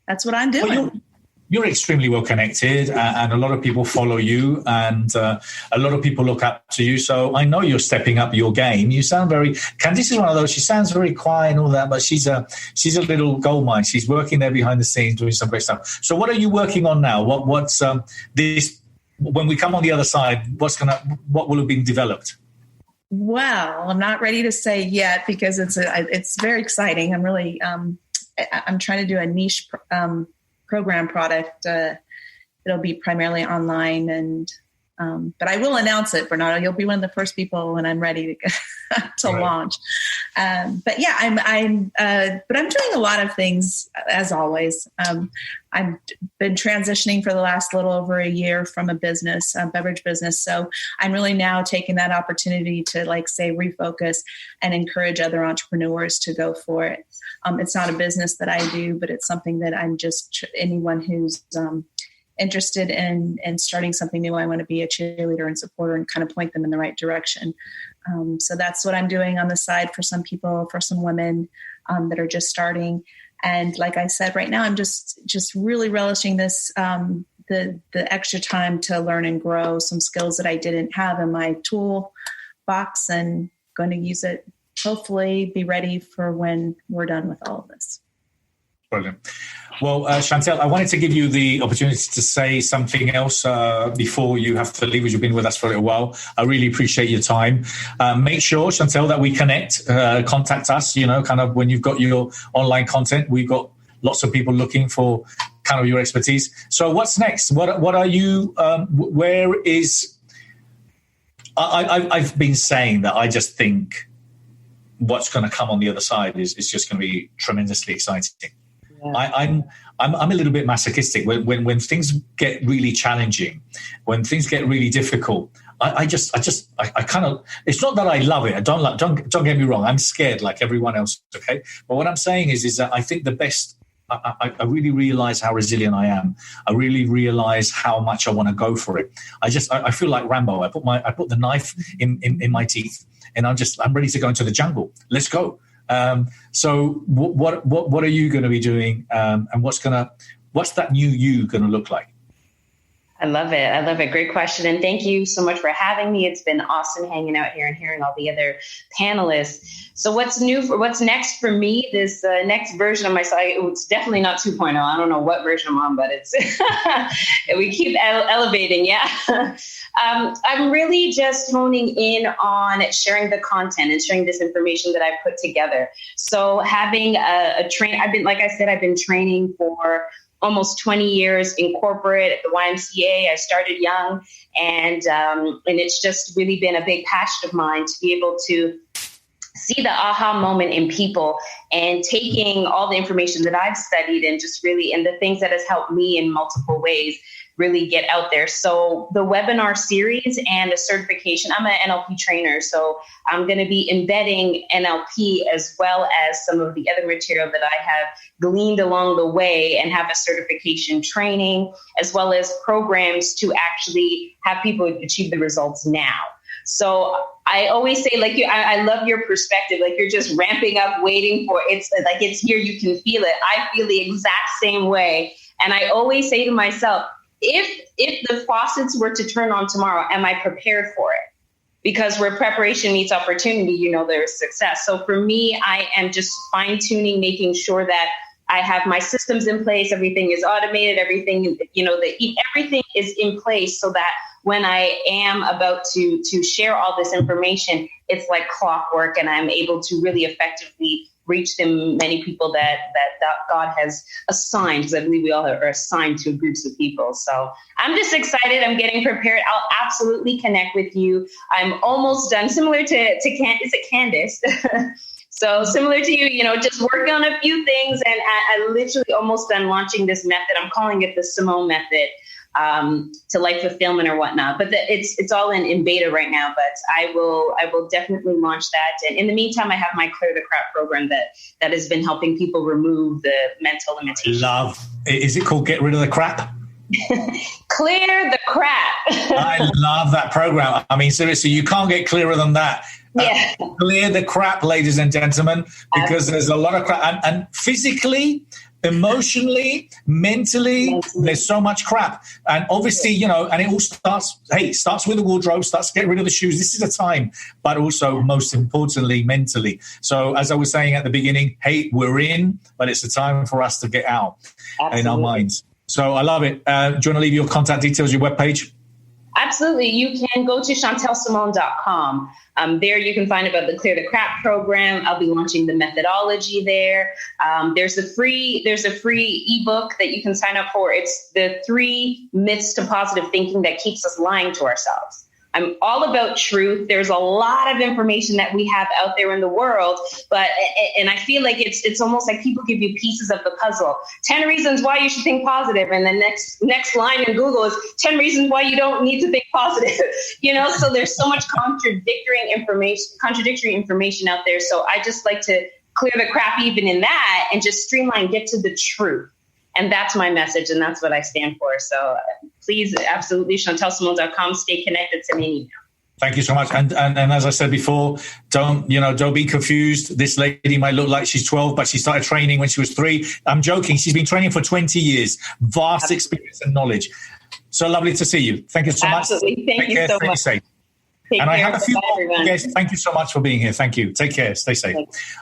that's what I'm doing. Well, you're extremely well connected, and a lot of people follow you, and a lot of people look up to you. So I know you're stepping up your game. You sound Candice is one of those. She sounds very quiet and all that, but she's a little gold mine. She's working there behind the scenes, doing some great stuff. So what are you working on now? What's this? When we come on the other side, what will have been developed? Well, I'm not ready to say yet because it's very exciting. I'm really I'm trying to do a niche program product. It'll be primarily online, and but I will announce it, Bernardo. You'll be one of the first people when I'm ready to launch. But yeah, but I'm doing a lot of things as always. I've been transitioning for the last little over a year from a beverage business. So I'm really now taking that opportunity to refocus and encourage other entrepreneurs to go for it. It's not a business that I do, but it's something that I'm just anyone who's interested in starting something new. I want to be a cheerleader and supporter and kind of point them in the right direction. So that's what I'm doing on the side for some people, for some women that are just starting. And like I said, right now I'm just really relishing this, the extra time to learn and grow some skills that I didn't have in my tool box, and going to use it, hopefully be ready for when we're done with all of this. Brilliant. Well, Chantel, I wanted to give you the opportunity to say something else before you have to leave, as you've been with us for a little while. I really appreciate your time. Make sure, Chantel, that we connect, contact us, kind of when you've got your online content. We've got lots of people looking for kind of your expertise. So what's next? What are you, where is, I've been saying that I just think what's going to come on the other side is just going to be tremendously exciting. Yeah. I'm a little bit masochistic when things get really challenging, when things get really difficult. I kind of, it's not that I love it. Don't get me wrong. I'm scared like everyone else. Okay. But what I'm saying is that I think the best, I really realize how resilient I am. I really realize how much I want to go for it. I feel like Rambo. I put the knife in my teeth, and I'm ready to go into the jungle. Let's go. So what are you going to be doing? And what's that new you going to look like? I love it. Great question. And thank you so much for having me. It's been awesome hanging out here and hearing all the other panelists. So what's next for me, this next version of myself? It's definitely not 2.0. I don't know what version I'm on, but it's, we keep elevating. Yeah. I'm really just honing in on sharing the content and sharing this information that I've put together. So having a train, I've been training for almost 20 years in corporate at the YMCA. I started young, and it's just really been a big passion of mine to be able to see the aha moment in people, and taking all the information that I've studied and just really, and the things that has helped me in multiple ways, really get out there. So the webinar series and a certification, I'm an NLP trainer, so I'm going to be embedding NLP as well as some of the other material that I have gleaned along the way, and have a certification training, as well as programs to actually have people achieve the results now. So I always say, like, I love your perspective. Like, you're just ramping up, waiting for it's like it's here. You can feel it. I feel the exact same way. And I always say to myself, if the faucets were to turn on tomorrow, am I prepared for it? Because where preparation meets opportunity, there's success. So for me, I am just fine tuning, making sure that I have my systems in place. Everything is automated. Everything, everything is in place, so that when I am about to share all this information, it's like clockwork, and I'm able to really effectively reach the many people that God has assigned, because I believe we all are assigned to groups of people. So I'm just excited. I'm getting prepared. I'll absolutely connect with you. I'm almost done, similar to Candace. So similar to you, just working on a few things, and I literally almost done launching this method. I'm calling it the Simone method, to life fulfillment or whatnot. But it's all in beta right now, but I will definitely launch that. And in the meantime, I have my Clear the Crap program that has been helping people remove the mental limitations. Is it called Get Rid of the Crap? Clear the Crap. I love that program. I mean, seriously, you can't get clearer than that. Yeah. Clear the crap, ladies and gentlemen, because there's a lot of crap. And physically, emotionally, mentally, there's so much crap. And obviously, and it all starts with the wardrobe, starts to get rid of the shoes. This is a time, but also most importantly, mentally. So as I was saying at the beginning, we're in, but it's a time for us to get out. Absolutely. In our minds. So I love it. Do you want to leave your contact details, your webpage? Absolutely. You can go to chantelsimone.com. There you can find about the Clear the Crap program. I'll be launching the methodology there. There's a free ebook that you can sign up for. It's the 3 myths to positive thinking that keeps us lying to ourselves. I'm all about truth. There's a lot of information that we have out there in the world, and I feel like it's almost like people give you pieces of the puzzle. 10 reasons why you should think positive, and the next line in Google is 10 reasons why you don't need to think positive. So there's so much contradictory information out there. So I just like to clear the crap even in that, and just streamline, get to the truth. And that's my message, and that's what I stand for. So please, absolutely, chantelsimone.com. Stay connected to me. Thank you so much. And as I said before, don't be confused. This lady might look like she's 12, but she started training when she was 3. I'm joking. She's been training for 20 years. Vast experience and knowledge. So lovely to see you. Thank you so much. Absolutely. Thank you so much. And I have a few more guests. Thank you so much for being here. Thank you. Take care. Stay safe.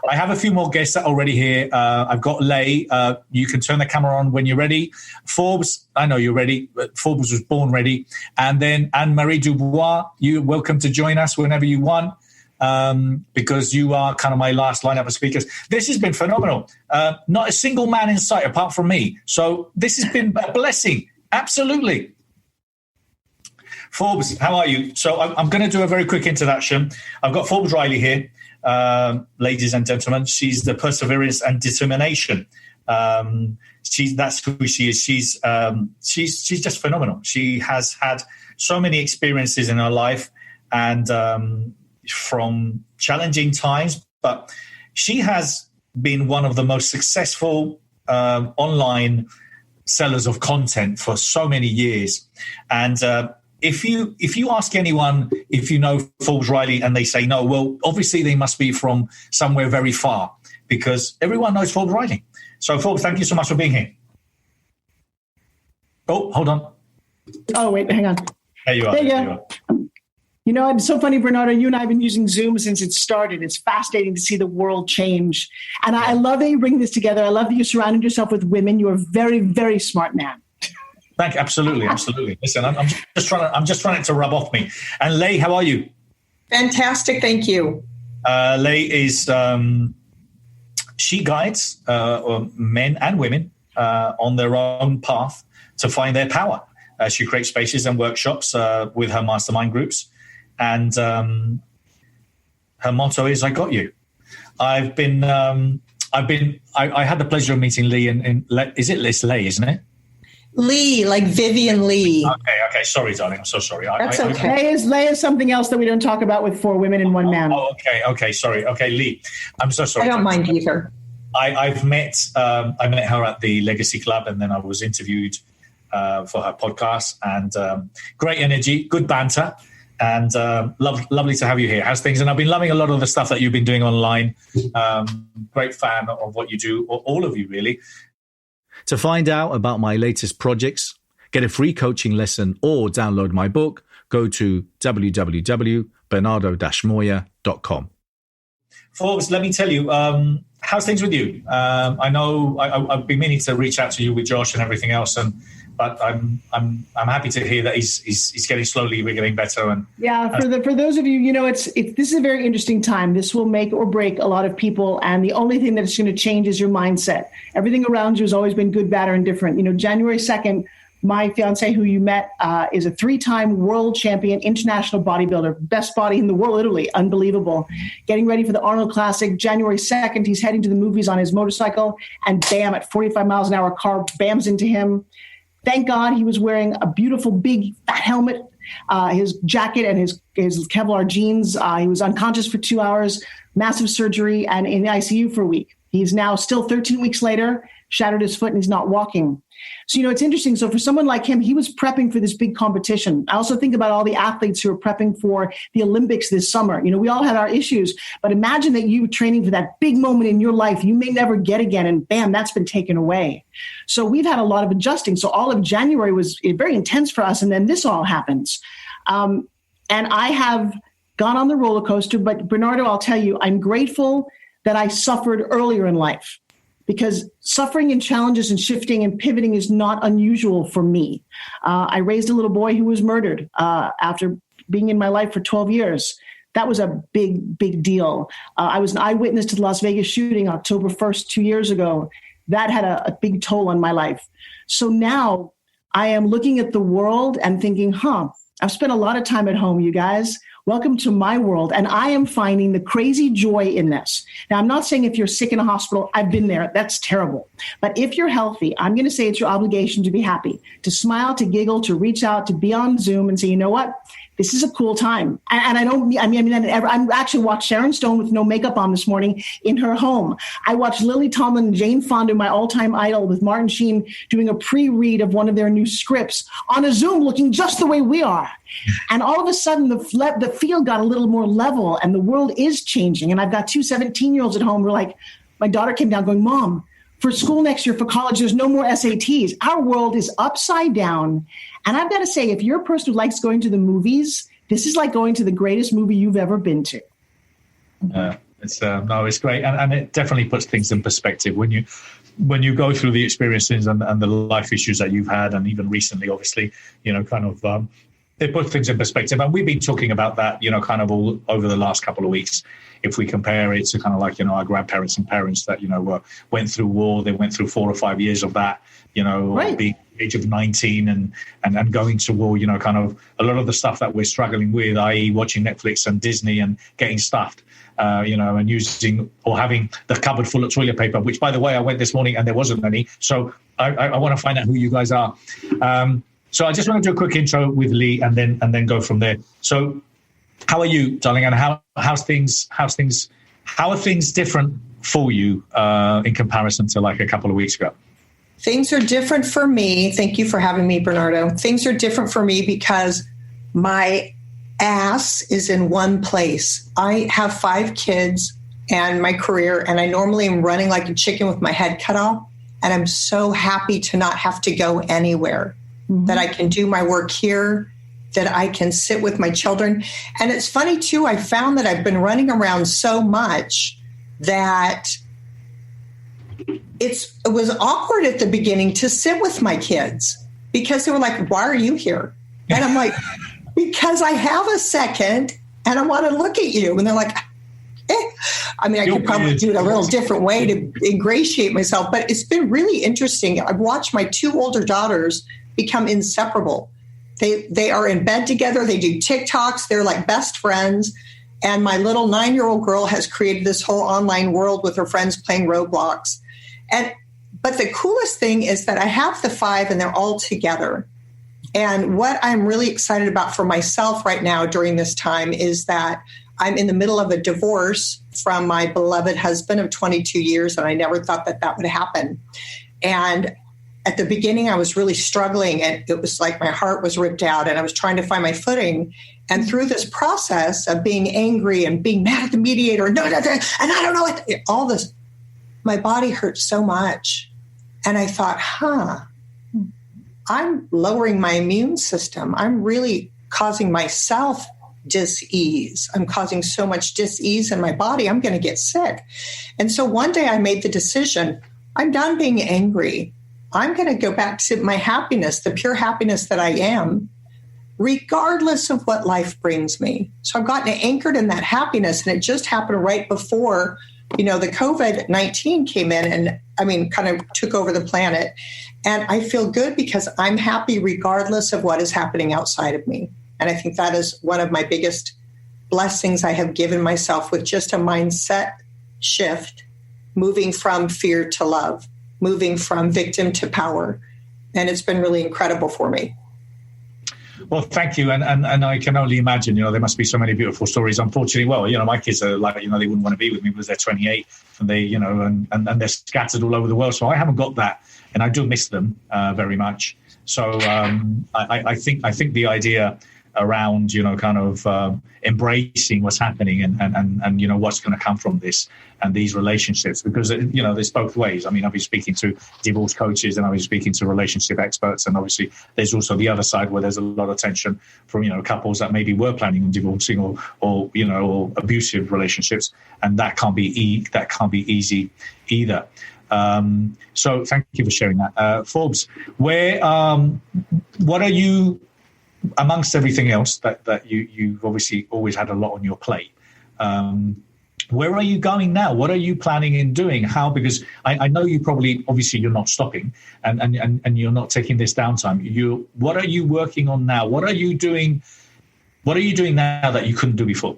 I have a few more guests that are already here. I've got Lay. You can turn the camera on when you're ready. Forbes, I know you're ready, but Forbes was born ready. And then Anne-Marie Dubois, you're welcome to join us whenever you want, because you are kind of my last lineup of speakers. This has been phenomenal. Not a single man in sight apart from me. So this has been a blessing. Absolutely. Forbes, how are you? So I'm going to do a very quick introduction. I've got Forbes Riley here, ladies and gentlemen. She's the perseverance and determination. That's who she is. She's just phenomenal. She has had so many experiences in her life, and from challenging times, but she has been one of the most successful online sellers of content for so many years. And if you ask anyone if you know Forbes Riley and they say no, well, obviously they must be from somewhere very far, because everyone knows Forbes Riley. So Forbes, thank you so much for being here. Oh, hold on. Oh, wait, hang on. There you are. There you are. You know, it's so funny, Bernardo, you and I have been using Zoom since it started. It's fascinating to see the world change. And I love that you bring this together. I love that you surrounded yourself with women. You're a very, very smart man. Thank you. Absolutely. Listen, I'm just trying it to rub off me. And Lay, how are you? Fantastic. Thank you. Lay is, she guides men and women on their own path to find their power. She creates spaces and workshops with her mastermind groups. And her motto is, I got you. I had the pleasure of meeting Lee is it Lay, isn't it? Lee, like Vivian Lee. Okay. Sorry, darling. I'm so sorry. That's okay. Lay is something else that we don't talk about with 4 women and 1 man. Oh, okay. Sorry. Okay, Lee. I'm so sorry. I don't mind either. I met her at the Legacy Club, and then I was interviewed for her podcast. And great energy, good banter, and lovely to have you here. How's things? And I've been loving a lot of the stuff that you've been doing online. Great fan of what you do, or all of you really. To find out about my latest projects, get a free coaching lesson, or download my book, go to www.bernardo-moya.com. Forbes, let me tell you, how's things with you? I know I've been meaning to reach out to you with Josh and everything else, but I'm happy to hear that he's getting slowly, we're getting better. And for those of you, you know, this is a very interesting time. This will make or break a lot of people, and the only thing that's going to change is your mindset. Everything around you has always been good, bad, or indifferent. You know, January 2nd, my fiance, who you met, is a 3-time world champion international bodybuilder, best body in the world, literally unbelievable. Getting ready for the Arnold Classic. January 2nd, he's heading to the movies on his motorcycle, and bam, at 45 miles an hour, a car bams into him. Thank God he was wearing a beautiful big fat helmet, his jacket and his Kevlar jeans. He was unconscious for 2 hours, massive surgery, and in the ICU for a week. He's now still 13 weeks later, shattered his foot, and he's not walking. So, you know, it's interesting. So for someone like him, he was prepping for this big competition. I also think about all the athletes who are prepping for the Olympics this summer. You know, we all had our issues, but imagine that you were training for that big moment in your life you may never get again, and bam, that's been taken away. So we've had a lot of adjusting. So all of January was very intense for us, and then this all happens. And I have gone on the roller coaster, but Bernardo, I'll tell you, I'm grateful that I suffered earlier in life, because suffering and challenges and shifting and pivoting is not unusual for me. I raised a little boy who was murdered after being in my life for 12 years. That was a big, big deal. I was an eyewitness to the Las Vegas shooting October 1st, 2 years ago. That had a big toll on my life. So now I am looking at the world and thinking, I've spent a lot of time at home, you guys. Welcome to my world. And I am finding the crazy joy in this. Now, I'm not saying if you're sick in a hospital, I've been there. That's terrible. But if you're healthy, I'm going to say it's your obligation to be happy, to smile, to giggle, to reach out, to be on Zoom and say, you know what? this is a cool time. And I actually watched Sharon Stone with no makeup on this morning in her home. I watched Lily Tomlin and Jane Fonda, my all-time idol, with Martin Sheen doing a pre-read of one of their new scripts on a Zoom looking just the way we are. And all of a sudden, the field got a little more level and the world is changing. And I've got two 17-year-olds at home who are like, my daughter came down going, Mom, for school next year, for college, there's no more SATs. Our world is upside down. And I've got to say, if you're a person who likes going to the movies, this is like going to the greatest movie you've ever been to. It's great. And it definitely puts things in perspective when you go through the experiences and the life issues that you've had, and even recently, obviously, it puts things in perspective. And we've been talking about that, kind of all over the last couple of weeks. If we compare it to kind of like, our grandparents and parents that, went through war, they went through 4 or 5 years of that, right. Being age of 19 and going to war, kind of a lot of the stuff that we're struggling with, i.e. watching Netflix and Disney and getting stuffed, and using or having the cupboard full of toilet paper, which, by the way, I went this morning and there wasn't any. So I want to find out who you guys are. So I just want to do a quick intro with Lee and then go from there. So how are you, darling? And how are things different for you in comparison to like a couple of weeks ago? Things are different for me. Thank you for having me, Bernardo. Things are different for me because my ass is in one place. I have 5 kids and my career, and I normally am running like a chicken with my head cut off. And I'm so happy to not have to go anywhere, that I can do my work here, that I can sit with my children. And it's funny, too, I found that I've been running around so much that it was awkward at the beginning to sit with my kids because they were like, why are you here? And I'm like, because I have a second and I want to look at you. And they're like, I mean, I could probably do it a little different way to ingratiate myself, but it's been really interesting. I've watched my 2 older daughters become inseparable. They are in bed together. They do TikToks. They're like best friends. And my little 9-year-old girl has created this whole online world with her friends playing Roblox. But the coolest thing is that I have the 5 and they're all together. And what I'm really excited about for myself right now during this time is that I'm in the middle of a divorce from my beloved husband of 22 years. And I never thought that would happen. And at the beginning, I was really struggling, and it was like my heart was ripped out and I was trying to find my footing. And through this process of being angry and being mad at the mediator, and I don't know what, all this, my body hurt so much. And I thought, I'm lowering my immune system. I'm really causing myself dis-ease. I'm causing so much dis-ease in my body, I'm going to get sick. And so one day I made the decision, I'm done being angry. I'm going to go back to my happiness, the pure happiness that I am, regardless of what life brings me. So I've gotten anchored in that happiness. And it just happened right before, the COVID-19 came in and kind of took over the planet. And I feel good because I'm happy regardless of what is happening outside of me. And I think that is one of my biggest blessings I have given myself, with just a mindset shift, moving from fear to love, moving from victim to power. And it's been really incredible for me. Well, thank you. And I can only imagine, there must be so many beautiful stories. Unfortunately, my kids are like, they wouldn't want to be with me because they're 28 and they, and they're scattered all over the world. So I haven't got that. And I do miss them very much. So I think the idea around, embracing what's happening and what's going to come from this and these relationships, because, there's both ways. I mean, I've been speaking to divorce coaches and I've been speaking to relationship experts. And obviously there's also the other side where there's a lot of tension from, couples that maybe were planning on divorcing or abusive relationships. And that can't be easy either. So thank you for sharing that. Forbes, what are you, amongst everything else that you've obviously always had a lot on your plate, where are you going now? What are you planning in doing? How? Because I know you probably, obviously you're not stopping and you're not taking this downtime. What are you working on now? What are you doing now that you couldn't do before?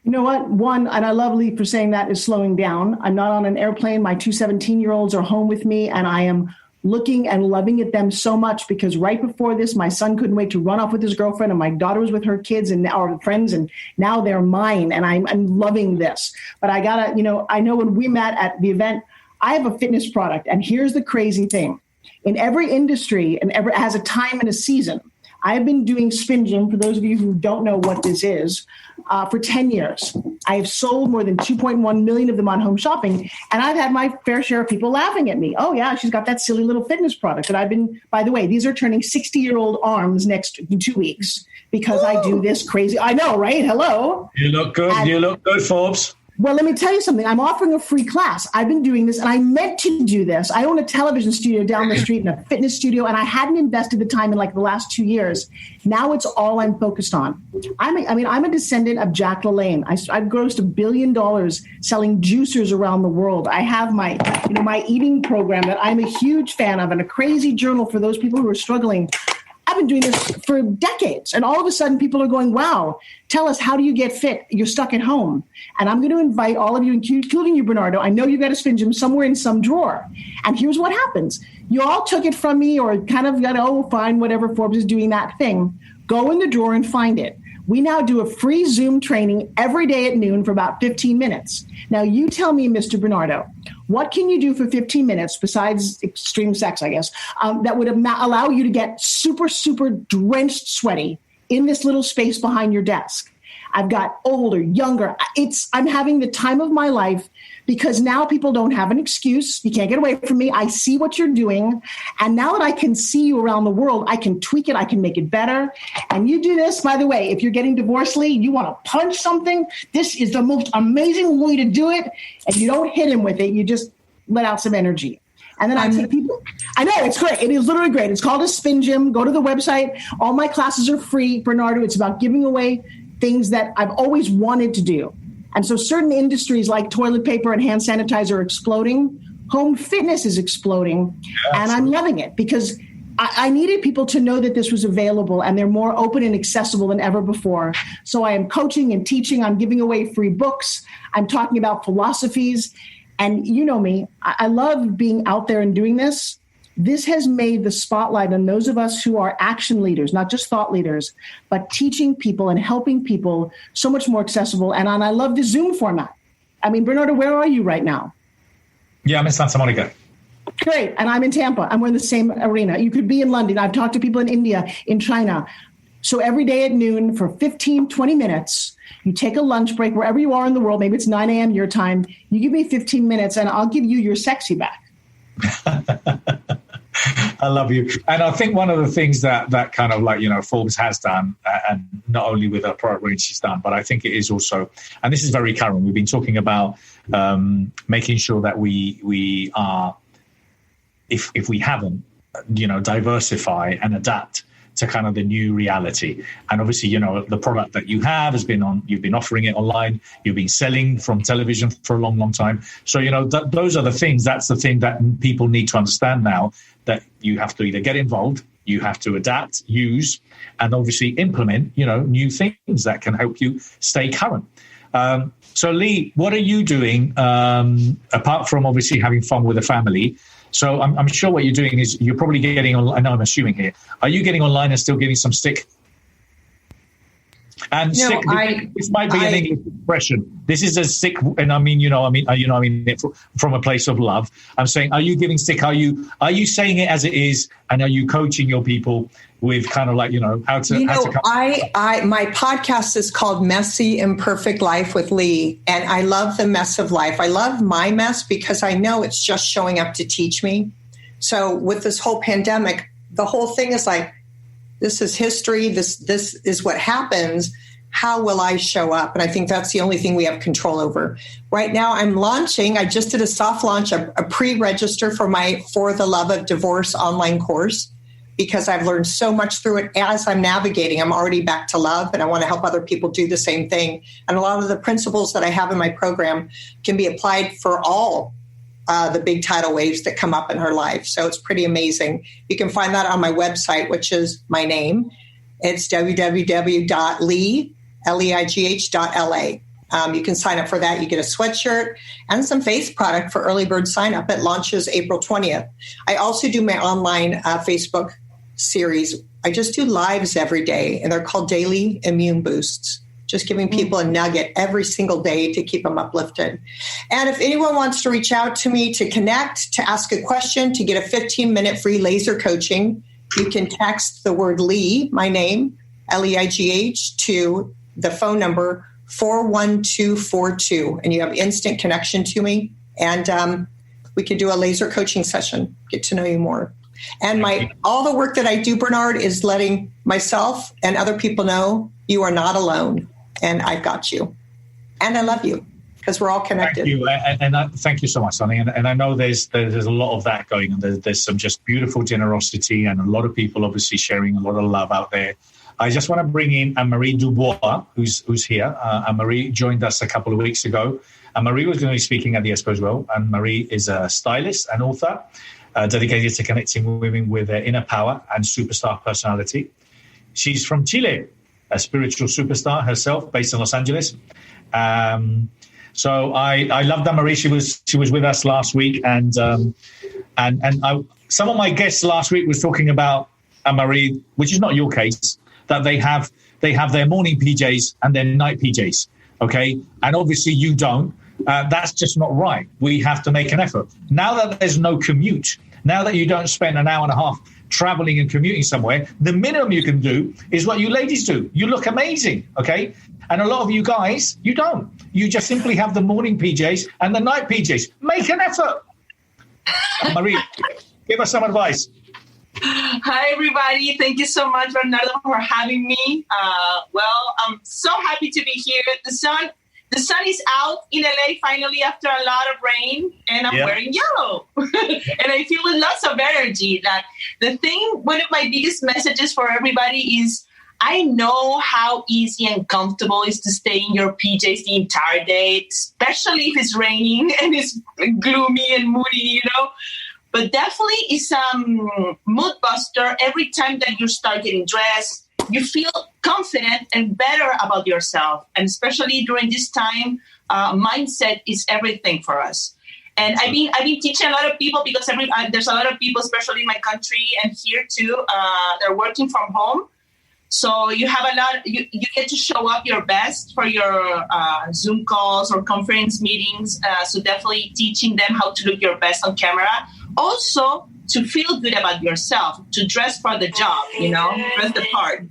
You know what? One, and I love Lee for saying that, is slowing down. I'm not on an airplane. My 2 17-year-olds are home with me, and I am looking and loving at them so much, because right before this, my son couldn't wait to run off with his girlfriend, and my daughter was with her kids and our friends, and now they're mine, and I'm loving this. But I gotta, I know when we met at the event, I have a fitness product, and here's the crazy thing. In every industry, and it has a time and a season. I've been doing spin gym, for those of you who don't know what this is, for 10 years. I have sold more than 2.1 million of them on Home Shopping, and I've had my fair share of people laughing at me. Oh, yeah, she's got that silly little fitness product. And I've been, by the way, these are turning 60-year-old arms in 2 weeks because I do this crazy. I know, right? Hello. You look good. You look good, Forbes. Well, let me tell you something. I'm offering a free class. I've been doing this, and I meant to do this. I own a television studio down the street and a fitness studio, and I hadn't invested the time in like the last 2 years. Now it's all I'm focused on. I'm a descendant of Jack LaLanne. I've grossed $1 billion selling juicers around the world. I have my eating program that I'm a huge fan of, and a crazy journal for those people who are struggling. I've been doing this for decades, and all of a sudden people are going, wow, tell us, how do you get fit? You're stuck at home. And I'm going to invite all of you, including you, Bernardo. I know you've got a spin gym somewhere in some drawer. And here's what happens. You all took it from me, or kind of got, fine, whatever, Forbes is doing that thing. Go in the drawer and find it. We now do a free Zoom training every day at noon for about 15 minutes. Now, you tell me, Mr. Bernardo, what can you do for 15 minutes besides extreme sex, I guess, that would allow you to get super, super drenched sweaty in this little space behind your desk? I've got older, younger. I'm having the time of my life, because now people don't have an excuse. You can't get away from me. I see what you're doing. And now that I can see you around the world, I can tweak it. I can make it better. And you do this, by the way, if you're getting divorced, Lee, you want to punch something, this is the most amazing way to do it. And you don't hit him with it. You just let out some energy. And then I take people. I know, it's great. It is literally great. It's called a spin gym. Go to the website. All my classes are free, Bernardo. It's about giving away things that I've always wanted to do. And so certain industries like toilet paper and hand sanitizer are exploding. Home fitness is exploding. Yeah, and I'm loving it, because I needed people to know that this was available, and they're more open and accessible than ever before. So I am coaching and teaching. I'm giving away free books. I'm talking about philosophies. And you know me, I love being out there and doing this. This has made the spotlight on those of us who are action leaders, not just thought leaders, but teaching people and helping people so much more accessible. And I love the Zoom format. I mean, Bernardo, where are you right now? Yeah, I'm in Santa Monica. Great. And I'm in Tampa. And we're in the same arena. You could be in London. I've talked to people in India, in China. So every day at noon for 15, 20 minutes, you take a lunch break wherever you are in the world. Maybe it's 9 a.m. your time. You give me 15 minutes and I'll give you your sexy back. I love you. And I think one of the things that kind of Forbes has done, and not only with her product range she's done, but I think it is also, and this is very current, we've been talking about making sure that we are, if we haven't, diversify and adapt to kind of the new reality. And obviously, the product that you have has been you've been offering it online, you've been selling from television for a long, long time. So, those are the things, that's the thing that people need to understand now, that you have to either get involved, you have to adapt, use, and obviously implement, new things that can help you stay current. So Lee, what are you doing apart from obviously having fun with the family? So I'm sure what you're doing is you're probably getting online. I know I'm assuming here. Are you getting online and still getting some stick? And no, stick. This might be an English expression. This is a stick, and I mean it from a place of love. I'm saying, are you giving stick? Are you saying it as it is, and are you coaching your people with kind of how to? My podcast is called Messy Imperfect Life with Lee, and I love the mess of life. I love my mess because I know it's just showing up to teach me. So with this whole pandemic, the whole thing is like, this is history. This is what happens. How will I show up? And I think that's the only thing we have control over. Right now, I'm launching. I just did a soft launch, a pre-register for my For the Love of Divorce online course, because I've learned so much through it as I'm navigating. I'm already back to love, and I want to help other people do the same thing. And a lot of the principles that I have in my program can be applied for all the big tidal waves that come up in her life. So it's pretty amazing. You can find that on my website, which is my name. It's www.leigh.la. You can sign up for that. You get a sweatshirt and some face product for early bird sign up. It launches April 20th. I also do my online Facebook series. I just do lives every day, and they're called Daily Immune Boosts. Just giving people a nugget every single day to keep them uplifted. And if anyone wants to reach out to me to connect, to ask a question, to get a 15-minute free laser coaching, you can text the word Lee, my name, Leigh, to the phone number 41242, and you have instant connection to me. And we can do a laser coaching session, get to know you more. And all the work that I do, Bernard, is letting myself and other people know you are not alone, and I've got you. And I love you, because we're all connected. Thank you, and thank you so much, Sonny. And I know there's a lot of that going on. There's some just beautiful generosity, and a lot of people obviously sharing a lot of love out there. I just want to bring in Anne-Marie Dubois, who's here. Anne-Marie joined us a couple of weeks ago. Anne-Marie was going to be speaking at the Expo as well. Anne-Marie is a stylist and author dedicated to connecting women with their inner power and superstar personality. She's from Chile, a spiritual superstar herself, based in Los Angeles. So I loved Anne-Marie. She was with us last week, and some of my guests last week was talking about Anne-Marie, which is not your case, that they have their morning PJs and their night PJs, okay? And obviously you don't. That's just not right. We have to make an effort. Now that there's no commute, now that you don't spend an hour and a half traveling and commuting somewhere, the minimum you can do is what you ladies do. You look amazing, okay? And a lot of you guys, you don't. You just simply have the morning PJs and the night PJs. Make an effort. Marie, give us some advice. Hi, everybody. Thank you so much, Bernardo, for having me. Well, I'm so happy to be here. The sun is out in LA finally after a lot of rain, and I'm wearing yellow. And I feel with lots of energy. One of my biggest messages for everybody is, I know how easy and comfortable it is to stay in your PJs the entire day, especially if it's raining and it's gloomy and moody, But definitely it's a mood buster. Every time that you start getting dressed, you feel confident and better about yourself. And especially during this time, mindset is everything for us. And I've been teaching a lot of people, because there's a lot of people, especially in my country and here too, they're working from home. So you have you get to show up your best for your Zoom calls or conference meetings. So definitely teaching them how to look your best on camera. Also, to feel good about yourself, to dress for the job, dress the part.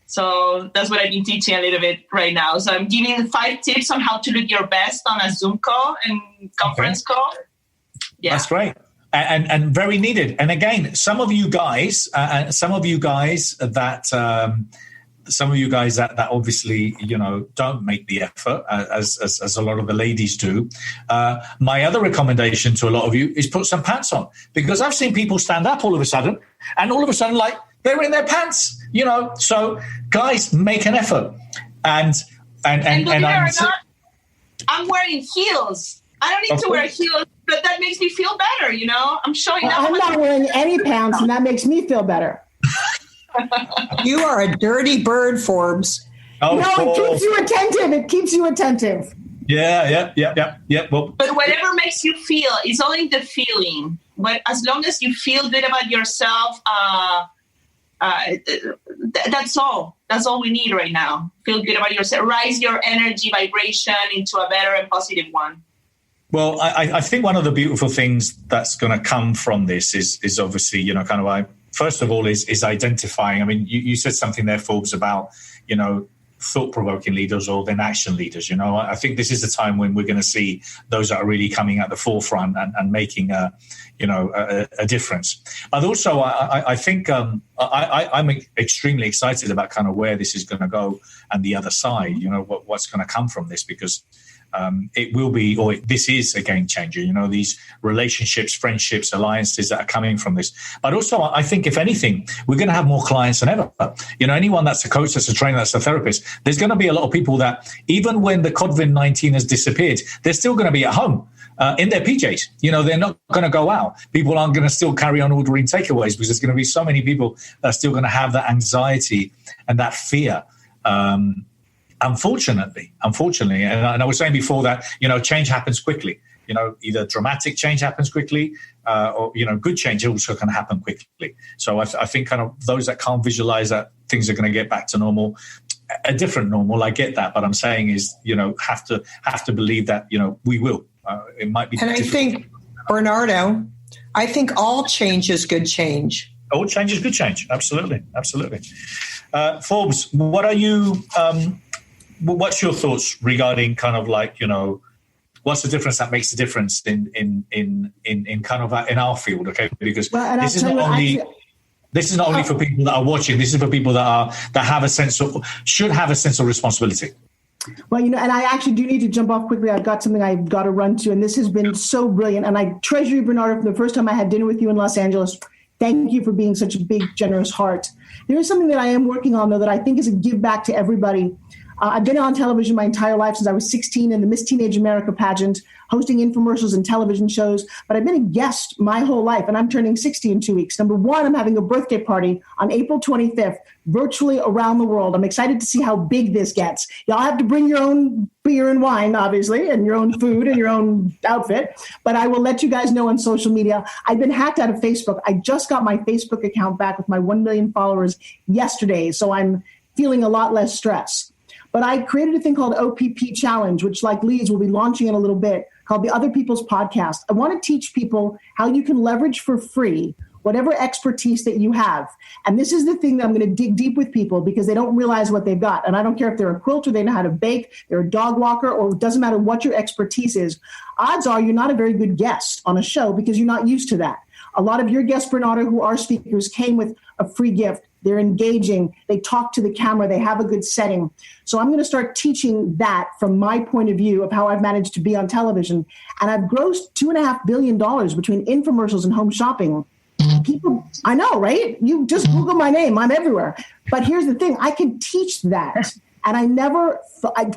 So that's what I've been teaching a little bit right now. So I'm giving 5 tips on how to look your best on a Zoom call and conference call. Yeah. That's great. And very needed. And again, some of you guys that obviously, don't make the effort as a lot of the ladies do. My other recommendation to a lot of you is put some pants on, because I've seen people stand up all of a sudden, like they're in their pants, So guys, make an effort. And I'm wearing heels. I don't need to wear heels, but that makes me feel better, I'm showing up. I'm not wearing any pants, and that makes me feel better. You are a dirty bird, Forbes. Oh, no, it keeps you attentive. Yeah. Well, but whatever makes you feel, it's only the feeling. But as long as you feel good about yourself, that's all. That's all we need right now. Feel good about yourself. Rise your energy vibration into a better and positive one. Well, I think one of the beautiful things that's going to come from this is obviously, first of all, is identifying. I mean, you said something there, Forbes, about, thought-provoking leaders or then action leaders. I think this is the time when we're going to see those that are really coming at the forefront and making a difference. But also, I think I'm extremely excited about kind of where this is going to go and the other side, what's going to come from this, because it will be, or this is a game changer, these relationships, friendships, alliances that are coming from this. But also, I think, if anything, we're going to have more clients than ever. Anyone that's a coach, that's a trainer, that's a therapist, there's going to be a lot of people that, even when the COVID-19 has disappeared, they're still going to be at home in their PJs. They're not going to go out. People aren't going to still carry on ordering takeaways, because there's going to be so many people that are still going to have that anxiety and that fear Unfortunately, and I was saying before that, change happens quickly. Either dramatic change happens quickly, or good change also can happen quickly. So I think kind of those that can't visualize that things are going to get back to normal, a different normal, I get that. But I'm saying is, have to believe that we will. It might be. And I think, Bernardo, all change is good change. All change is good change. Absolutely. Forbes, what are you? What's your thoughts regarding kind of like what's the difference that makes the difference in kind of in our field? Okay, because this is not only for people that are watching. This is for people that should have a sense of responsibility. Well, and I actually do need to jump off quickly. I've got something I've got to run to, and this has been so brilliant. And I treasure you, Bernardo, from the first time I had dinner with you in Los Angeles. Thank you for being such a big, generous heart. There is something that I am working on, though, that I think is a give back to everybody. I've been on television my entire life since I was 16 in the Miss Teenage America pageant, hosting infomercials and television shows. But I've been a guest my whole life, and I'm turning 60 in 2 weeks. Number one, I'm having a birthday party on April 25th, virtually around the world. I'm excited to see how big this gets. Y'all have to bring your own beer and wine, obviously, and your own food and your own outfit. But I will let you guys know on social media. I've been hacked out of Facebook. I just got my Facebook account back with my 1 million followers yesterday, so I'm feeling a lot less stress. But I created a thing called OPP Challenge, which like Lee's will be launching in a little bit, called the Other People's Podcast. I want to teach people how you can leverage for free whatever expertise that you have. And this is the thing that I'm going to dig deep with people because they don't realize what they've got. And I don't care if they're a quilter, they know how to bake, they're a dog walker, or it doesn't matter what your expertise is. Odds are you're not a very good guest on a show because you're not used to that. A lot of your guests, Bernardo, who are speakers, came with a free gift. They're engaging. They talk to the camera. They have a good setting. So I'm going to start teaching that from my point of view of how I've managed to be on television. And I've grossed $2.5 billion between infomercials and home shopping. People, I know, right? You just Google my name. I'm everywhere. But here's the thing. I can teach that. And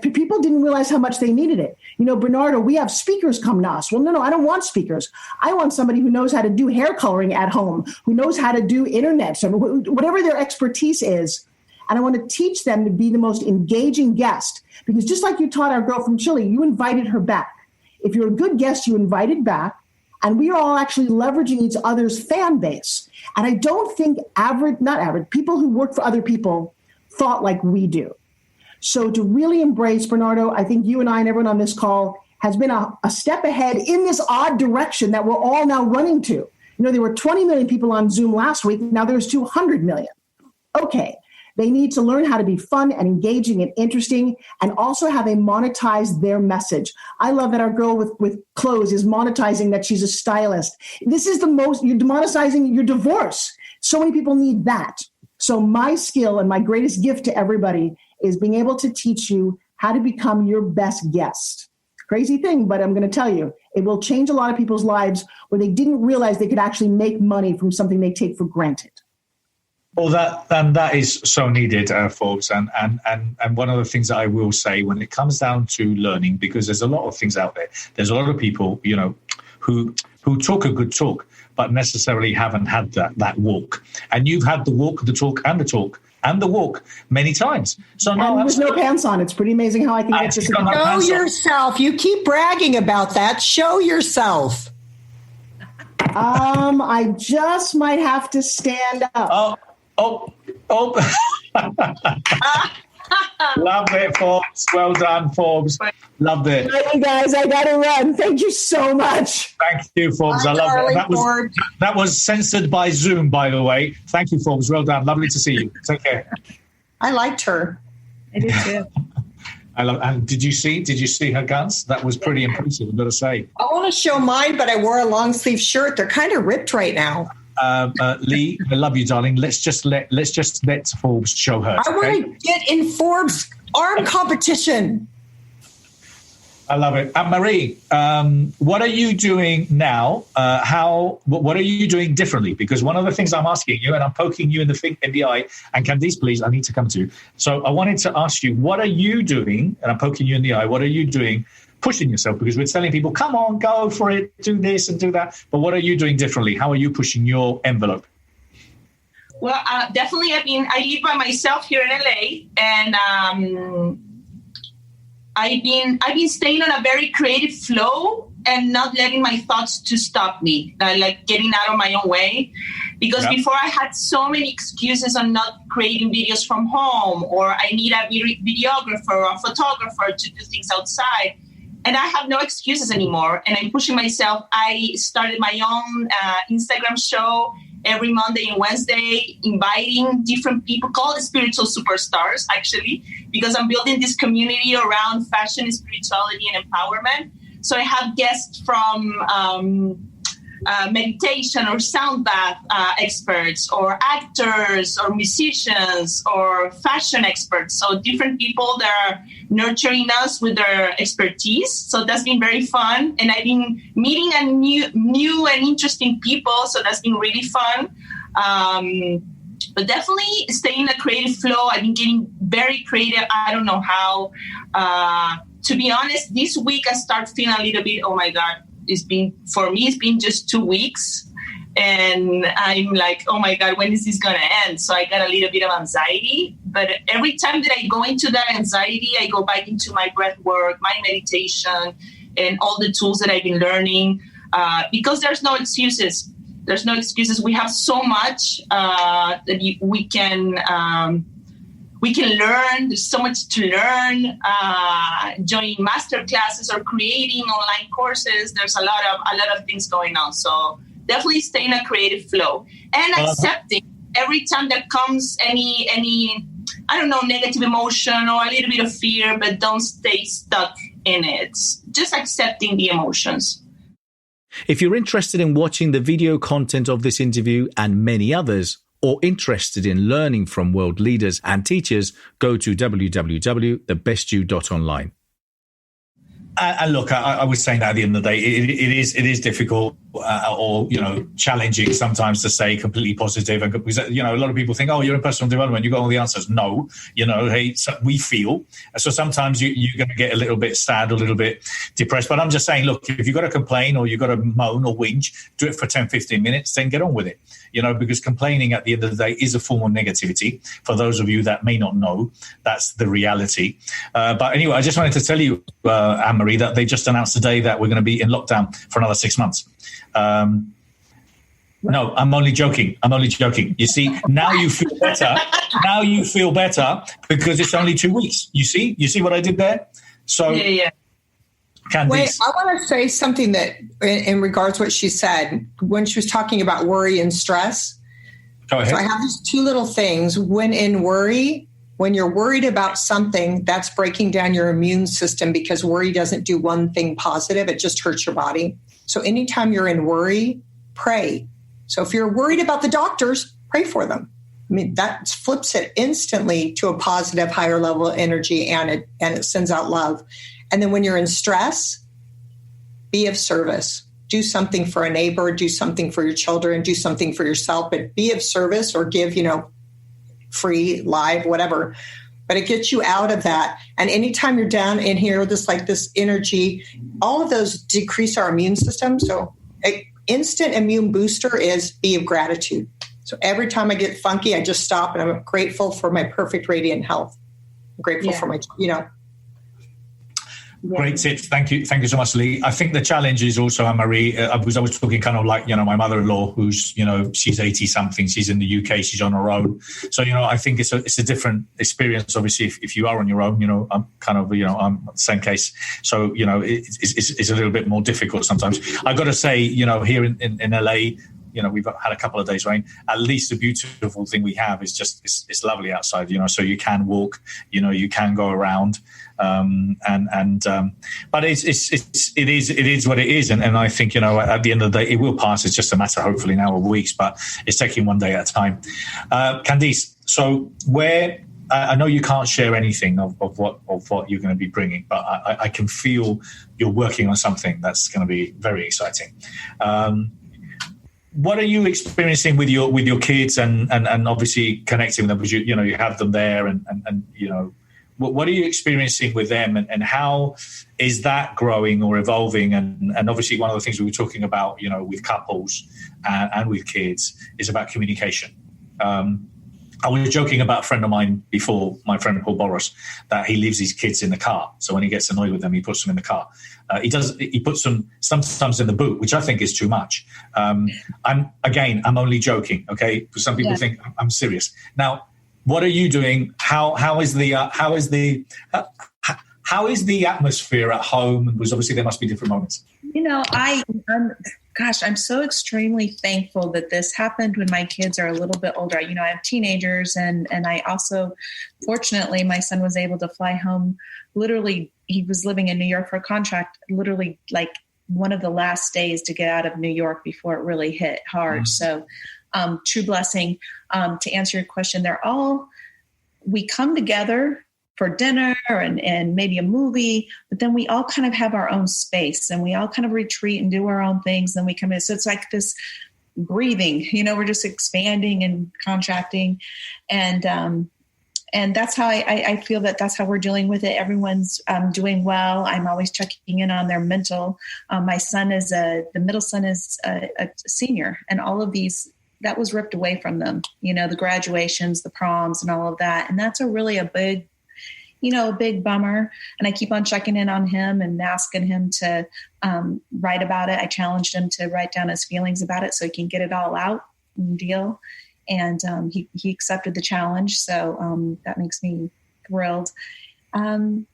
people didn't realize how much they needed it. Bernardo, we have speakers come to us. Well, no, I don't want speakers. I want somebody who knows how to do hair coloring at home, who knows how to do internet, so whatever their expertise is. And I want to teach them to be the most engaging guest. Because just like you taught our girl from Chile, you invited her back. If you're a good guest, you invited back. And we are all actually leveraging each other's fan base. And I don't think people who work for other people thought like we do. So to really embrace, Bernardo, I think you and I and everyone on this call has been a step ahead in this odd direction that we're all now running to. There were 20 million people on Zoom last week. Now there's 200 million. Okay. They need to learn how to be fun and engaging and interesting and also how they monetize their message. I love that our girl with clothes is monetizing that she's a stylist. This is you're demonetizing your divorce. So many people need that. So my skill and my greatest gift to everybody is being able to teach you how to become your best guest. Crazy thing, but I'm going to tell you, it will change a lot of people's lives where they didn't realize they could actually make money from something they take for granted. Well, that is so needed, Forbes. And one of the things that I will say when it comes down to learning, because there's a lot of things out there. There's a lot of people, who talk a good talk, but necessarily haven't had that walk. And you've had the walk, the talk, and the walk many times. So and with no pants on. It's pretty amazing how I can get this. Show yourself. You keep bragging about that. Show yourself. I just might have to stand up. Oh. Love it, Forbes. Well done, Forbes. Loved it. Hey guys, I gotta run. Thank you so much. Thank you, Forbes. I love it. That was censored by Zoom, by the way. Thank you, Forbes. Well done. Lovely to see you. Take care. I liked her. I did too. And did you see her guns? That was pretty impressive, I've got to say. I want to show mine, but I wore a long sleeve shirt. They're kind of ripped right now. Lee, I love you, darling. Let's just let Forbes show her. I want to get in Forbes' arm competition. I love it. Marie, what are you doing now? What are you doing differently? Because one of the things I'm asking you, and I'm poking you in the eye, and Candice, please, I need to come to you. So I wanted to ask you, what are you doing? And I'm poking you in the eye. What are you doing? Pushing yourself, because we're telling people, come on, go for it, do this and do that. But what are you doing differently? How are you pushing your envelope? Well, definitely. I live by myself here in LA, and I've been staying on a very creative flow and not letting my thoughts to stop me, like getting out of my own way. Because before I had so many excuses on not creating videos from home, or I need a videographer or a photographer to do things outside. And I have no excuses anymore. And I'm pushing myself. I started my own Instagram show every Monday and Wednesday, inviting different people called spiritual superstars, actually, because I'm building this community around fashion, spirituality, and empowerment. So I have guests from meditation or sound bath experts, or actors, or musicians, or fashion experts. So different people that are nurturing us with their expertise. So that's been very fun. And I've been meeting a new and interesting people. So that's been really fun. But definitely staying in a creative flow. I've been getting very creative. I don't know how. To be honest, this week I start feeling a little bit, oh my God, it's been just 2 weeks. And I'm like, oh my God, when is this going to end? So I got a little bit of anxiety. But every time that I go into that anxiety, I go back into my breath work, my meditation, and all the tools that I've been learning. Because there's no excuses. There's no excuses. We have so much that we can learn. There's so much to learn. Joining master classes or creating online courses. There's a lot of things going on. So definitely stay in a creative flow and accepting every time that comes any I don't know, negative emotion or a little bit of fear, but don't stay stuck in it. Just accepting the emotions. If you're interested in watching the video content of this interview and many others, or interested in learning from world leaders and teachers, go to www.thebestyou.online. And look, I was saying that at the end of the day, it is difficult or challenging sometimes to stay completely positive. Because a lot of people think, oh, you're in personal development, you got all the answers. No, hey, so we feel. So sometimes you're going to get a little bit sad, a little bit depressed. But I'm just saying, look, if you've got to complain or you've got to moan or whinge, do it for 10, 15 minutes, then get on with it. Because complaining at the end of the day is a form of negativity. For those of you that may not know, that's the reality. But anyway, I just wanted to tell you, Anne-Marie, that they just announced today that we're going to be in lockdown for another 6 months. No, I'm only joking. You see, now you feel better. Now you feel better because it's only 2 weeks. You see what I did there? So, yeah. Wait, I want to say something that in regards to what she said when she was talking about worry and stress. Go ahead. So I have these two little things. When in worry, when you're worried about something, that's breaking down your immune system because worry doesn't do one thing positive. It just hurts your body. So anytime you're in worry, pray. So if you're worried about the doctors, pray for them. I mean, that flips it instantly to a positive, higher level of energy, and it sends out love. And then when you're in stress, be of service. Do something for a neighbor, do something for your children, do something for yourself, but be of service or give, free, live, whatever. But it gets you out of that. And anytime you're down in here, this energy, all of those decrease our immune system. So an instant immune booster is be of gratitude. So every time I get funky, I just stop and I'm grateful for my perfect radiant health. I'm grateful for my, Great tips. Thank you so much, Lee. I think the challenge is also, Anne-Marie, because I was talking kind of like, my mother-in-law who's, she's 80 something. She's in the UK. She's on her own. So, I think it's a different experience. Obviously, if you are on your own, I'm kind of, I'm the same case. So, it's a little bit more difficult sometimes. I've got to say, here in LA, we've had a couple of days rain. At least the beautiful thing we have is just it's lovely outside. So you can walk. You can go around. But it is what it is. And I think at the end of the day it will pass. It's just a matter, hopefully now, of weeks. But it's taking one day at a time. Candice, so where I know you can't share anything of what you're going to be bringing, but I can feel you're working on something that's going to be very exciting. What are you experiencing with your kids and obviously connecting with them because you have them there and what are you experiencing with them and how is that growing or evolving? And obviously one of the things we were talking about with couples and with kids is about communication. I was joking about a friend of mine before, my friend Paul Boros, that he leaves his kids in the car. So when he gets annoyed with them, he puts them in the car. He puts them sometimes in the boot, which I think is too much. I'm only joking. Okay, because some people think I'm serious. Now, what are you doing? How is the atmosphere at home? Because obviously there must be different moments. I'm so extremely thankful that this happened when my kids are a little bit older. I have teenagers, and I also, fortunately, my son was able to fly home. Literally, he was living in New York for a contract, literally like one of the last days to get out of New York before it really hit hard. So true blessing. To answer your question, we come together for dinner and maybe a movie, but then we all kind of have our own space and we all kind of retreat and do our own things. Then we come in. So it's like this breathing, we're just expanding and contracting. And that's how I feel that's how we're dealing with it. Everyone's doing well. I'm always checking in on their mental. My son the middle son is a senior, and all of these, that was ripped away from them, the graduations, the proms and all of that. And that's a big bummer. And I keep on checking in on him and asking him to write about it. I challenged him to write down his feelings about it so he can get it all out and deal. And he accepted the challenge. So that makes me thrilled. And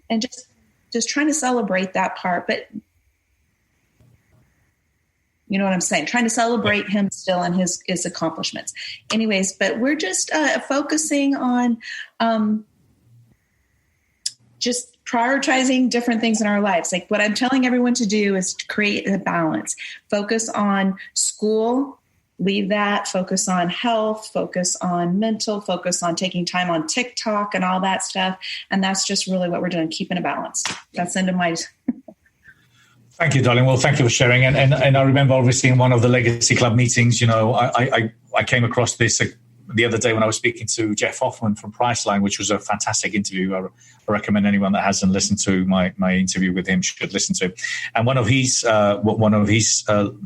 just trying to celebrate that part. But you know what I'm saying? Trying to celebrate him still and his accomplishments. Anyways, but we're just focusing on just prioritizing different things in our lives. Like what I'm telling everyone to do is to create a balance. Focus on school, leave that. Focus on health, focus on mental, focus on taking time on TikTok and all that stuff. And that's just really what we're doing, keeping a balance. That's the end of my... Thank you, darling. Well, thank you for sharing. And I remember obviously in one of the Legacy Club meetings, I came across this the other day when I was speaking to Jeff Hoffman from Priceline, which was a fantastic interview. I recommend anyone that hasn't listened to my interview with him should listen to. And one of his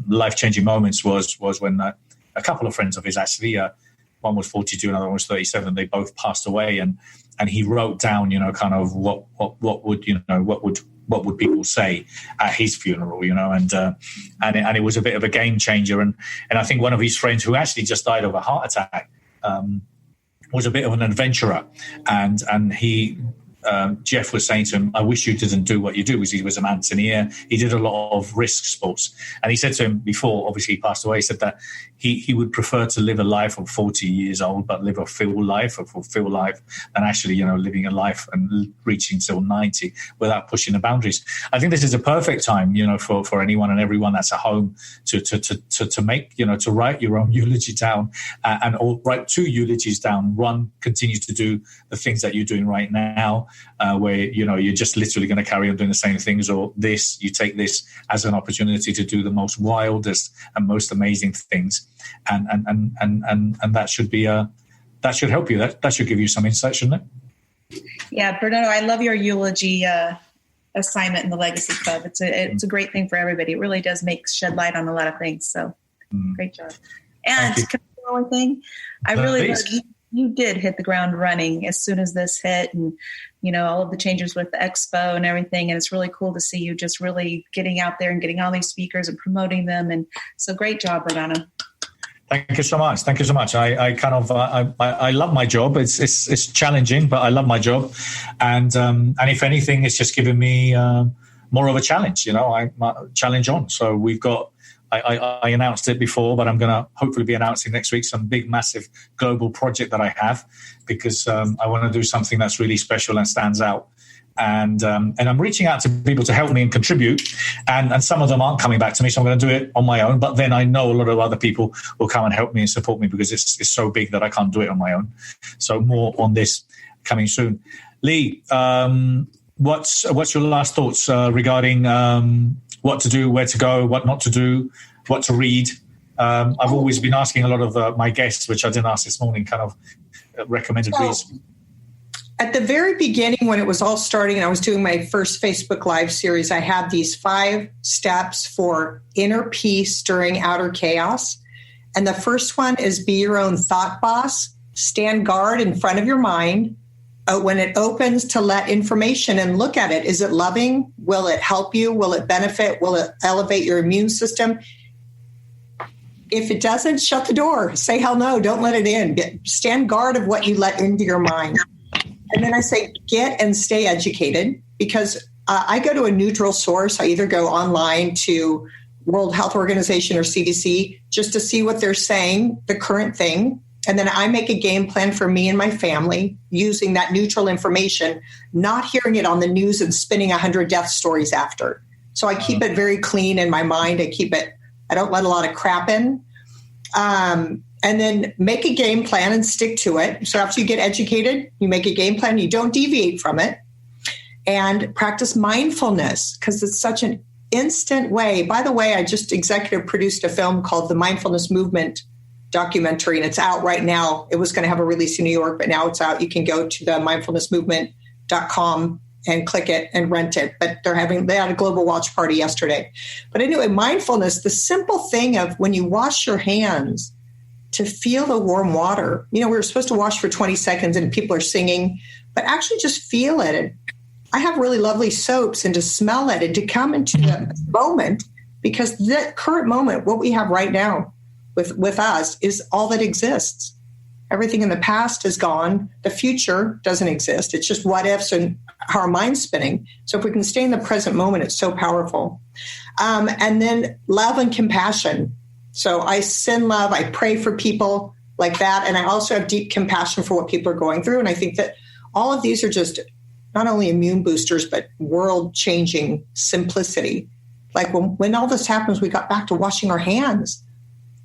life-changing moments was when a couple of friends of his actually, one was 42, another one was 37. They both passed away, and he wrote down, kind of what would people say at his funeral, and it was a bit of a game changer. And I think one of his friends who actually just died of a heart attack was a bit of an adventurer, and he. Jeff was saying to him, I wish you didn't do what you do, because he was a mountaineer. He did a lot of risk sports. And he said to him before, obviously he passed away, he said that he would prefer to live a life of 40 years old, but live a full life than actually, living a life and reaching till 90 without pushing the boundaries. I think this is a perfect time, for anyone and everyone that's at home to make, to write your own eulogy down or write 2 eulogies down. One, continue to do the things that you're doing right now, where you're just literally going to carry on doing the same things, or you take this as an opportunity to do the most wildest and most amazing things, and that should be that should help you. That should give you some insight, shouldn't it? Yeah, Bernardo, I love your eulogy assignment in the Legacy Club. It's a great thing for everybody. It really does shed light on a lot of things. So great job. And one thing, I really love you did hit the ground running as soon as this hit, and all of the changes with the expo and everything. And it's really cool to see you just really getting out there and getting all these speakers and promoting them. And so great job, Bernardo. Thank you so much. Thank you so much. I kind of I love my job. It's challenging, but I love my job. And if anything, it's just given me more of a challenge. I challenge on. So we've got. I announced it before, but I'm going to hopefully be announcing next week some big, massive global project that I have, because I want to do something that's really special and stands out. And I'm reaching out to people to help me and contribute. And some of them aren't coming back to me, so I'm going to do it on my own. But then I know a lot of other people will come and help me and support me, because it's so big that I can't do it on my own. So more on this coming soon. Lee, what's your last thoughts regarding what to do, where to go, what not to do, what to read? I've always been asking a lot of my guests, which I didn't ask this morning, kind of recommended reads. At the very beginning, when it was all starting and I was doing my first Facebook Live series, I had these 5 steps for inner peace during outer chaos. And the first one is be your own thought boss. stand guard in front of your mind when it opens to let information and look at it. Is it loving? Will it help you? Will it benefit? Will it elevate your immune system? If it doesn't, shut the door. Say hell no, don't let it in. Stand guard of what you let into your mind. And then I say, get and stay educated, because I go to a neutral source. I either go online to World Health Organization or CDC just to see what they're saying, the current thing. And then I make a game plan for me and my family using that neutral information, not hearing it on the news and spinning 100 death stories after. So I keep it very clean in my mind. I don't let a lot of crap in. And then make a game plan and stick to it. So after you get educated, you make a game plan, you don't deviate from it. And practice mindfulness, because it's such an instant way. By the way, I just executive produced a film called The Mindfulness Movement documentary, and it's out right now. It was going to have a release in New York, but now it's out. You can go to the mindfulnessmovement.com and click it and rent it. But they had a global watch party yesterday. But anyway, mindfulness, the simple thing of when you wash your hands, to feel the warm water. We were supposed to wash for 20 seconds and people are singing, but actually just feel it. And I have really lovely soaps, and to smell it and to come into the moment, because that current moment, what we have right now with us, is all that exists. Everything in the past is gone. The future doesn't exist. It's just what ifs and how our mind's spinning. So if we can stay in the present moment, it's so powerful. And then love and compassion. So I send love. I pray for people like that. And I also have deep compassion for what people are going through. And I think that all of these are just not only immune boosters, but world-changing simplicity. Like when all this happens, we got back to washing our hands.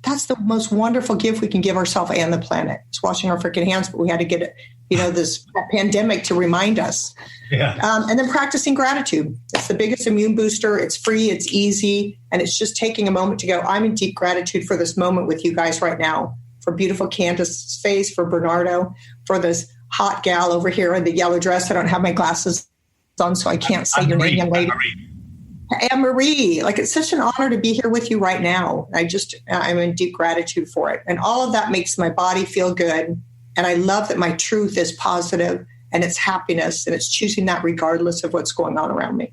That's the most wonderful gift we can give ourselves and the planet. It's washing our freaking hands, but we had to get it, this pandemic to remind us. Yeah. And then practicing gratitude. It's the biggest immune booster. It's free, it's easy, and it's just taking a moment to go, I'm in deep gratitude for this moment with you guys right now, for beautiful Candace's face, for Bernardo, for this hot gal over here in the yellow dress. I don't have my glasses on, so I can't say your name, young lady. Anne-Marie, it's such an honor to be here with you right now. I'm in deep gratitude for it. And all of that makes my body feel good. And I love that my truth is positive and it's happiness, and it's choosing that regardless of what's going on around me.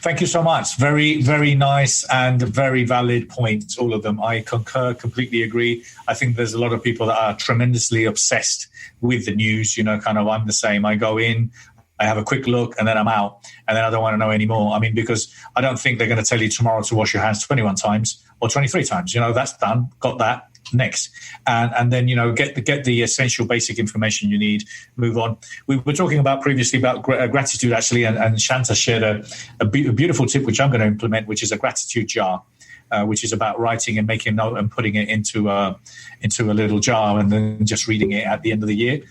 Thank you so much. Very, very nice and very valid points, all of them. I concur, completely agree. I think there's a lot of people that are tremendously obsessed with the news. I'm the same. I go in, I have a quick look, and then I'm out, and then I don't want to know anymore. Because I don't think they're going to tell you tomorrow to wash your hands 21 times or 23 times. That's done. Got that. Next. And then, get the essential basic information you need, move on. We were talking about previously about gratitude, actually, and Shanta shared a beautiful tip, which I'm going to implement, which is a gratitude jar. Which is about writing and making a note and putting it into a little jar, and then just reading it at the end of the year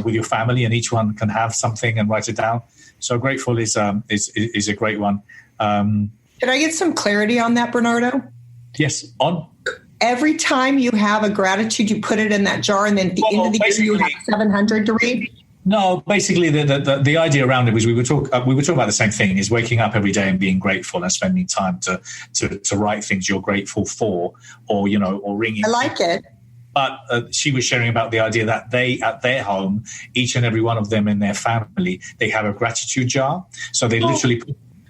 with your family, and each one can have something and write it down. So grateful is a great one. Can I get some clarity on that, Bernardo? Yes, on. Every time you have a gratitude, you put it in that jar, and then at the end of the year, you have 700 to read? No, basically the idea around it was we were talking about the same thing, is waking up every day and being grateful and spending time to write things you're grateful for, or ringing. I like it. But she was sharing about the idea that they, at their home, each and every one of them in their family, they have a gratitude jar. So they literally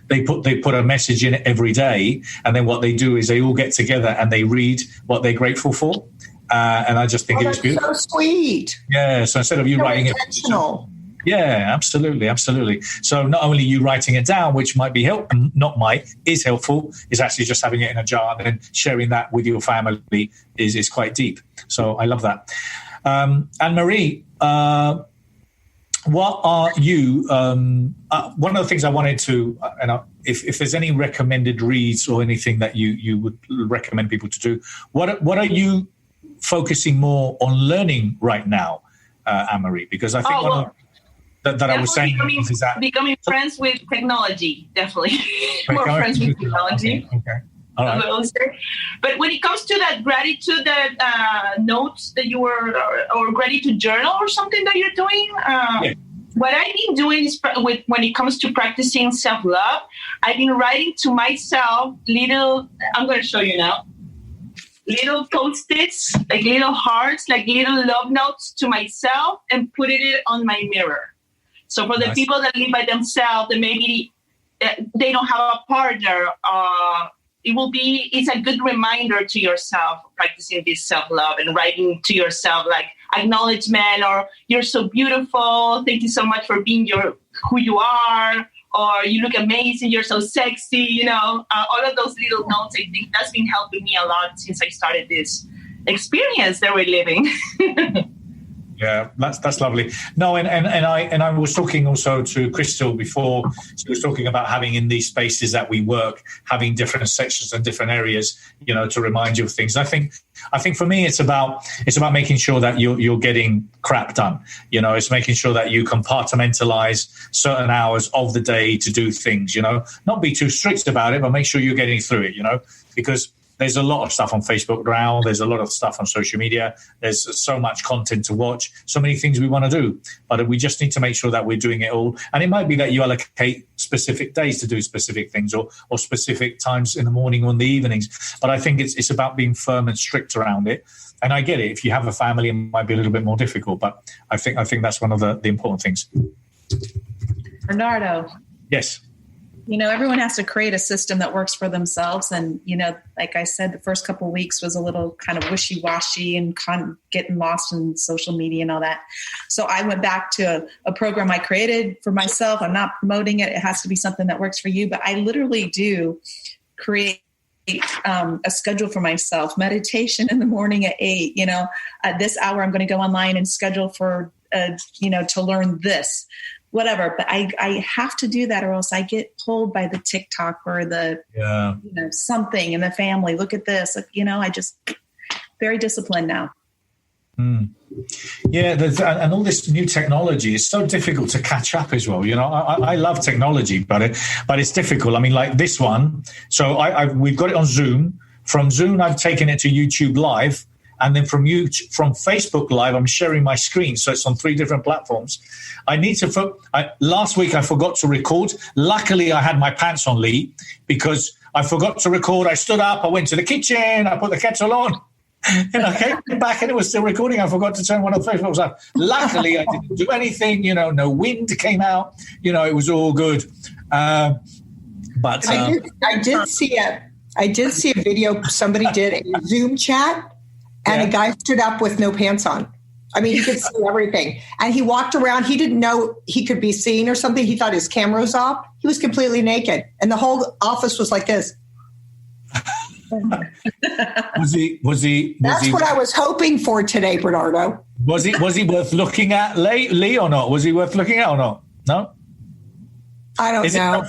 put a message in it every day, and then what they do is they all get together and they read what they're grateful for. And I just think it was beautiful. So sweet. Yeah. So instead of you writing intentional. Yeah, absolutely. So not only you writing it down, which might be is helpful, is actually just having it in a jar and then sharing that with your family is quite deep. So I love that. Anne-Marie, what are you? One of the things I wanted to, if there's any recommended reads or anything that you would recommend people to do, what are you focusing more on learning right now, Anne-Marie? Because I think that I was saying is that becoming friends with technology, definitely more friends with technology. Okay. All right. But when it comes to that gratitude, that notes that you were, or gratitude journal or something that you're doing, what I've been doing is when it comes to practicing self-love, I've been writing to myself I'm going to show you now. little Post-its, like little hearts, like little love notes to myself, and put it on my mirror. So for the people that live by themselves, that maybe they don't have a partner, it's a good reminder to yourself, practicing this self-love and writing to yourself like acknowledgement, or you're so beautiful, thank you so much for being who you are, or you look amazing, you're so sexy, all of those little notes. I think that's been helping me a lot since I started this experience that we're living. Yeah, that's lovely. No, and I was talking also to Krystal before. She was talking about having in these spaces that we work, having different sections and different areas, to remind you of things. I think for me, it's about making sure that you're getting crap done. It's making sure that you compartmentalize certain hours of the day to do things. Not be too strict about it, but make sure you're getting through it. Because there's a lot of stuff on Facebook now. There's a lot of stuff on social media. There's so much content to watch, so many things we want to do. But we just need to make sure that we're doing it all. And it might be that you allocate specific days to do specific things, or specific times in the morning or in the evenings. But I think it's about being firm and strict around it. And I get it. If you have a family, it might be a little bit more difficult. But I think that's one of the important things. Bernardo. Yes. Everyone has to create a system that works for themselves. And, like I said, the first couple of weeks was a little kind of wishy-washy and kind of getting lost in social media and all that. So I went back to a program I created for myself. I'm not promoting it. It has to be something that works for you. But I literally do create a schedule for myself. Meditation in the morning at 8, at this hour, I'm going to go online and schedule for, to learn this. Whatever, but I have to do that, or else I get pulled by the TikTok or the something in the family. Look at this, I just very disciplined now. Yeah, and all this new technology is so difficult to catch up as well. I love technology, but it's difficult. I mean, like this one. So we've got it on Zoom. From Zoom, I've taken it to YouTube Live. And then from Facebook Live, I'm sharing my screen. So it's on 3 different platforms. Last week, I forgot to record. Luckily, I had my pants on, Lee, because I forgot to record. I stood up, I went to the kitchen, I put the kettle on, and I came back and it was still recording. I forgot to turn one of the Facebook off. Luckily, I didn't do anything. No wind came out. It was all good. But I did see a video somebody did a Zoom chat. And a guy stood up with no pants on. I mean, he could see everything. And he walked around. He didn't know he could be seen or something. He thought his camera was off. He was completely naked. And the whole office was like this. Was he? That's what I was hoping for today, Bernardo. Was he worth looking at, Lee, or not? Was he worth looking at or not? No? I don't know.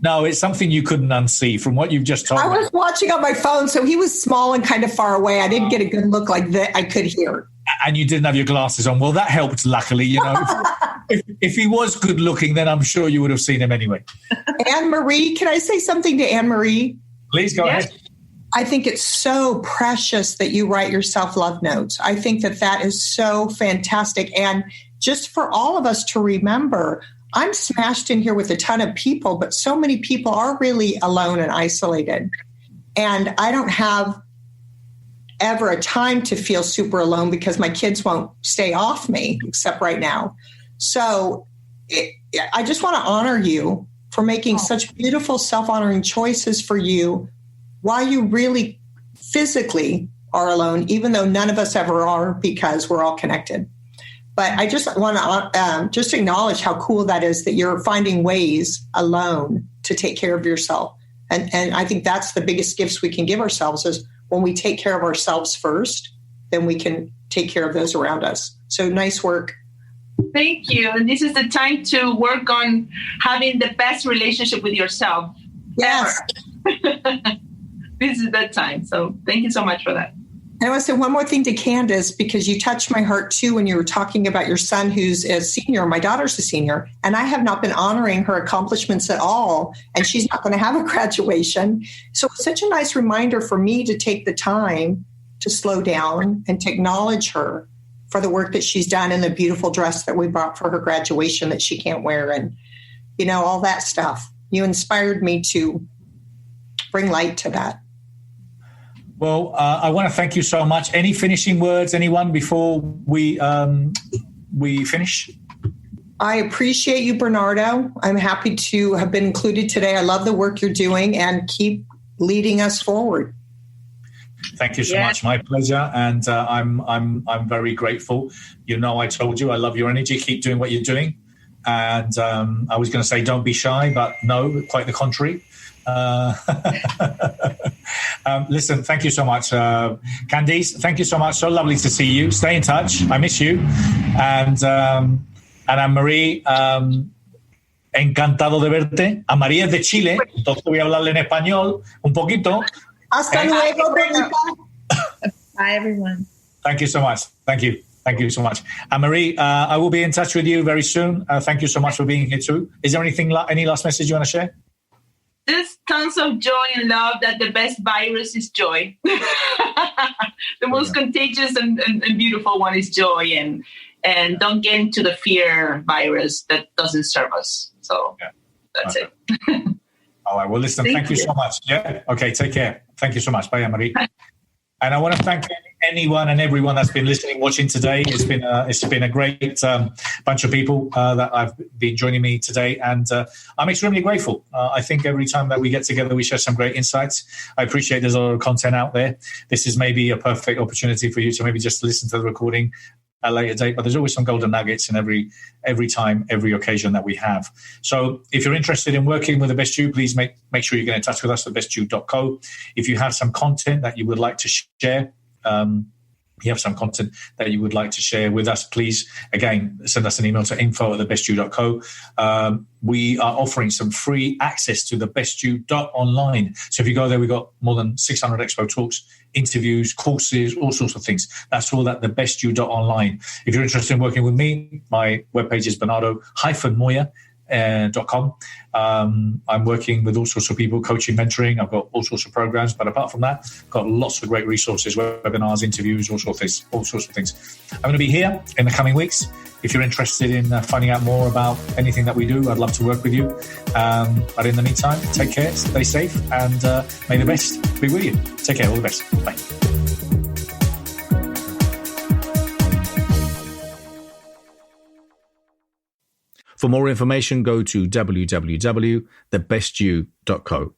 No, it's something you couldn't unsee from what you've just told me. I was watching on my phone, so he was small and kind of far away. I didn't get a good look like that. I could hear. And you didn't have your glasses on. Well, that helped, luckily. If he was good looking, then I'm sure you would have seen him anyway. Anne-Marie, can I say something to Anne-Marie? Please go ahead. I think it's so precious that you write your self-love notes. I think that is so fantastic. And just for all of us to remember, I'm smashed in here with a ton of people, but so many people are really alone and isolated. And I don't have ever a time to feel super alone because my kids won't stay off me, except right now. So I just want to honor you for making such beautiful self-honoring choices for you while you really physically are alone, even though none of us ever are because we're all connected. But I just want to just acknowledge how cool that is that you're finding ways alone to take care of yourself. And I think that's the biggest gifts we can give ourselves is when we take care of ourselves first, then we can take care of those around us. So nice work. Thank you. And this is the time to work on having the best relationship with yourself. Yes. This is that time. So thank you so much for that. And I want to say one more thing to Candace, because you touched my heart too when you were talking about your son who's a senior. My daughter's a senior, and I have not been honoring her accomplishments at all, and she's not going to have a graduation. So it's such a nice reminder for me to take the time to slow down and to acknowledge her for the work that she's done and the beautiful dress that we bought for her graduation that she can't wear and, all that stuff. You inspired me to bring light to that. Well, I want to thank you so much. Any finishing words, anyone, before we finish? I appreciate you, Bernardo. I'm happy to have been included today. I love the work you're doing, and keep leading us forward. Thank you so much. My pleasure. And I'm very grateful. You know, I told you I love your energy. Keep doing what you're doing. And I was going to say don't be shy, but no, quite the contrary. Listen, thank you so much, Candice. Thank you so much. So lovely to see you. Stay in touch. I miss you. And Anne-Marie, encantado de verte. A María es de Chile, entonces voy a hablarle en español un poquito. Hasta luego, Benita. Bye, everyone. Thank you so much. Thank you. Thank you so much. Anne-Marie, I will be in touch with you very soon. Thank you so much for being here too. Is there any last message you want to share? There's tons of joy and love, that the best virus is joy. The most contagious and beautiful one is joy. And don't get into the fear virus that doesn't serve us. So that's it. All right. Well, listen, thank you so much. Yeah. Okay. Take care. Thank you so much. Bye, Anne-Marie. And I want to thank anyone and everyone that's been listening, watching today. It's been a great bunch of people that have been joining me today, and I'm extremely grateful. I think every time that we get together, we share some great insights. I appreciate there's a lot of content out there. This is maybe a perfect opportunity for you to maybe just listen to the recording at a later date, but there's always some golden nuggets in every time, every occasion that we have. So if you're interested in working with The Best You, please make sure you get in touch with us at bestyu.co. If you have some content that you would like to share, with us, please, again, send us an email to info@thebestyu.co. We are offering some free access to thebestyu.online. So if you go there, we've got more than 600 expo talks, interviews, courses, all sorts of things. That's all at thebestyu.online. If you're interested in working with me, my webpage is Bernardo-Moya.com. I'm working with all sorts of people, coaching, mentoring. I've got all sorts of programs, but apart from that, got lots of great resources, webinars, interviews, all sorts of things. I'm going to be here in the coming weeks. If you're interested in finding out more about anything that we do, I'd love to work with you. But in the meantime, take care, stay safe, and may the best be with you. Take care, all the best. Bye. For more information, go to www.thebestyou.co.